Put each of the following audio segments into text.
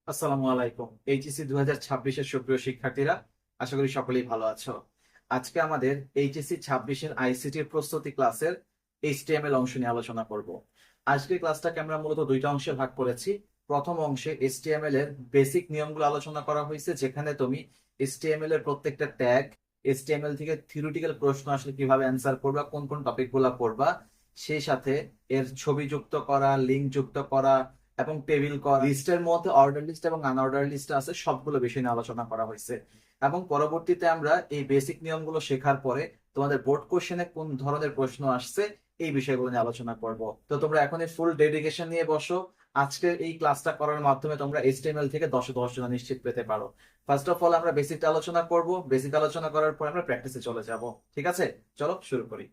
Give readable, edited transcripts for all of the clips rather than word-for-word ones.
আসসালামু আলাইকুম। এইচএসসি 2026-এর সুপ্রিয় শিক্ষার্থীরা, আশা করি সকলেই ভালো আছো। আজকে আমাদের এইচএসসি 26-এর আইসিটির প্রস্তুতি ক্লাসের এইচটিএমএল অংশ নিয়ে আলোচনা করব। আজকের ক্লাসটাকে আমরা মূলত দুইটা অংশে ভাগ করেছি। প্রথম অংশে এইচটিএমএল এর বেসিক নিয়মগুলো আলোচনা করা হয়েছে, যেখানে তুমি এইচটিএমএল এর প্রত্যেকটা ট্যাগ, এইচটিএমএল থেকে থিওরিটিক্যাল প্রশ্ন আসলে কিভাবে অ্যান্সার করবা, কোন কোন টপিকগুলো পড়বা, সেই সাথে এর ছবি যুক্ত করা, লিঙ্ক যুক্ত করা এবং টেবিল করা, লিস্টের মধ্যে অর্ডার লিস্ট এবং আনঅর্ডার লিস্ট আছে, সবগুলো বিষয় নিয়ে আলোচনা করা হয়েছে। এবং পরবর্তীতে আমরা এই বেসিক নিয়মগুলো শেখার পরে তোমাদের বোর্ড কোশ্চেনে কোন ধরনের প্রশ্ন আসছে এই বিষয়গুলো নিয়ে আলোচনা করব। তো তোমরা এখন ফুল ডেডিকেশন নিয়ে বসো। আজকের এই ক্লাসটা করার মাধ্যমে তোমরা এইচটিএমএল থেকে 10-10 জন নিশ্চিত পেতে পারো। ফার্স্ট অফ অল আমরা বেসিকটা আলোচনা করব, বেসিক আলোচনা করার পর আমরা প্র্যাকটিসে চলে যাব। ঠিক আছে, চলো শুরু করি।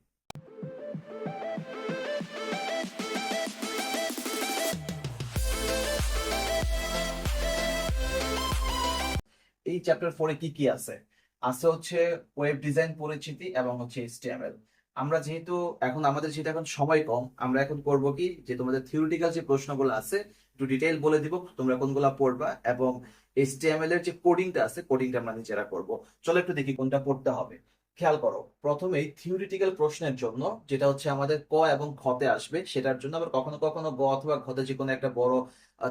এই চ্যাপ্টার 4-এ কি কি আছে? আছে হচ্ছে ওয়েব ডিজাইন পরিচিতি এবং হচ্ছে এইচটিএমএল। আমরা যেহেতু এখন সময় কম, আমরা এখন করব কি, যে তোমাদের থিওরিটিক্যাল যে প্রশ্নগুলো আছে একটু ডিটেইল বলে দিব, তোমরা কোনগুলা পড়বা, এবং এইচটিএমএল এর যে কোডিংটা আছে কোডিংটা আমরা নিজেরা করব। চলো একটু দেখি কোনটা পড়তে হবে। খেয়াল করো, প্রথমেই থিওরিটিক্যাল প্রশ্নের জন্য, যেটা হচ্ছে আমাদের ক এবং খতে আসবে, সেটার জন্য আবার কখনো কখনো গ অথবা ঘতে যে কোনো একটা বড়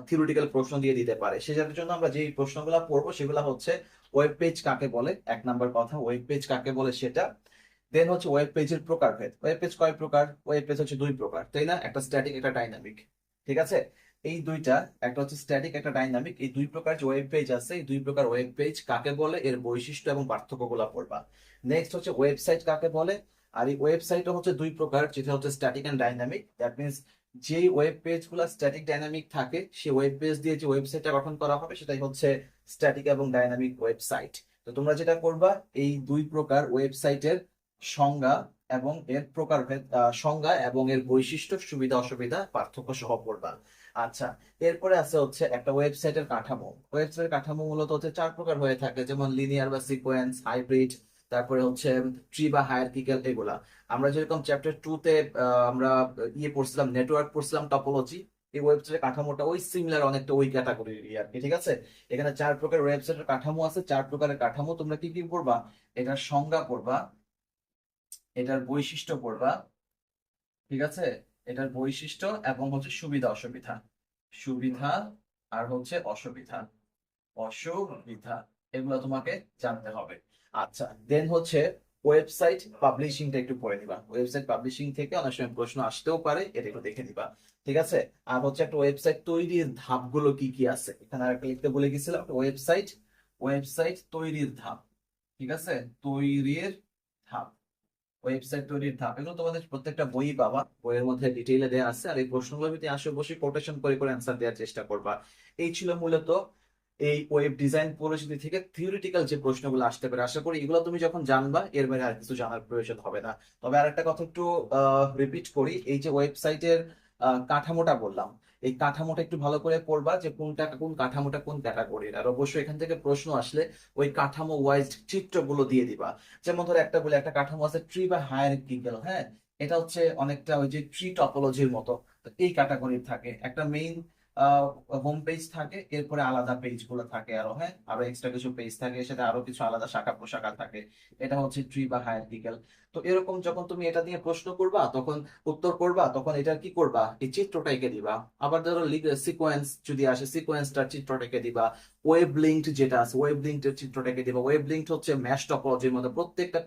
থিওরিটিক্যাল প্রশ্ন দিয়ে দিতে পারে। সেটার জন্য আমরা যে প্রশ্নগুলো পড়বো সেগুলো হচ্ছে ওয়েব পেজ কাকে বলে, এক নাম্বার কথা ওয়েব পেজ কাকে বলে সেটা। দেন হচ্ছে ওয়েব পেজের প্রকারভেদ, ওয়েব পেজ কয় প্রকার? ওয়েব পেজ হচ্ছে দুই প্রকার, তাই না? একটা স্ট্যাটিক, একটা ডাইনামিক। ঠিক আছে, এই দুইটা, একটা হচ্ছে স্ট্যাটিক, একটা ডাইনামিক, এই দুই প্রকার যে ওয়েব পেজ আছে, এই দুই প্রকার ওয়েব পেজ কাকে বলে, এর বৈশিষ্ট্য এবং পার্থক্যগুলো পড়বা। নেক্সট হচ্ছে ওয়েবসাইট কাকে বলে। আর এই ওয়েবসাইটও হচ্ছে দুই প্রকার, যেটা হচ্ছে static and dynamic. That means যেই ওয়েব পেজ গুলো স্ট্যাটিক ডাইনামিক থাকে, সেই ওয়েব পেজ দিয়ে যে ওয়েবসাইটটা গঠন করা হবে সেটাই হচ্ছে স্ট্যাটিক এবং ডাইনামিক ওয়েবসাইট। তো তোমরা যেটা করবা, এই দুই প্রকার ওয়েবসাইটের সংজ্ঞা এবং এর প্রকারভেদ, সংজ্ঞা এবং এর বৈশিষ্ট্য, সুবিধা অসুবিধা, পার্থক্য সহ পড়বা। আচ্ছা, এরপরে আছে হচ্ছে একটা ওয়েবসাইটের কাঠামো। ওয়েবসাইটের কাঠামো মূলত হচ্ছে চার প্রকার হয়ে থাকে, যেমন লিনিয়ার বা সিকোয়েন্স, হাইব্রিড, তারপরে হচ্ছে ট্রি বা হায়ারার্কিক্যাল, এগুলা। আমরা যেরকম চ্যাপ্টার 2 তে আমরা পড়ছিলাম, নেটওয়ার্ক পড়ছিলাম, টপোলজি। এই ওয়েবসাইটের কাঠামোটা ওই সিমিলার, অনেকটা ওই ক্যাটাগরির আর কি। ঠিক আছে, এখানে চার প্রকার ওয়েবসাইটের কাঠামো আছে। চার প্রকারের কাঠামো তোমরা কি কি পড়বা? এটার সংজ্ঞা পড়বা, এটার বৈশিষ্ট্য পড়বা। ঠিক আছে, এটার বৈশিষ্ট্য এবং হচ্ছে সুবিধা অসুবিধা, সুবিধা আর হচ্ছে অসুবিধা, অসুবিধা, এগুলো তোমাকে জানতে হবে। আচ্ছা, দেন হচ্ছে ওয়েবসাইট পাবলিশিংটা একটু পড়ে নিবা। ওয়েবসাইট পাবলিশিং থেকে অনেক সময় প্রশ্ন আসতেও পারে, এটা একটু দেখে নিবা। ঠিক আছে, আর হচ্ছে একটা ওয়েবসাইট তৈরির ধাপগুলো কি কি আছে, এখানে আর একটা লিখতে বলে গেছিলাম। ওয়েবসাইট, ওয়েবসাইট তৈরির ধাপ। ঠিক আছে, তৈরির ধাপ, ওয়েবসাইট তৈরির ধাপ, এগুলো তোমাদের প্রত্যেকটা বই পাবা, বইয়ের মধ্যে ডিটেইলে দেওয়া আছে। আর এই প্রশ্নগুলো যদি আসে, বসে কোটেশন করে করে অ্যান্সার দেওয়ার চেষ্টা করবা। এই ছিল মূলত এই ওয়েব ডিজাইন পরিচিতি থেকে থিওরিটিক্যাল যে প্রশ্নগুলো আসতে পারে। আশা করি এগুলো তুমি যখন জানবা, এর বাইরে আর কিছু জানার প্রয়োজন হবে না। তবে আরেকটা কথা একটু রিপিট করি, এই যে ওয়েবসাইটের কাঠামোটা বললাম, এই কাঠামোটা একটু ভালো করে পড়বা, যে কোনটা কোন কাঠামোটা কোন ক্যাটাগরির। আর অবশ্যই এখান থেকে প্রশ্ন আসলে ওই কাঠামো ওয়াইজ চিত্রগুলো দিয়ে দিবা। যেমন ধরো একটা বলে, একটা কাঠামো আছে ট্রি বা হায়ারার্কিক্যাল, হ্যাঁ, এটা হচ্ছে অনেকটা ওই যে ট্রি টপোলজির মতো। তো এই ক্যাটাগরির থাকে, একটা মেইন হোম পেজ থাকে, এরপরে আলাদা পেজ গুলো থাকে, আরো হ্যাঁ, আরো এক্সট্রা কিছু পেজ থাকে, সেটা আরো কিছু আলাদা শাখা প্রশাখা থাকে। এটা হচ্ছে ট্রি বা হায়ারার্কিক্যাল। তো এরকম যখন তুমি এটা নিয়ে প্রশ্ন করবা, তখন উত্তর করবা, তখন এটার কি করবা, এই চিত্রটা এঁকে দিবা। আবার ধরো সিকোয়েন্স যদি আসে, সিকোয়েন্সটার চিত্রটা এঁকে দিবা। ওয়েব লিঙ্কড যেটা আছে, ওয়েব লিঙ্কড চিত্রটা এঁকে দিবা। ওয়েব লিঙ্কড হচ্ছে ম্যাশ টপোলজির মধ্যে, প্রত্যেকটা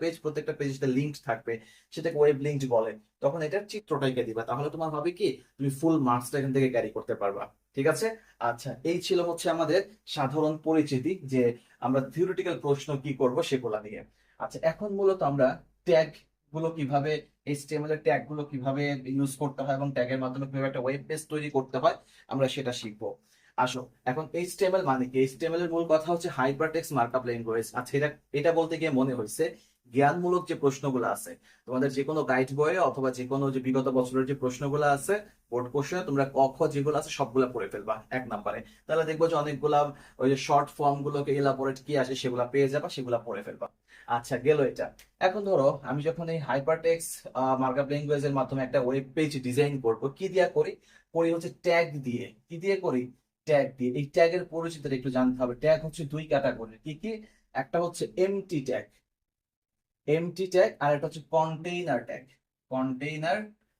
পেজ যেটা লিঙ্কড থাকবে সেটাকে ওয়েব লিঙ্কড বলে। তখন এটার চিত্রটা এঁকে দিবা, তাহলে তোমার হবে কি, তুমি ফুল মার্কসটা এখান থেকে ক্যারি করতে পারবা। ঠিক আছে। আচ্ছা, এই ছিল হচ্ছে আমাদের সাধারণ পরিচিতি, যে আমরা থিওরিটিক্যাল প্রশ্ন কি করব সেগুলা নিয়ে। আচ্ছা, এখন মূলত আমরা ট্যাগ গুলো কিভাবে, এইচটিএমএল এর ট্যাগ গুলো কিভাবে ইউজ করতে হয় এবং ট্যাগের মাধ্যমে কিভাবে একটা ওয়েব পেজ তৈরি করতে হয়, আমরা সেটা শিখবো। আসো, এখন এইচটিএমএল মানে কি? এইচটিএমএল এর মূল কথা হচ্ছে হাইপারটেক্সট মার্কআপ ল্যাঙ্গুয়েজ। আচ্ছা, এটা এটা বলতে গিয়ে মনে হয়েছে জ্ঞানমূলক যে প্রশ্নগুলো আছে তোমাদের যে কোনো গাইড বইয়ে অথবা যে কোনো যে বিগত বছরের যে প্রশ্নগুলো আছে বোর্ড কোশ্চেনে, তোমরা ক খ যেগুলো আছে সবগুলা পড়ে ফেলবা এক নাম্বারে। তাহলে দেখবো যে অনেকগুলা ওই যে শর্ট ফর্ম গুলোকে এলাবোরেট কি আসে সেগুলা পেয়ে যাবা, সেগুলা পড়ে ফেলবা। আচ্ছা, গেল এটা। এখন ধরো আমি যখন এই হাইপারটেক্সট মার্কআপ ল্যাঙ্গুয়েজের মাধ্যমে একটা ওয়েব পেজ ডিজাইন করব, কি দিয়া করি? করি হচ্ছে ট্যাগ দিয়ে। কি দিয়ে করি? ট্যাগ দিয়ে। এই ট্যাগের পরিচিতিটা একটু জানতে হবে। ট্যাগ হচ্ছে দুই ক্যাটাগরির, কি কি? একটা হচ্ছে এমটি ট্যাগ, এমটি ট্যাগ, আর একটা হচ্ছে কন্টেইনার ট্যাগ, কন্টেইনার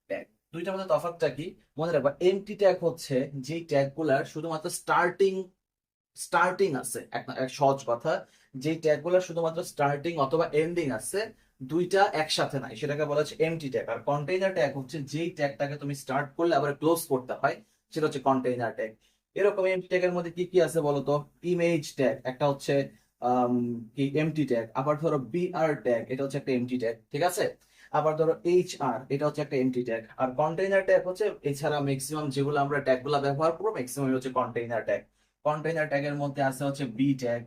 ট্যাগ। দুইটার মধ্যে তফাৎটা কি মনে রাখবা। এমটি ট্যাগ হচ্ছে যে ট্যাগ গুলার শুধুমাত্র স্টার্টিং স্টার্টিং আছে, এক সহজ কথা, যে ট্যাগ গুলার শুধুমাত্র স্টার্টিং অথবা এন্ডিং আছে, দুইটা একসাথে নাই, সেটাকে বলা হচ্ছে এমটি ট্যাগ। আর কন্টেইনার ট্যাগ হচ্ছে যেই ট্যাগটাকে তুমি স্টার্ট করলে আবার ক্লোজ করতে হয়, সেটা হচ্ছে কন্টেইনার ট্যাগ। এরকম এমটি ট্যাগের মধ্যে কি কি আছে বলতো? ইমেজ ট্যাগ একটা হচ্ছে কি এমটি ট্যাগ, আবার ধরো বিআর ট্যাগ, এটা হচ্ছে একটা এমটি ট্যাগ, ঠিক আছে? আবার ধরো এইচআর, এটা হচ্ছে একটা এমটি ট্যাগ। আর কন্টেইনার ট্যাগ হচ্ছে এছাড়া ম্যাক্সিমাম যেগুলো আমরা ট্যাগ গুলা ব্যবহার করবো ম্যাক্সিমাম হচ্ছে কন্টেইনার ট্যাগ। কন্টেইনার ট্যাগের মধ্যে আছে হচ্ছে বি ট্যাগ,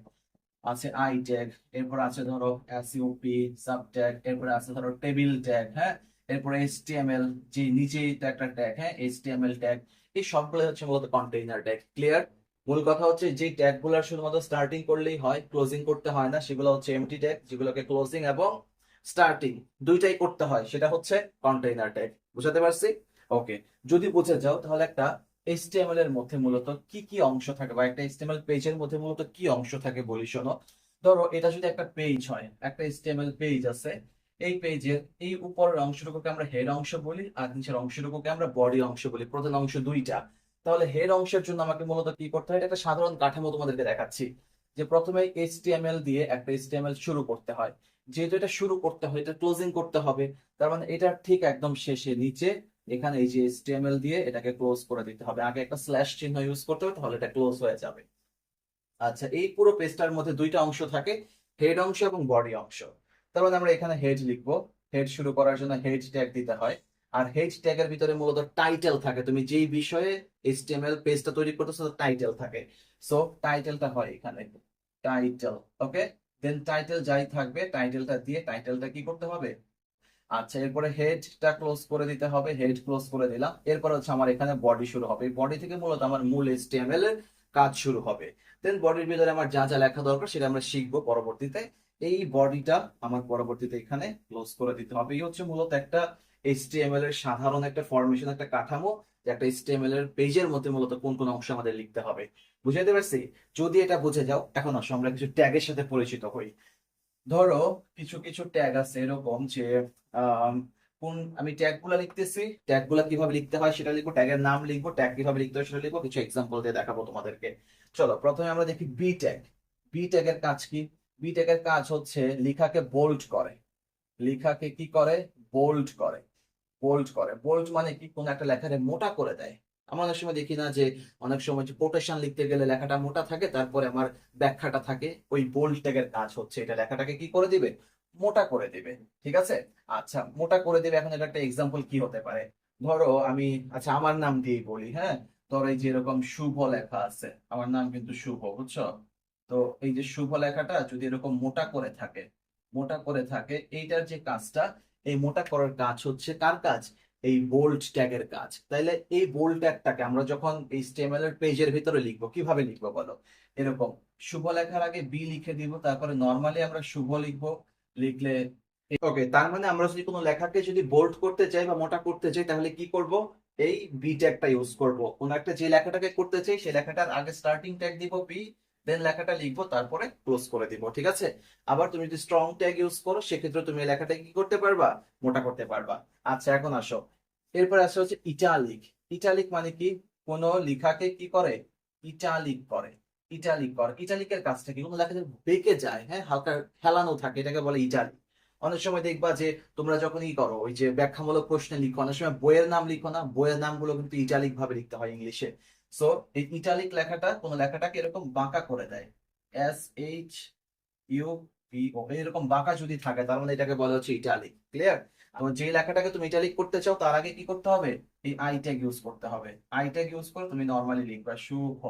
আছে আই ট্যাগ, এরপর আছে ধরো এসইউপি সাব ট্যাগ, এরপরে আছে ধরো টেবিল ট্যাগ, হ্যাঁ, এরপরে এইচটিএমএল, যে নিচেই তো একটা ট্যাগ, হ্যাঁ, এইচটিএমএল ট্যাগ। এই সবগুলো হচ্ছে মূলত কন্টেইনার ট্যাগ। ক্লিয়ার? মূল কথা হচ্ছে যে ট্যাগ গুলার শুধুমাত্র স্টার্টিং করলেই হয়, ক্লোজিং করতে হয় না, সেগুলো হচ্ছে এমটি ট্যাগ। যেগুলোকে ক্লোজিং এবং স্টার্টিং দুইটাই করতে হয়, সেটা হচ্ছে কন্টেইনার ট্যাগ। বুঝাতে পারছি? ওকে। যদি বুঝে যাও তাহলে একটা এইচটিএমএল এর মধ্যে মূলত কি কি অংশ থাকে, বা একটা এইচটিএমএল পেজের মধ্যে মূলত কি অংশ থাকে বলি শোনো। ধরো এটা যদি একটা পেজ হয়, একটা এইচটিএমএল পেজ আছে, এই পেজের এই উপরের অংশটুকুকে আমরা হেড অংশ বলি, আর নিচের অংশটুকুকে আমরা বডি অংশ বলি। প্রধান অংশ দুইটা। তাহলে হেড অংশের জন্য আমাকে মূলত কি করতে হয়, এটা একটা সাধারণ কাঠামো তোমাদেরকে দেখাচ্ছি। যে প্রথমে এইচটিএমএল দিয়ে একটা এইচটিএমএল শুরু করতে হয়, যেহেতু এটা শুরু করতে হয়, এটা ক্লোজিং করতে হবে, তার মানে এটা ঠিক একদম শেষে নিচে এখানে এই যে HTML দিয়ে এটাকে ক্লোজ করে দিতে হবে। আগে একটা স্ল্যাশ চিহ্ন ইউজ করতে হবে, তাহলে এটা ক্লোজ হয়ে যাবে। আচ্ছা, এই পুরো পেজটার মধ্যে দুইটা অংশ থাকে, হেড অংশ এবং বডি অংশ। তার মানে আমরা এখানে হেড লিখবো, হেড শুরু করার জন্য হেড ট্যাগ দিতে হয়। আর হেড ট্যাগের ভিতরে মূলত টাইটেল থাকে, তুমি যেই বিষয়ে HTML পেজটা তৈরি করতেছো টাইটেল থাকে। সো টাইটেলটা হয় এখানে, টাইটেল। ওকে, দেন টাইটেল যাই থাকবে টাইটেলটা দিয়ে টাইটেলটা কি করতে হবে। আচ্ছা, এরপরে হেডটা ক্লোজ করে দিতে হবে, হেড ক্লোজ করে দিলাম। এরপর হচ্ছে আমার এখানে বডি শুরু হবে, বডি থেকে মূলত আমার মূল এইচটিএমএল এর কাজ শুরু হবে। দেন বডির ভিতরে আমার যা যা লেখা দরকার সেটা আমরা শিখবো পরবর্তীতে। এই বডিটা আমার পরবর্তীতে এখানে ক্লোজ করে দিতে হবে। এই হচ্ছে মূলত একটা এইচটিএমএল এর সাধারণ একটা ফরমেশন, একটা কাঠামো, যে একটা এইচটিএমএল এর পেজের মধ্যে মূলত কোন কোন অংশ আমাদের লিখতে হবে। বুঝাইতে পারছি? যদি এটা বুঝে যাও, এখন আসো আমরা কিছু ট্যাগের সাথে পরিচিত হই। ধরো কিছু কিছু ট্যাগ আছে এরকম যে আম, কোন আমি ট্যাগ গুলা লিখতেছি, ট্যাগ গুলা কিভাবে লিখতে হয় সেটা লিখবো, ট্যাগের নাম লিখবো, ট্যাগ কিভাবে লিখতে হয় সেটা লিখবো, কিছু এক্সাম্পল দিয়ে দেখাবো তোমাদেরকে। চলো প্রথমে আমরা দেখি বি ট্যাগ। বি ট্যাগের কাজ কি? বি ট্যাগের কাজ হচ্ছে লেখাকে বোল্ড করে, লেখাকে কি করে? বোল্ড করে। বোল্ড করে, বোল্ড মানে কি? কোন একটা লেখাকে মোটা করে দেয়। আমরা অনেক সময় দেখি না যে অনেক সময় যে কোটেশন লিখতে গেলে লেখাটা মোটা থাকে, তারপরে আমার ব্যাখ্যাটা থাকে, ওই বোল্ড ট্যাগের কাজ হচ্ছে এটা লেখাটাকে কি করে দিবে? মোটা করে দিবে। ঠিক আছে? আচ্ছা, মোটা করে দিবে। এখন এটা একটা এক্সাম্পল কি হতে পারে? ধরো আমি, আচ্ছা আমার নাম দিয়েই বলি, হ্যাঁ। ধরো এই যে এরকম শুভ লেখা আছে, আমার নাম কিন্তু শুভ, বুঝছো? তো এই যে শুভ লেখাটা যদি এরকম মোটা করে থাকে, মোটা করে থাকে, এইটার যে কাজটা, এই মোটা করার কাজ হচ্ছে কার কাজ? এই বোল্ড ট্যাগের কাজ। তাইলে এই বোল্ড ট্যাগটাকে আমরা যখন HTML এর পেজের ভিতরে লিখবো, কিভাবে লিখবো বলো? এরকম শুভ লেখার আগে বি লিখে দিব, তারপরে নর্মালি আমরা শুভ লিখবো। লিখলে ওকে, তার মানে আমরা যদি কোনো লেখাকে যদি বোল্ড করতে চাই বা মোটা করতে চাই, তাহলে কি করব? এই বি ট্যাগটা ইউজ করব। কোন একটা যে লেখাটাকে করতে চাই সেই লেখাটার আগে স্টার্টিং ট্যাগ দিব বি, দেন লেখাটা লিখবো, তারপরে ক্লোজ করে দিব। ঠিক আছে? আবার তুমি যদি স্ট্রং ট্যাগ ইউজ করো, সেক্ষেত্রে তুমি এই লেখাটা কি করতে পারবা? মোটা করতে পারবা। আচ্ছা, এখন আসো, এরপর আসে হচ্ছে ইটালিক। ইটালিক মানে কি? কোন লেখাকে কি করে? ইটালিক করে। ইটালিক করে, ইটালিকের কাজটা কি? কোনো লেখা যদি বেঁকে যায়, হ্যাঁ, হালকা হেলানো থাকে, এটাকে বলে ইটালিক। অনেক সময় দেখবা যে তোমরা যখন ই করো, ওই যে ব্যাখ্যামূলক প্রশ্নে লিখো, অনেক সময় বইয়ের নাম লিখো না, বইয়ের নামগুলো কিন্তু ইটালিক ভাবে লিখতে হয় ইংলিশে। সো এই ইটালিক লেখাটা কোন লেখাটাকে এরকম বাঁকা করে দেয়। SHUVO, এরকম বাঁকা যদি থাকে, তার মানে এটাকে বলা হচ্ছে ইটালিক। ক্লিয়ার? তো যে লেখাটাকে তুমি ইটালিক করতে চাও, তার আগে কি করতে হবে? এই আই ট্যাগ ইউজ করতে হবে। আই ট্যাগ ইউজ করে তুমি নর্মালি লিখবা শুভ।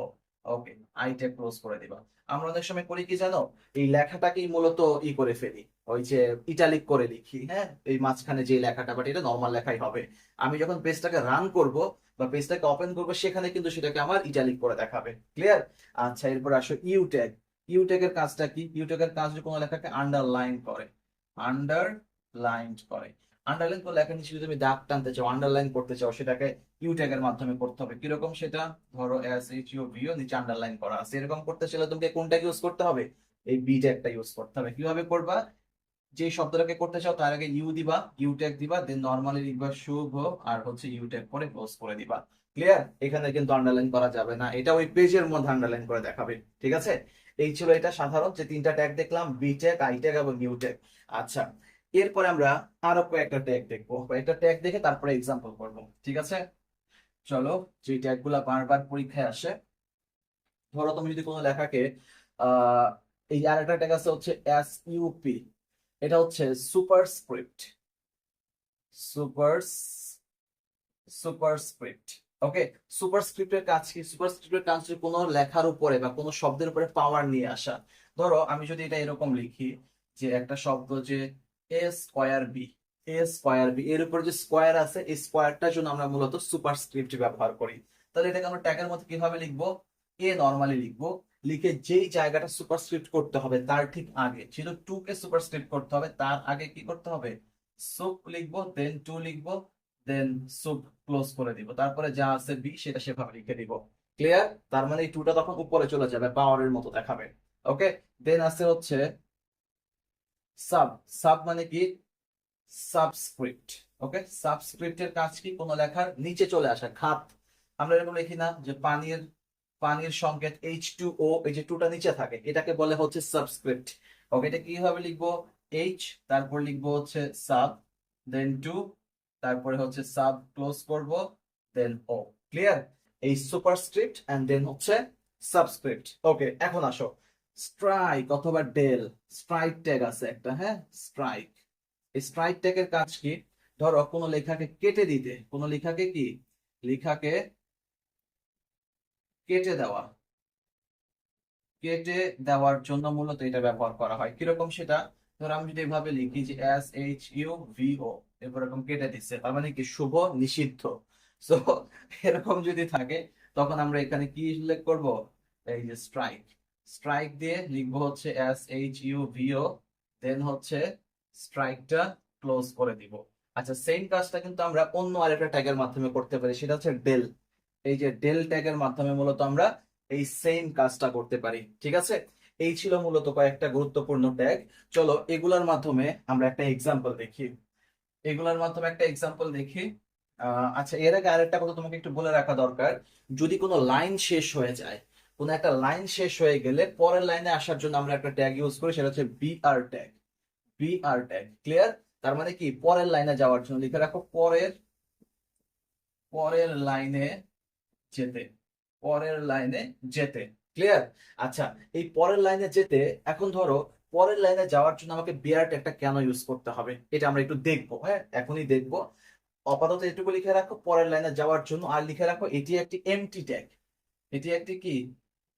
ওকে, আই ট্যাগ ক্লোজ করে দিবা। আমরা অনেক সময় করি কি জানো? এই লেখাটাকেই মূলত ই করে ফেলি, ওই যে ইটালিক করে লিখি, হ্যাঁ, এই মাঝখানে যে লেখাটা, বাট এটা নর্মাল লেখাই হবে। আমি যখন পেজটাকে রান করব বা পেজটাকে ওপেন করবো, সেখানে কিন্তু সেটাকে আমার ইটালিক করে দেখাবে। ক্লিয়ার? আচ্ছা, এরপর আসো ইউ ট্যাগ। ইউ ট্যাগের কাজটা কি? ইউ ট্যাগের কাজ হচ্ছে কোনো লেখাকে আন্ডারলাইন করে, আন্ডারলাইন করে। আন্ডারলাইন করলে এখন নিচে যদি তুমি দাগ টানতে চাও, আন্ডারলাইন করতে চাও, সেটাকে ইউ ট্যাগের মাধ্যমে করতে হবে। কিরকম সেটা? ধরো এস এইচ ইউ ভিও, নিচে আন্ডারলাইন করা আছে, এরকম করতে চাইলে তোমাকে কোনটা ইউজ করতে হবে? এই বি ট্যাগটা ইউজ করতে হবে। কিভাবে করবা? যে শব্দটাকে করতে চাও তার আগে ইউ দিবা, ইউ ট্যাগ দিবা, দেন নরমালি লিখবা শুভ, আর হচ্ছে ইউ ট্যাগ পরে ক্লোজ করে দিবা। ক্লিয়ার? এখানে কিন্তু আন্ডারলাইন করা যাবে না, এটা ওই পেজের মধ্যে আন্ডারলাইন করে দেখাবে। ঠিক আছে? এই ছিল এটা সাধারণ যে তিনটা ট্যাগ দেখলাম, বি ট্যাগ, আই ট্যাগ এবং ইউ ট্যাগ। আচ্ছা, এরপরে আমরা আরো কয়েকটা ট্যাগ দেখবো, কয়েকটা ট্যাগ দেখে তারপরে এক্সাম্পল করবো। ঠিক আছে? চলো, যে ট্যাগ গুলা বারবার পরীক্ষায় আসে, ধরো তুমি যদি কোনো লেখাকে আহ এই আরেকটা ট্যাগ আছে হচ্ছে এস ইউপি, এটা হচ্ছে সুপারস্ক্রিপ্ট, সুপার সুপারস্ক্রিপ্ট। ওকে, সুপারস্ক্রিপ্টের কাজ কি? সুপারস্ক্রিপ্টের কাজ হচ্ছে কোনো লেখার উপরে বা কোনো শব্দের উপরে পাওয়ার নিয়ে আসা। ধরো আমি যদি এটা এরকম লিখি যে একটা শব্দ যে এ স্কোয়ার বি, এ স্কোয়ার বি, এর উপরে যে স্কোয়ার আছে, এই স্কোয়ারটার জন্য আমরা মূলত সুপারস্ক্রিপ্ট ব্যবহার করি। তাহলে এটাকে আমরা ট্যাগের মধ্যে কিভাবে লিখবো? এ নর্মালি লিখবো, লিখে যেই জায়গাটা সুপারস্ক্রিপ্ট করতে হবে তার ঠিক আগে, যেহেতু টু কে সুপারস্ক্রিপ্ট করতে হবে তার আগে কি করতে হবে? সুপ লিখবো, দেন টু লিখবো, দেন সুপ ক্লোজ করে দিব, তারপরে যা আছে বি সেটা সেভাবে লিখে দিব। ক্লিয়ার? তার মানে এই টুটা তখন উপরে চলে যাবে, পাওয়ারের মতো দেখাবে। ওকে, দেন আছে হচ্ছে সাব। সাব মানে কি? সাবস্ক্রিপ্ট। ওকে, সাবস্ক্রিপ্টের কাজ কি? কোনো লেখার নিচে চলে আসা, খাত। আমরা এরকম লিখি না যে পানির, পানির সংকেত H2O, এই যে টুটা নিচে থাকে, এটাকে বলে হচ্ছে সাবস্ক্রিপ্ট। ওকে, এটা কিভাবে লিখবো? এইচ, তারপর লিখবো হচ্ছে সাব, দেন টু, তারপরে হচ্ছে সাব ক্লোজ করব, দেন ও। ক্লিয়ার? এই সুপারস্ক্রিপ্ট এন্ড দেন হচ্ছে সাবস্ক্রিপ্ট। ওকে, এখন আসো স্ট্রাইক অথবা ডেল। স্ট্রাইক ট্যাগ আছে একটা, হ্যাঁ, স্ট্রাইক। এই স্ট্রাইক ট্যাগের কাজ কি? ধরো কোনো লেখাকে কেটে দিতে, কোনো লেখাকে কি, লেখাকে কেটে দেওয়া, কেটে দেওয়ার জন্য মূলত এটা ব্যবহার করা হয়। কিরকম সেটা? ধরো আমি যদি এভাবে লিখি যে এস এইচ ইউ ভি ও, এরপর এরকম কেটে দিচ্ছে, তার মানে কি? শুভ নিষিদ্ধ। সো এরকম যদি থাকে তখন আমরা এখানে কি উল্লেখ করব? এই যে স্ট্রাইক, স্ট্রাইক দিয়ে লিখবো হচ্ছে এস এইচ ইউ ভি ও, দেন হচ্ছে স্ট্রাইকটা ক্লোজ করে দিব। আচ্ছা, সেম কাজটা কিন্তু আমরা অন্য আরেকটা ট্যাগের মাধ্যমে করতে পারি, সেটা হচ্ছে ডেল। এই যে ডেল ট্যাগের মাধ্যমে মূলত আমরা এই সেম কাজটা করতে পারি। ঠিক আছে? এই ছিল মূলত কয়েকটা গুরুত্বপূর্ণ ট্যাগ। চলো এগুলার মাধ্যমে আমরা একটা এক্সাম্পল দেখি, এগুলার মাধ্যমে একটা এক্সাম্পল দেখি। আচ্ছা, এর আগে আরেকটা কথা তোমাকে একটু বলে রাখা দরকার। যদি কোনো লাইন শেষ হয়ে যায়, কোনো একটা লাইন শেষ হয়ে গেলে পরের লাইনে আসার জন্য আমরা একটা ট্যাগ ইউজ করি, সেটা হচ্ছে BR tag. BR tag. Clear? তার মানে কি? পরের লাইনে যাওয়ার জন্য লিখে রাখো পরের, পরের লাইনে যেতে, পরের লাইনে যেতে। ক্লিয়ার? আচ্ছা, এই পরের লাইনে যেতে, এখন ধরো পরের লাইনে যাওয়ার জন্য আমাকে বিআর ট্যাগটা কেন ইউজ করতে হবে এটা আমরা একটু দেখবো, হ্যাঁ, এখনই দেখবো। আপাতত এটুকু লিখে রাখো পরের লাইনে যাওয়ার জন্য, আর লিখে রাখো এটি একটি এমটি ট্যাগ। এটি একটি কি?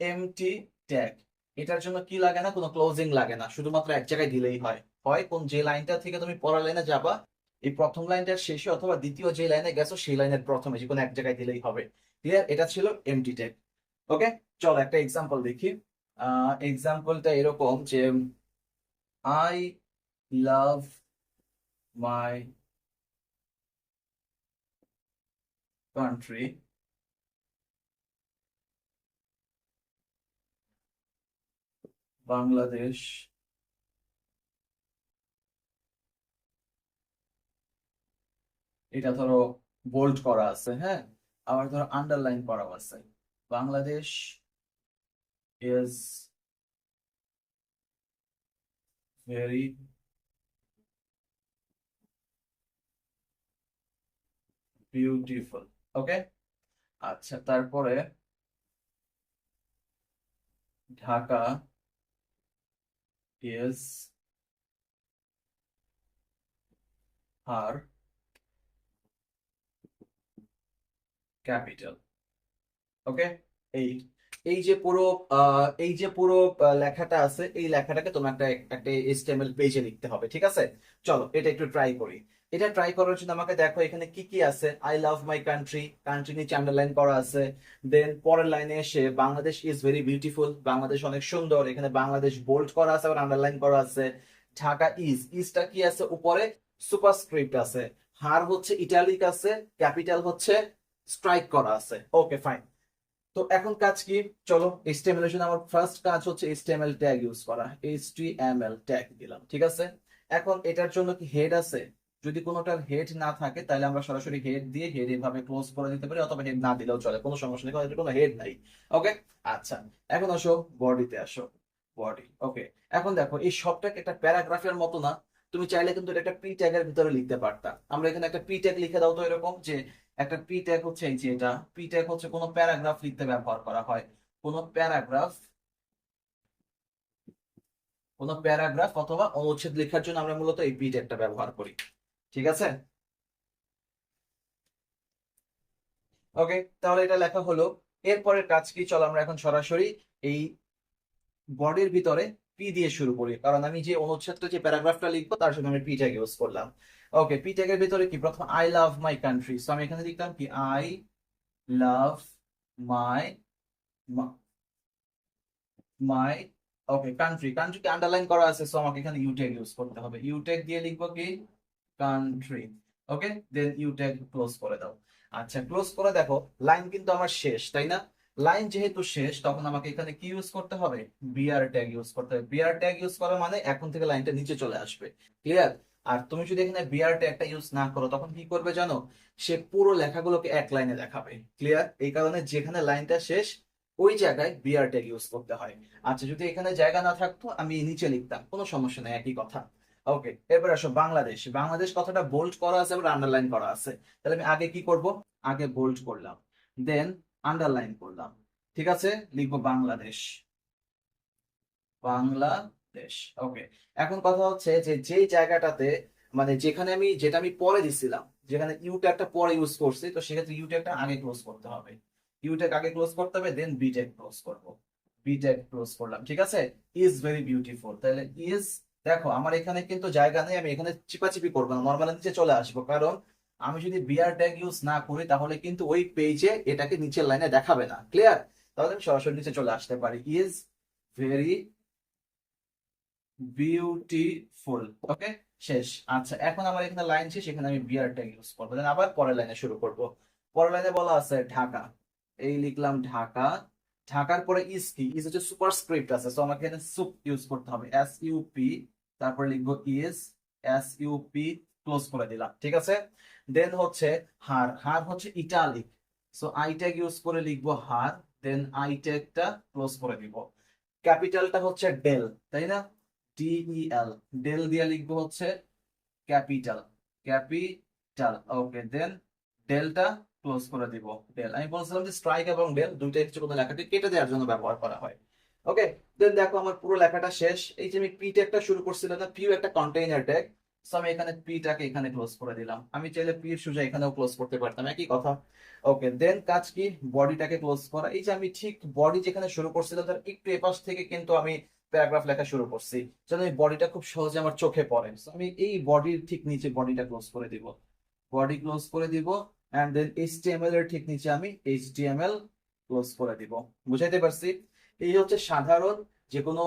MT tag. এটার জন্য কি লাগে না? কোনো ক্লোজিং লাগে না, শুধুমাত্র এক জায়গায় দিলেই হয়। হয় কোন যে লাইনটা থেকে তুমি পরের লাইনে যাবা, এই প্রথম লাইনটার শেষে অথবা দ্বিতীয় যে লাইনে গেছো সেই লাইনের প্রথমে, যে কোনো এক জায়গায় দিলেই হবে। ক্লিয়ার? এটা ছিল এমটি ট্যাগ। ওকে, চলো একটা এক্সাম্পল দেখি। এক্সাম্পলটা এরকম যে I love my country, Bangladesh. এটা ধরো বোল্ড করা আছে, হ্যাঁ, আবার ধরো আন্ডারলাইন করা আছে। Bangladesh is very beautiful. Okay, আচ্ছা, তারপরে Dhaka is her capital. Okay, এই এই যে পুরো এই যে পুরো লেখাটা আছে, এই লেখাটাকে তোমার একটা একটা এইচটিএমএল পেজে লিখতে হবে। ঠিক আছে? চলো এটা একটু ট্রাই করি। এটা ট্রাই করার জন্য আমাকে দেখো এখানে কি কি আছে। I love my country, country নিচে আন্ডারলাইন করা আছে। দেন পরের লাইনে এসে Bangladesh is very beautiful, Bangladesh অনেক সুন্দর, এখানে বাংলাদেশ বোল্ড করা আছে, আবার আন্ডারলাইন করা আছে। ঢাকা ইজ, ইজটা কি আছে উপরে? সুপারস্ক্রিপ্ট আছে, হার হচ্ছে ইটালিক আছে, ক্যাপিটাল হচ্ছে স্ট্রাইক করা আছে। Okay fine. তো এখন কাজ কি? চলো এইচটিএমএল এর জন্য আমার ফার্স্ট কাজ হচ্ছে এইচটিএমএল ট্যাগ ইউজ করা। এইচটিএমএল ট্যাগ দিলাম, ঠিক আছে। এখন এটার জন্য কি হেড আছে? যদি কোনোটার হেড না থাকে তাহলে আমরা সরাসরি হেড দিয়ে হেড এভাবে ক্লোজ করে দিতে পারি, অথবা হেড না দিলেও চলে, কোনো সমস্যা নেই, কারণ এটার কোনো হেড নাই। ওকে, আচ্ছা। এখন আসো বডিতে আসো, বডি। ওকে, এখন দেখো এই সবটাকে একটা প্যারাগ্রাফের মতো না, তুমি চাইলে কিন্তু এটা একটা প্রি ট্যাগের ভিতরে লিখতে পারতা। আমরা এখানে একটা প্রি ট্যাগ লিখে দাও তো, এরকম যে একটা পি ট্যাগ হচ্ছে এই যে এটা পি ট্যাগ হচ্ছে কোনো প্যারাগ্রাফ লিখতে ব্যবহার করা হয়। কোনো প্যারাগ্রাফ, কোনো প্যারাগ্রাফ অথবা অনুচ্ছেদ লেখার জন্য আমরা মূলত এই পি ট্যাগটা ব্যবহার করি, ঠিক আছে। ওকে, তাহলে এটা লেখা হলো। এরপরের কাজ কি? চলো আমরা এখন সরাসরি এই বডির ভিতরে পি দিয়ে শুরু করি, কারণ আমি যে অনুচ্ছেদটা যে প্যারাগ্রাফটা লিখবো তার জন্য আমি পি ট্যাগ ইউজ করলাম। ওকে, পি ট্যাগের ভিতরে কি? প্রথম I love my country, so আমি এখানে লিখলাম কি I love my my okay country. কান্ট্রিকে আন্ডারলাইন করা আছে, সো আমাকে এখানে ইউ ট্যাগ ইউজ করতে হবে। ইউ ট্যাগ দিয়ে লিখবো কি country. Okay, then you tag close করে দাও। আচ্ছা, ক্লোজ করে দেখো লাইন কিন্তু আমার শেষ, তাই না? লাইন যেহেতু শেষ, তখন আমাকে এখানে কি ইউজ করতে হবে? বিআর ট্যাগ ইউজ করতে হবে। বিআর ট্যাগ ইউজ করা মানে এখন থেকে লাইনটা নিচে চলে আসবে, ক্লিয়ার? আর তুমি যদি এখানে বিআর ট্যাগটা ইউজ না করো, তখন কি করবে জানো? সে পুরো লেখাগুলোকে এক লাইনে দেখাবে, ক্লিয়ার? এই কারণে যেখানে লাইনটা শেষ ওই জায়গায় বিআর ট্যাগ ইউজ করতে হয়। আচ্ছা, যদি এখানে জায়গা না থাকতো আমি নিচে লিখতাম, কোনো সমস্যা নেই, একই কথা। ওকে, এবার আসো বাংলাদেশ। বাংলাদেশ কথাটা বোল্ড করা আছে, আবার আন্ডারলাইন করা আছে। তাহলে আমি আগে কি করব? আগে বোল্ড করলাম, দেন আন্ডারলাইন করলাম, ঠিক আছে। লিখবো বাংলাদেশ, বাংলাদেশ। ওকে, এখন কথা হচ্ছে যে যেই জায়গাটাতে মানে যেখানে আমি যেটা আমি পরে দিছিলাম, যেখানে ইউ ট্যাগটা পরে ইউজ করছি, তো সেক্ষেত্রে ইউ ট্যাগটা আগে ক্লোজ করতে হবে। ইউ ট্যাগ আগে ক্লোজ করতে হবে, দেন বি ট্যাগ ক্লোজ করব। বি ট্যাগ ক্লোজ করলাম, ঠিক আছে। ইজ ভেরি বিউটিফুল, তাহলে ইজ, দেখো আমার এখানে কিন্তু জায়গা নেই, আমি এখানে চিপাচিপি করবো না, নর্মালি নিচে চলে আসবো, কারণ আমি যদি বিআর ট্যাগ ইউজ না করি তাহলে কিন্তু ওই পেজে এটাকে নিচের লাইনে দেখাবে না, ক্লিয়ার? তাহলে আমি সরাসরি নিচে চলে আসতে পারি। Is very beautiful. ওকে, শেষ। আচ্ছা, এখন আমার এখানে লাইন শেষ, এখানে আমি বিআর ট্যাগ ইউজ করবো, দেন আবার পরের লাইনে শুরু করব। পরের লাইনে বলা আছে ঢাকা, এই লিখলাম ঢাকা। ঢাকার পরে ইজ কি? ইজ হচ্ছে সুপারস্ক্রিপ্ট আছে, সো আমাকে এখানে সুপ ইউজ করতে হবে, এস ইউ পি। তারপরে লিখবো is, S U P, close করে দিলাম, ঠিক আছে। দেন হচ্ছে হার। হার হচ্ছে italic, so I tag use করে লিখবো হার, দেন আই ট্যাগটা ক্লোজ করে দিব। ক্যাপিটালটা হচ্ছে ডেল, তাই না? ডিইএল, ডেল দিয়ে লিখবো হচ্ছে ক্যাপিটাল, ক্যাপিটাল। ওকে, দেন ডেলটা ক্লোজ করে দিব। ডেল, আমি বলছিলাম যে স্ট্রাইক এবং ডেল দুইটাই হচ্ছে কোনো লেখাটি কেটে দেওয়ার জন্য ব্যবহার করা হয়। ওকে, দেন দেখো আমার পুরো লেখাটা শেষ। এই যে আমি পি ট্যাগটা শুরু করছিলাম না, পিও একটা কন্টেইনার ট্যাগ, সো আমি এখানে পিটাকে এখানে ক্লোজ করে দিলাম। আমি চাইলে পি এর সোজা এখানেও ক্লোজ করতে পারতাম, একই কথা। ওকে, দেন কাজ কি? বডিটাকে ক্লোজ করা। এই যে আমি ঠিক বডি যেখানে শুরু করছিলাম তার একটু এপাশ থেকে কিন্তু আমি প্যারাগ্রাফ লেখা শুরু করছি, যেন এই বডিটা খুব সহজে আমার চোখে পড়ে। So আমি এই বডির ঠিক নিচে বডিটা ক্লোজ করে দিব, বডি ক্লোজ করে দিব। এন্ড দেন এইচটিএমএল এর ঠিক নিচে আমি এইচটিএমএল ক্লোজ করে দিব। বুঝাইতে পারছি? এই হচ্ছে সাধারণ যে কোনো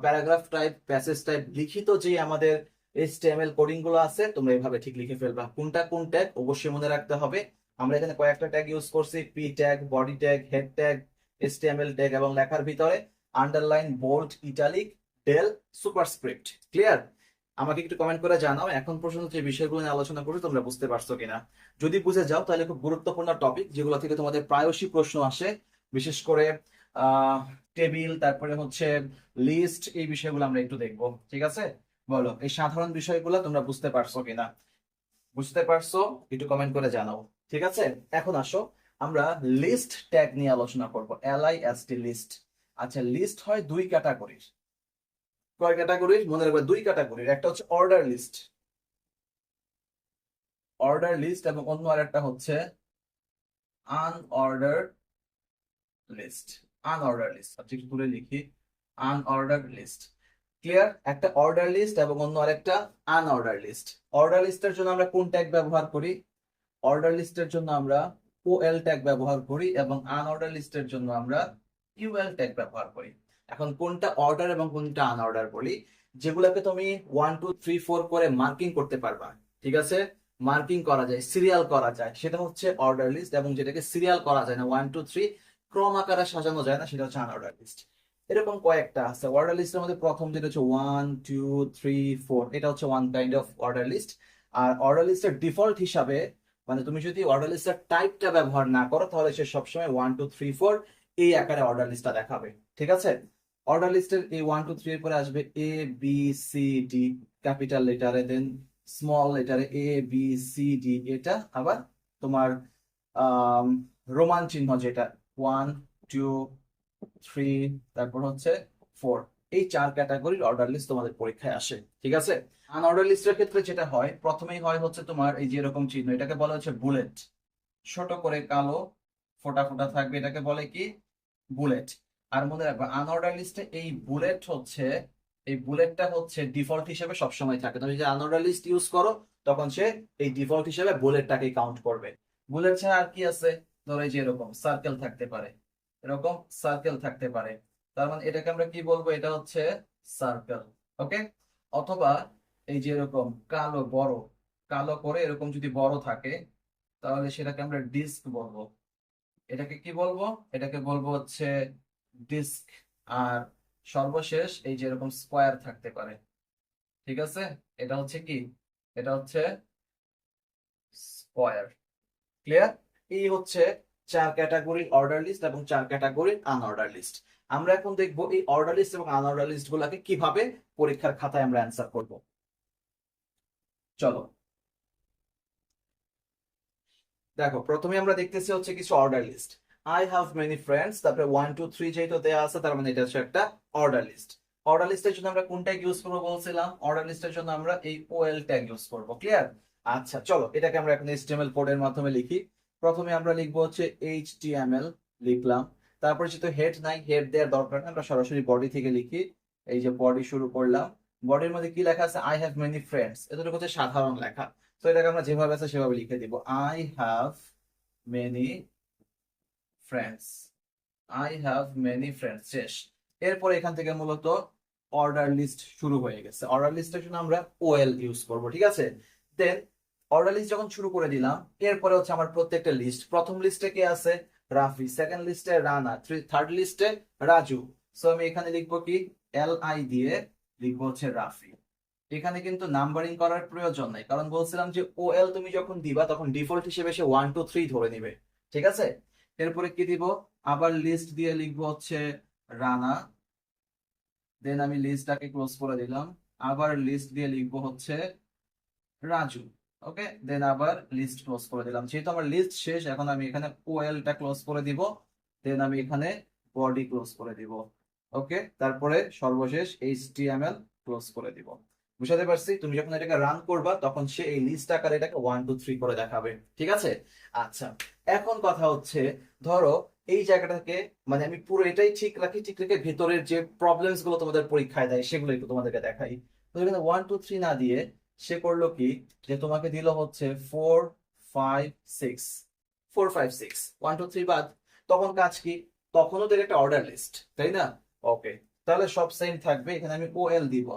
প্যারাগ্রাফ টাইপ, প্যাসেজ টাইপ লিখিত যে আমাদের এইচটিএমএল কোডিং গুলো আছে, তোমরা এভাবে ঠিক লিখে ফেলবা। কোনটা কোন ট্যাগ অবশ্যই মনে রাখতে হবে। আমরা এখানে কয়েকটা ট্যাগ ইউজ করছি, P tag, body tag, head tag, HTML tag, এবং লেখার ভিতরে underline, bold, italic, del, superscript. Clear? আমাকে একটু কমেন্ট করে জানাও এখন পর্যন্ত যে বিষয়গুলো নিয়ে আলোচনা করছি তোমরা বুঝতে পারছো কিনা। যদি বুঝে যাও তাহলে খুব গুরুত্বপূর্ণ টপিক, যেগুলো থেকে তোমাদের প্রায়শই প্রশ্ন আসে, বিশেষ করে টেবিল, তারপরে হচ্ছে লিস্ট, এই বিষয়গুলো আমরা একটু দেখবো, ঠিক আছে। বলো এই সাধারণ বিষয়গুলো তোমরা বুঝতে পারছো কিনা। বুঝতে পারছো? একটু কমেন্ট করে জানাও, ঠিক আছে। এখন আসো আমরা লিস্ট ট্যাগ নিয়ে আলোচনা করব। LIST, list. আচ্ছা, লিস্ট হয় দুই ক্যাটাগরির। কয় ক্যাটাগরির? মনে রাখবে, দুই ক্যাটাগরির। একটা হচ্ছে অর্ডার লিস্ট, অর্ডার লিস্ট, এবং অন্য আরেকটা হচ্ছে আনঅর্ডার লিস্ট। আনঅর্ডার লিস্ট, আচ্ছা একটু তুলে লিখি, আনঅর্ডার লিস্ট। ক্লিয়ার? একটা অর্ডার লিস্ট এবং অন্য আরেকটা আনঅর্ডার লিস্ট। অর্ডার লিস্টের জন্য আমরা কোন ট্যাগ ব্যবহার করি? অর্ডার লিস্টের জন্য আমরা OL ট্যাগ ব্যবহার করি, এবং আনঅর্ডার লিস্টের জন্য আমরা UL ট্যাগ ব্যবহার করি। এখন কোনটা অর্ডার এবং কোনটা আনঅর্ডার বলি। যেগুলোকে তুমি 1 2 3 4 করে মার্কিং করতে পারবা, ঠিক আছে, মার্কিং করা যায়, সিরিয়াল করা যায়, সেটা হচ্ছে অর্ডার লিস্ট। এবং যেটাকে সিরিয়াল করা যায় না, 1 2 3 ক্রম আকারে সাজানো যায় না, সেটা হচ্ছে আনঅর্ডার লিস্ট। এরকম কয়েকটা আছে। অর্ডার লিস্টের মধ্যে প্রথম যেটা হচ্ছে 1 2 3 4, এটা হচ্ছে one kind of order list. আর অর্ডার লিস্টের ডিফল্ট হিসাবে, মানে তুমি যদি অর্ডার লিস্টের টাইপটা ব্যবহার না করো, তাহলে সে সবসময় 1 2 3 4 এই আকারে অর্ডার লিস্টটা দেখাবে। ঠিক আছে, অর্ডার লিস্টের এই 1 2 3 এর পরে আসবে ABCD ক্যাপিটাল লেটারে, দেন স্মল লেটারে ABCD, এটা আবার তোমার রোমান চিহ্ন যেটা 1 2 3, তারপর হচ্ছে 4। এই 4 ক্যাটাগরির অর্ডার লিস্ট তোমাদের পরীক্ষায় আসে। ঠিক আছে, আনঅর্ডার লিস্টের ক্ষেত্রে যেটা হয়, প্রথমেই হয় হচ্ছে তোমার এই যে এরকম চিহ্ন, এটাকে বলা হচ্ছে বুলেট, ছোট করে কালো ফোটা ফোটা থাকবে, এটাকে বলে কি বুলেট। আর মনে রাখবে আনঅর্ডার লিস্টে এই বুলেটটা হচ্ছে ডিফল্ট হিসেবে সবসময় থাকে। তুমি যদি আনঅর্ডার লিস্ট ইউজ করো, তখন সে এই ডিফল্ট হিসেবে বুলেটটাকে কাউন্ট করবে। বুলেট ছাড়া আর কি আছে, ধরো এই যে এরকম সার্কেল থাকতে পারে, এরকম সার্কেল থাকতে পারে, তার মানে এটাকে আমরা কি বলবো, এটা হচ্ছে সার্কেল। ওকে, অথবা এই যে এরকম কালো বড়, কালো করে এরকম যদি বড় থাকে, তাহলে সেটাকে আমরা ডিস্ক বলবো। এটাকে কি বলবো, এটাকে বলবো হচ্ছে ডিস্ক। আর সর্বশেষ এই যে এরকম স্কোয়ার থাকতে পারে। ঠিক আছে, এটা হচ্ছে কি, এটা হচ্ছে স্কোয়ার। ক্লিয়ার? এই হচ্ছে 4 ক্যাটাগরির অর্ডার লিস্ট এবং 4 ক্যাটাগরির আনঅর্ডার লিস্ট। আমরা এখন দেখবো এই অর্ডার লিস্ট এবং আনঅর্ডার লিস্ট গুলাকে কিভাবে পরীক্ষার খাতায় আমরা অ্যান্সার করব। চলো দেখো, প্রথমে আমরা দেখতেছি হচ্ছে কিছু order list. I have many friends, তারপরে 1 2 3 যেহেতু দেওয়া আছে, তার মানে এটা হচ্ছে একটা অর্ডার লিস্ট। অর্ডার লিস্টের জন্য আমরা কোন ট্যাগ ইউজ করবো বলছিলাম, অর্ডার লিস্টের জন্য আমরা এই ওএল ট্যাগ ইউজ করবো। ক্লিয়ার? আচ্ছা চলো, এটাকে আমরা এখন HTML কোডের মাধ্যমে লিখি। প্রথমে আমরা লিখবো হচ্ছে HTML, লিখলাম। তারপরে যেহেতু হেড নাই, হেড দেওয়ার দরকার নেই, আমরা সরাসরি বডি থেকে লিখি। এই যে বডি শুরু করলাম, বডির মধ্যে কি লেখা আছে, আই হ্যাভ মেনি ফ্রেন্ডস, এতটুকু হচ্ছে সাধারণ লেখা। তো এটাকে আমরা যেভাবে আছে সেভাবে লিখে দিব, I have many friends, I have many friends, শেষ। এরপরে এখান থেকে মূলত অর্ডার লিস্ট শুরু হয়ে গেছে। অর্ডার লিস্টের জন্য আমরা ওএল ইউজ করব। ঠিক আছে, দেন অর্ডার লিস্ট যখন শুরু করে দিলাম, এরপরে হচ্ছে আমার প্রত্যেকটা লিস্ট, প্রথম লিস্টে কে আছে, রাফি, সেকেন্ড লিস্টে রানা, থার্ড লিস্টে রাজু। সো আমি এখানে লিখবো কি, LI দিয়ে লিখবো হচ্ছে রাফি। এখানে কিন্তু নাম্বারিং করার প্রয়োজন নাই, কারণ বলছিলাম যে ওএল তুমি যখন দিবা, তখন ডিফল্ট হিসেবে সে 1 2 3 ধরে নিবে। ঠিক আছে, এরপরে কি দিব, আবার লিস্ট দিয়ে লিখবো হচ্ছে রানা, দেন আমি লিস্টটাকে ক্লোজ করে দিলাম। আবার লিস্ট দিয়ে লিখবো হচ্ছে রাজু। ওকে, দেন আবার লিস্ট ক্লোজ করে দিলাম। যেহেতু আমার লিস্ট শেষ, এখন আমি এখানে ওএলটা ক্লোজ করে দিব, দেন আমি এখানে বডি ক্লোজ করে দিব। ওকে, তারপরে সর্বশেষ HTML ক্লোজ করে দিব। বুঝাতে পারছি? তুমি যখন এটাকে রান করবা, তখন সে এই লিস্ট আকারে এটাকে 1 2 3 করে দেখাবে। ঠিক আছে, আচ্ছা এখন কথা হচ্ছে, ধরো এই জায়গাটাকে, মানে আমি পুরো এটাই ঠিক রাখি, ঠিক রেখে ভেতরের যে প্রবলেমস গুলো তোমাদের পরীক্ষায় দেয় সেগুলো একটু তোমাদেরকে দেখাই। তো এখানে 1 2 3 না দিয়ে সে করলো কি, যে তোমাকে দিল হচ্ছে 4 5 6, 4 5 6, 1 2 3 বাদ। তখন কাজ কি, তখনও তো একটা অর্ডার লিস্ট, তাই না? ওকে, তাহলে সব সেম থাকবে। এখানে আমি ওএল দিব,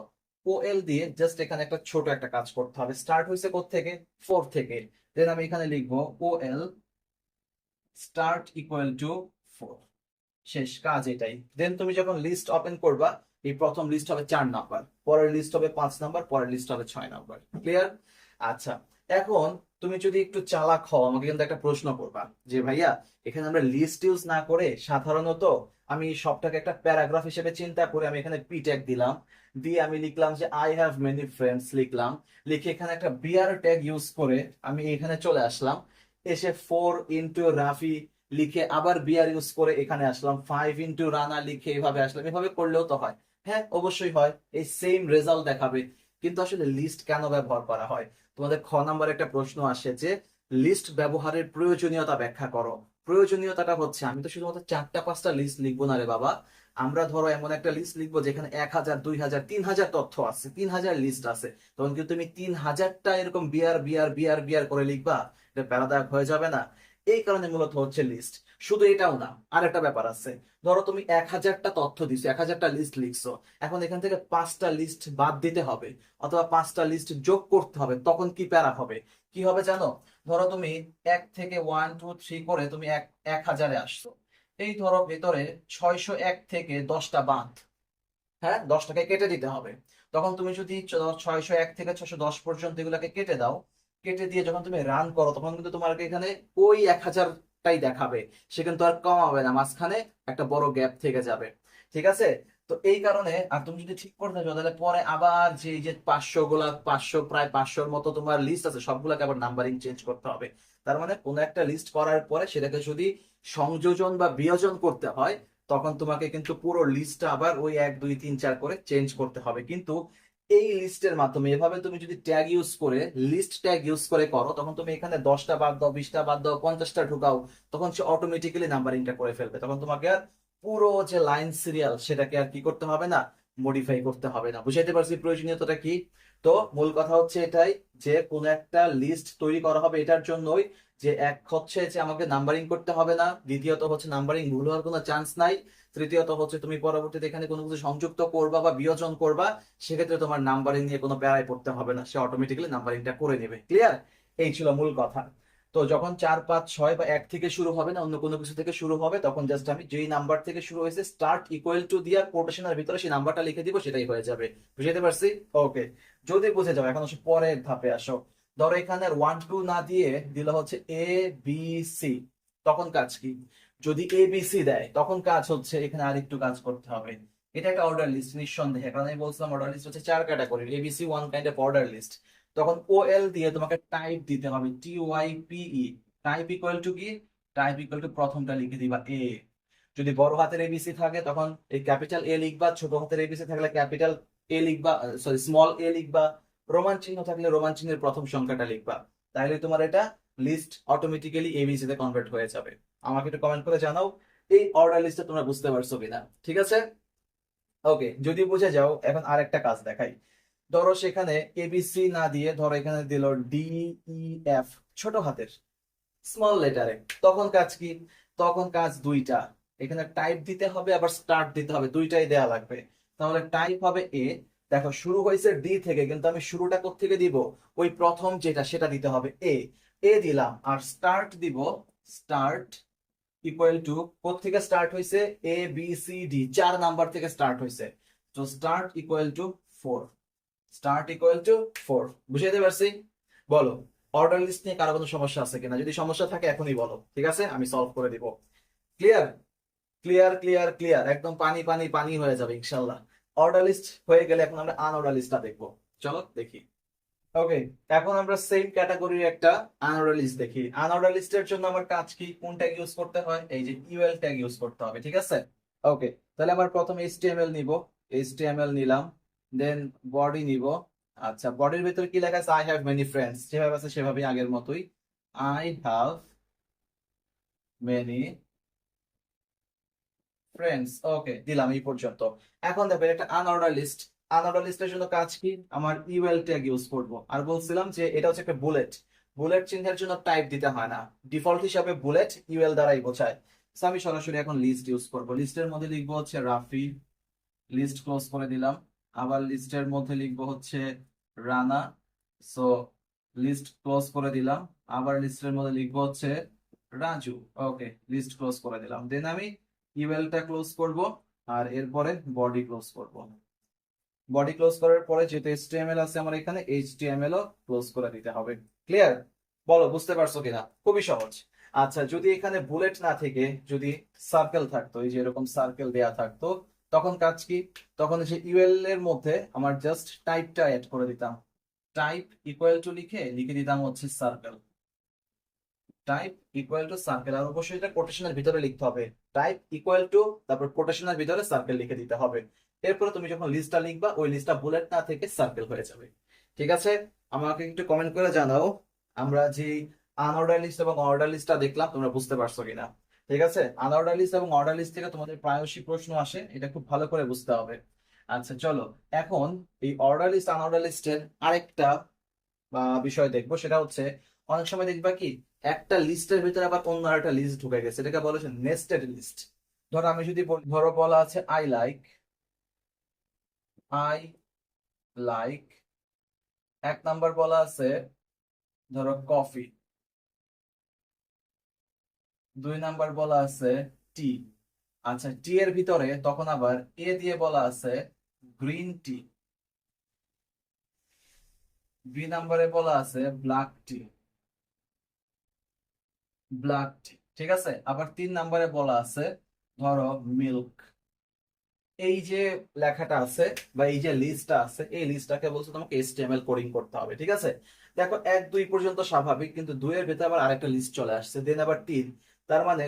ওএল দিয়ে জাস্ট এখানে একটা ছোট একটা কাজ করতে হবে। স্টার্ট হয়েছে থেকে 4 থেকে, দেন আমি এখানে লিখবো ওএল স্টার্ট ইকুয়াল টু 4, শেষ কাজ এটাই। দেন তুমি যখন লিস্ট ওপেন করবা, এই প্রথম লিস্ট হবে 4 নাম্বার, পরের লিস্ট হবে 5 নাম্বার, পরের লিস্ট হবে 6 নাম্বার। ক্লিয়ার? আচ্ছা, এখন তুমি যদি একটু চালাক হও, আমাকে কিন্তু একটা প্রশ্ন করবা যে ভাইয়া, এখানে আমরা লিস্ট ইউজ না করে সাধারণত আমি সবটাকে একটা প্যারাগ্রাফ হিসেবে চিন্তা করে আমি এখানে পি ট্যাগ দিলাম, দিয়ে আমি লিখলাম যে আই হ্যাভ মেনি ফ্রেন্ডস, লিখলাম, লিখে এখানে একটা বিআর ট্যাগ ইউজ করে আমি এখানে চলে আসলাম, এসে 4 রাফি লিখে আবার বিআর ইউজ করে এখানে আসলাম, 5 রানা লিখে এভাবে আসলাম। এভাবে করলেও তো হয়। হ্যাঁ অবশ্যই হয়, এই সেম রেজাল্ট দেখাবে। কিন্তু আসলে লিস্ট কেন ব্যবহার করা হয়? তোমাদের খ নাম্বার একটা প্রশ্ন আসে যে লিস্ট ব্যবহারের প্রয়োজনীয়তা ব্যাখ্যা করো। প্রয়োজনীয়তাটা হচ্ছে, আমি তো শুধুমাত্র 4টা 5টা লিস্ট লিখবো না রে বাবা। আমরা ধরো এমন একটা লিস্ট লিখবো যেখানে 1000 2000 3000 তথ্য আছে, 3000 লিস্ট আছে, তখন কিন্তু তুমি 3000টা এরকম বিআর বিআর বিআর বিআর করে লিখবা, এটা প্যারাদায়ক হয়ে যাবে না? এই কারণে মূলত হচ্ছে লিস্ট। শুধু এটাও না, আর একটা ব্যাপার আছে। ধরো তুমি 1000টা তথ্য দিছো, 1000টা লিস্ট লিখছো, এখন এখান থেকে 5টা লিস্ট বাদ দিতে হবে অথবা 5টা লিস্ট যোগ করতে হবে, তখন কি প্যারা হবে? কি হবে জানো? ধরো তুমি 1 থেকে 1 2 3 করে তুমি 1000-এ আসছো, এই ধরো ভেতরে 601 থেকে 10টা বাদ, হ্যাঁ 10টাকে কেটে দিতে হবে। তখন তুমি যদি 601 থেকে 610 পর্যন্ত এগুলাকে কেটে দাও, কেটে দিয়ে যখন তুমি রান করো, তখন কিন্তু তোমার এখানে ওই 1000টাই দেখাবে, সে কিন্তু আর কমাবে না, মাঝখানে একটা বড় গ্যাপ থেকে যাবে। ঠিক আছে? তো এই কারণে, আর তুমি যদি ঠিক করতে চাও তাহলে পরে আবার যে এই যে 500 প্রায় 500-র মতো তোমার লিস্ট আছে, সবগুলোকে আবার নাম্বারিং চেঞ্জ করতে হবে। তার মানে কোনো একটা লিস্ট করার পরে সেটাকে যদি সংযোজন বা বিয়োজন করতে হয়, তখন তোমাকে কিন্তু পুরো লিস্টটা আবার ওই 1 2 3 4 করে চেঞ্জ করতে হবে। কিন্তু এই লিস্টের মাধ্যমে এভাবে তুমি যদি ট্যাগ ইউজ করে, লিস্ট ট্যাগ ইউজ করে করো, তখন তুমি এখানে 10টা বাদ দাও, 20টা বাদ দাও, 50টা ঢুকাও, তখন সে অটোমেটিক্যালি নাম্বারিংটা করে ফেলবে। তখন তোমাকে আর পুরো যে লাইন সিরিয়াল সেটাকে আর কি করতে হবে না, মডিফাই করতে হবে না। বুঝাইতে পারছি প্রয়োজনীয়তাটা কি? তো মূল কথা হচ্ছে এটাই, যে কোন একটা লিস্ট তৈরি করা হবে এটার জন্যই, যে এক হচ্ছে যে আমাকে নাম্বারিং করতে হবে না, দ্বিতীয়ত হচ্ছে নাম্বারিং ভুল হওয়ার কোনো চান্স নাই, তৃতীয়ত হচ্ছে তুমি পরবর্তীতে এখানে কোনো কিছু সংযুক্ত করবা বা বিয়োজন করবা, সেক্ষেত্রে তোমার নাম্বারিং নিয়ে কোনো প্যারায় পড়তে হবে না, সে অটোমেটিক্যালি নাম্বারিংটা করে নেবে। ক্লিয়ার? এই ছিল মূল কথা। তো যখন 4 5 6 বা 1 থেকে শুরু হবে না, অন্য কোনো কিছু থেকে শুরু হবে, তখন জাস্ট আমি যেই নাম্বার থেকে শুরু হয়েছে স্টার্ট ইকুয়াল টু দিয়া কোটেশনের ভিতরে সেই নাম্বারটা লিখে দিব, সেটাই হয়ে যাবে। বুঝতে পারছি? ওকে। যদি বুঝে যাও, এখন হচ্ছে পরের ধাপে আসো। ধরো এখানে 1 2 না দিয়ে দিল হচ্ছে ABC, তখন কাজ কি? যদি ABC দেয় তখন কাজ হচ্ছে এখানে আরেকটু কাজ করতে হবে। এটা একটা অর্ডার লিস্ট নিঃসন্দেহে, কারণ আমি বলছিলাম অর্ডার লিস্ট হচ্ছে 4 ক্যাটাগরির, ABC one kind of order list. তখন OL দিয়ে তোমাকে টাইপ দিতে হবে, TYPE। টাইপ ইকুয়াল টু কি? টাইপ ইকুয়াল টু প্রথমটা লিখে দিবা A। যদি বড় হাতের ABC থাকে তখন এই ক্যাপিটাল A লিখবা, ছোট হাতের ABC থাকলে ক্যাপিটাল A লিখবা, সরি স্মল A লিখবা, রোমান চিহ্ন থাকলে রোমান চিহ্নের প্রথম সংখ্যাটা লিখবা। তাহলে তোমার এটা লিস্ট অটোমেটিক্যালি ABC তে কনভার্ট হয়ে যাবে। আমাকে একটু কমেন্ট করে জানাও এই অর্ডার লিস্টটা তোমরা বুঝতে পারছো কিনা। ঠিক আছে? ওকে, যদি বুঝে যাও, এখন আরেকটা কাজ দেখাই। ধরো সেখানে ABC না দিয়ে ধরো এখানে দিল DEF, ছোট হাতের স্মল লেটারে, তখন কাজ কি? তখন কাজ দুইটা, এখানে টাইপ দিতে হবে আবার স্টার্ট দিতে হবে, দুইটাই দেয়া লাগবে। তাহলে টাইপ হবে A। দেখো শুরু হয়েছে D থেকে, কিন্তু আমি শুরুটা কোত্থেকে দিব? ওই প্রথম যেটা সেটা দিতে হবে A দিলাম, আর স্টার্ট দিব, স্টার্ট ইকুয়াল টু কোত্থেকে স্টার্ট হয়েছে? ABCD, 4 নাম্বার থেকে স্টার্ট হয়েছে, তো start equal to 4। Start equal to 4। বুঝাইতে পারছি? বলো, অর্ডার লিস্ট নিয়ে কারো কোনো সমস্যা আছে কিনা? যদি সমস্যা থাকে এখনই বলো, ঠিক আছে, আমি সলভ করে দিব। ক্লিয়ার? ক্লিয়ার ক্লিয়ার ক্লিয়ার, একদম পানি পানি পানি হয়ে যাবে ইনশাল্লাহ। অর্ডার লিস্ট হয়ে গেলে এখন আমরা আনঅর্ডার লিস্টটা দেখবো। চলো দেখি। ওকে, এখন আমরা সেম ক্যাটাগরির একটা আনঅর্ডার লিস্ট দেখি। আনঅর্ডার লিস্টের জন্য আমার কাজ কি? কোন ট্যাগ ইউজ করতে হয়? এই যে ইউএল ট্যাগ ইউজ করতে হবে। ঠিক আছে? ওকে, তাহলে আমার প্রথম HTML নিব, HTML নিলাম, দেন বডি নিব। আচ্ছা, বডির ভিতরে কি লেখা আছে? আই হ্যাভ মেনি ফ্রেন্ডস, যেভাবে আছে সেভাবেই আগের মতোই, আই হ্যাভ মেনি ফ্রেন্ডস। ওকে, দিলাম এই পর্যন্ত। এখন দেখো এটা একটা আনঅর্ডার লিস্ট। আনঅর্ডার লিস্টের জন্য কাজ কি? আমার ইউএল ট্যাগ ইউজ করব। আর বলছিলাম যে এটা হচ্ছে একটা বুলেট, বুলেট চিহ্নের জন্য টাইপ দিতে হয় না, ডিফল্ট হিসাবে বুলেট ইউএল দ্বারাই বোঝায়। সো আমি সরাসরি এখন লিস্ট ইউজ করব। লিস্টের মধ্যে লিখবো হচ্ছে রাফি, লিস্ট ক্লোজ করে দিলাম। আবার লিস্টের মধ্যে লিখবো হচ্ছে রানা, সো লিস্ট ক্লোজ করে দিলাম। আবার লিস্টের মধ্যে লিখবো হচ্ছে রাজু। ওকে, লিস্ট ক্লোজ করে দিলাম। দেন আমি ইউএলটা ক্লোজ করব, আর এরপরে বডি ক্লোজ করব। বডি ক্লোজ করার পরে যেহেতু HTML আছে আমার এখানে, HTML ও ক্লোজ করে দিতে হবে। ক্লিয়ার? বলো বুঝতে পারছো কিনা? খুবই সহজ। আচ্ছা, যদি এখানে বুলেট না থেকে যদি সার্কেল থাকতো, এই যে এরকম সার্কেল দেয়া থাকতো, তখন কাজ কি? তখন যে ইউএল এর মধ্যে আমার জাস্ট টাইপটা অ্যাড করে দিতাম। টাইপ ইকুয়াল টু লিখে লিখে দিতাম হচ্ছে circle. Type equal to circle, আর অবশ্যই এটা কোটেশনের ভিতরে লিখতে হবে। টাইপ ইকুয়াল টু, তারপর কোটেশনের ভিতরে সার্কেল লিখে দিতে হবে। এরপরে তুমি যখন লিস্টটা লিখবা, ওই লিস্টটা বুলেট না থেকে সার্কেল হয়ে যাবে। ঠিক আছে? আমাকে একটু কমেন্ট করে জানাও আমরা যে আনঅর্ডার লিস্ট এবং অর্ডার লিস্টটা দেখলাম তোমরা বুঝতে পারছো কিনা। ঠিক আছে? আনঅর্ডার লিস্ট এবং অর্ডার লিস্ট থেকে তোমাদের প্রায়শই প্রশ্ন আসে, এটা খুব ভালো করে বুঝতে হবে। আচ্ছা চলো, এখন এই অর্ডার লিস্ট আনঅর্ডার লিস্টের আরেকটা বিষয় দেখবো, সেটা হচ্ছে অনেক সময় দেখবা কি একটা লিস্টের ভিতরে আবার অন্য একটা লিস্ট ঢুকে গেছে, এটাকে বলা হচ্ছে নেস্টেড লিস্ট। ধরো আমি যদি ধরো বলা আছে আই লাইক 1 নাম্বার বলা আছে ধরো কফি, 2 নাম্বার বলা আছে টি। আচ্ছা, টি এর ভিতরে তখন আবার এ দিয়ে বলা আছে গ্রিন টি, 2 নাম্বারে বলা আছে ব্ল্যাক টি, ঠিক আছে। আবার 3 নাম্বারে বলা আছে ধরো মিল্ক। এই যে লেখাটা আছে বা এই যে লিস্টটা আছে, এই লিস্টটাকে বলছে তোমাকে এইচটিএমএল কোডিং করতে হবে, ঠিক আছে। দেখো 1 2 পর্যন্ত স্বাভাবিক, কিন্তু 2 এর ভেতরে আবার আরেকটা লিস্ট চলে আসছে, দেন আবার 3। তার মানে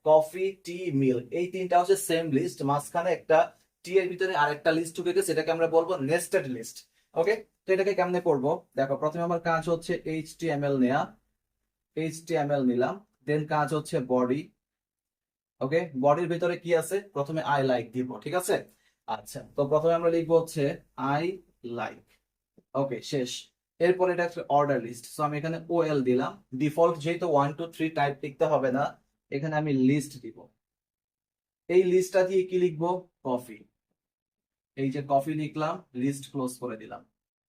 কফি টি মিল্ক, এই তিনটা হচ্ছে সেম লিস্ট, মাঝখানে একটা টি এর ভিতরে আরেকটা লিস্ট ঢুকে গেছে, এটাকে আমরা বলবো নেস্টেড লিস্ট। ওকে, তো এটাকে কেমনে করবো দেখো, প্রথমে আমার কাজ হচ্ছে এইচটিএমএল নেয়া, এইচটিএমএল নিলাম, দেন কাজ হচ্ছে বডি। ওকে, বডির ভিতরে কি আছে, প্রথমে আই লাইক দিব, ঠিক আছে। আচ্ছা, তো প্রথমে আমরা লিখবো হচ্ছে আই লাইক। ওকে, শেষ। এরপর এটা একটা অর্ডার লিস্ট, সো আমি এখানে ওএল দিলাম। ডিফল্ট যেহেতু 1 2 3 টাইপ লিখতে হবে না, এখানে আমি লিস্ট দিব। এই লিস্টটা দিয়ে কি লিখবো, কফি। এই যে কফি লিখলাম, লিস্ট ক্লোজ করে দিলাম,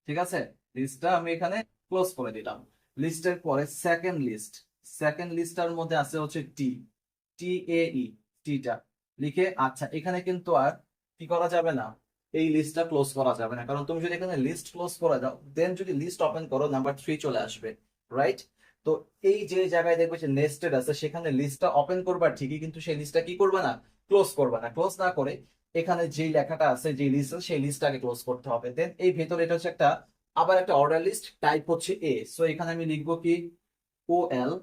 ঠিক আছে। লিস্টটা আমি এখানে ক্লোজ করে দিলাম। লিস্টের পরে সেকেন্ড লিস্টটার মধ্যে আছে হচ্ছে টি টি এ ই, টিটা লিখে, আচ্ছা এখানে কিন্তু আর কি করা যাবে না, এই লিস্টটা ক্লোজ করা যাবে না, কারণ তুমি যদি এখানে লিস্ট ক্লোজ করে দাও, দেন যদি লিস্ট ওপেন করো নাম্বার 3 চলে আসবে, রাইট। তো এই যে জায়গায় দেখবে যে নেস্টেড আছে, সেখানে লিস্টটা ওপেন করবা ঠিকই, কিন্তু সেই লিস্টটা কি করবে না, ক্লোজ করবে না। ক্লোজ না করে এখানে যেই লেখাটা আছে, যে লিস্ট আছে, সেই লিস্টটাকে ক্লোজ করতে হবে। দেন এই ভেতরে এটা হচ্ছে একটা আবার একটা অর্ডার লিস্ট, টাইপ হচ্ছে এ, সো এখানে আমি লিখবো কি ওএল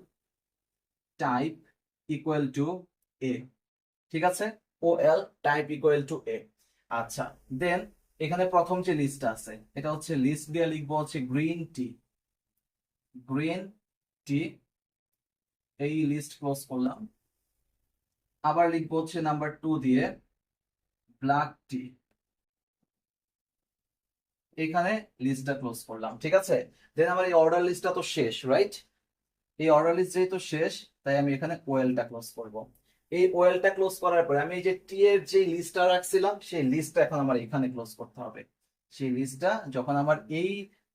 টাইপ ইকুয়াল টু এ, ঠিক আছে। ওএল টাইপ ইকুয়াল টু এ। আচ্ছা, দেন এখানে প্রথম যে লিস্ট আছে, এটা হচ্ছে লিস্ট দিয়ে লিখবো হচ্ছে গ্রিন টি। এই লিস্ট ক্লোজ করলাম। আবার লিখবো হচ্ছে নাম্বার 2 দিয়ে ব্ল্যাক টি। এখানে লিস্টটা ক্লোজ করলাম, ঠিক আছে। দেন আমার এই অর্ডার লিস্টটা তো শেষ, রাইট। এই অর্ডার লিস্ট যেহেতু শেষ, তাই আমি এখানে ওয়েলটা ক্লোজ করব। এই ওয়েলটা ক্লোজ করার পরে আমি এই যে টি এর যে লিস্টটা রাখছিলাম, সেই লিস্টটা এখন আমার এখানে ক্লোজ করতে হবে। সেই লিস্টটা যখন আমার এই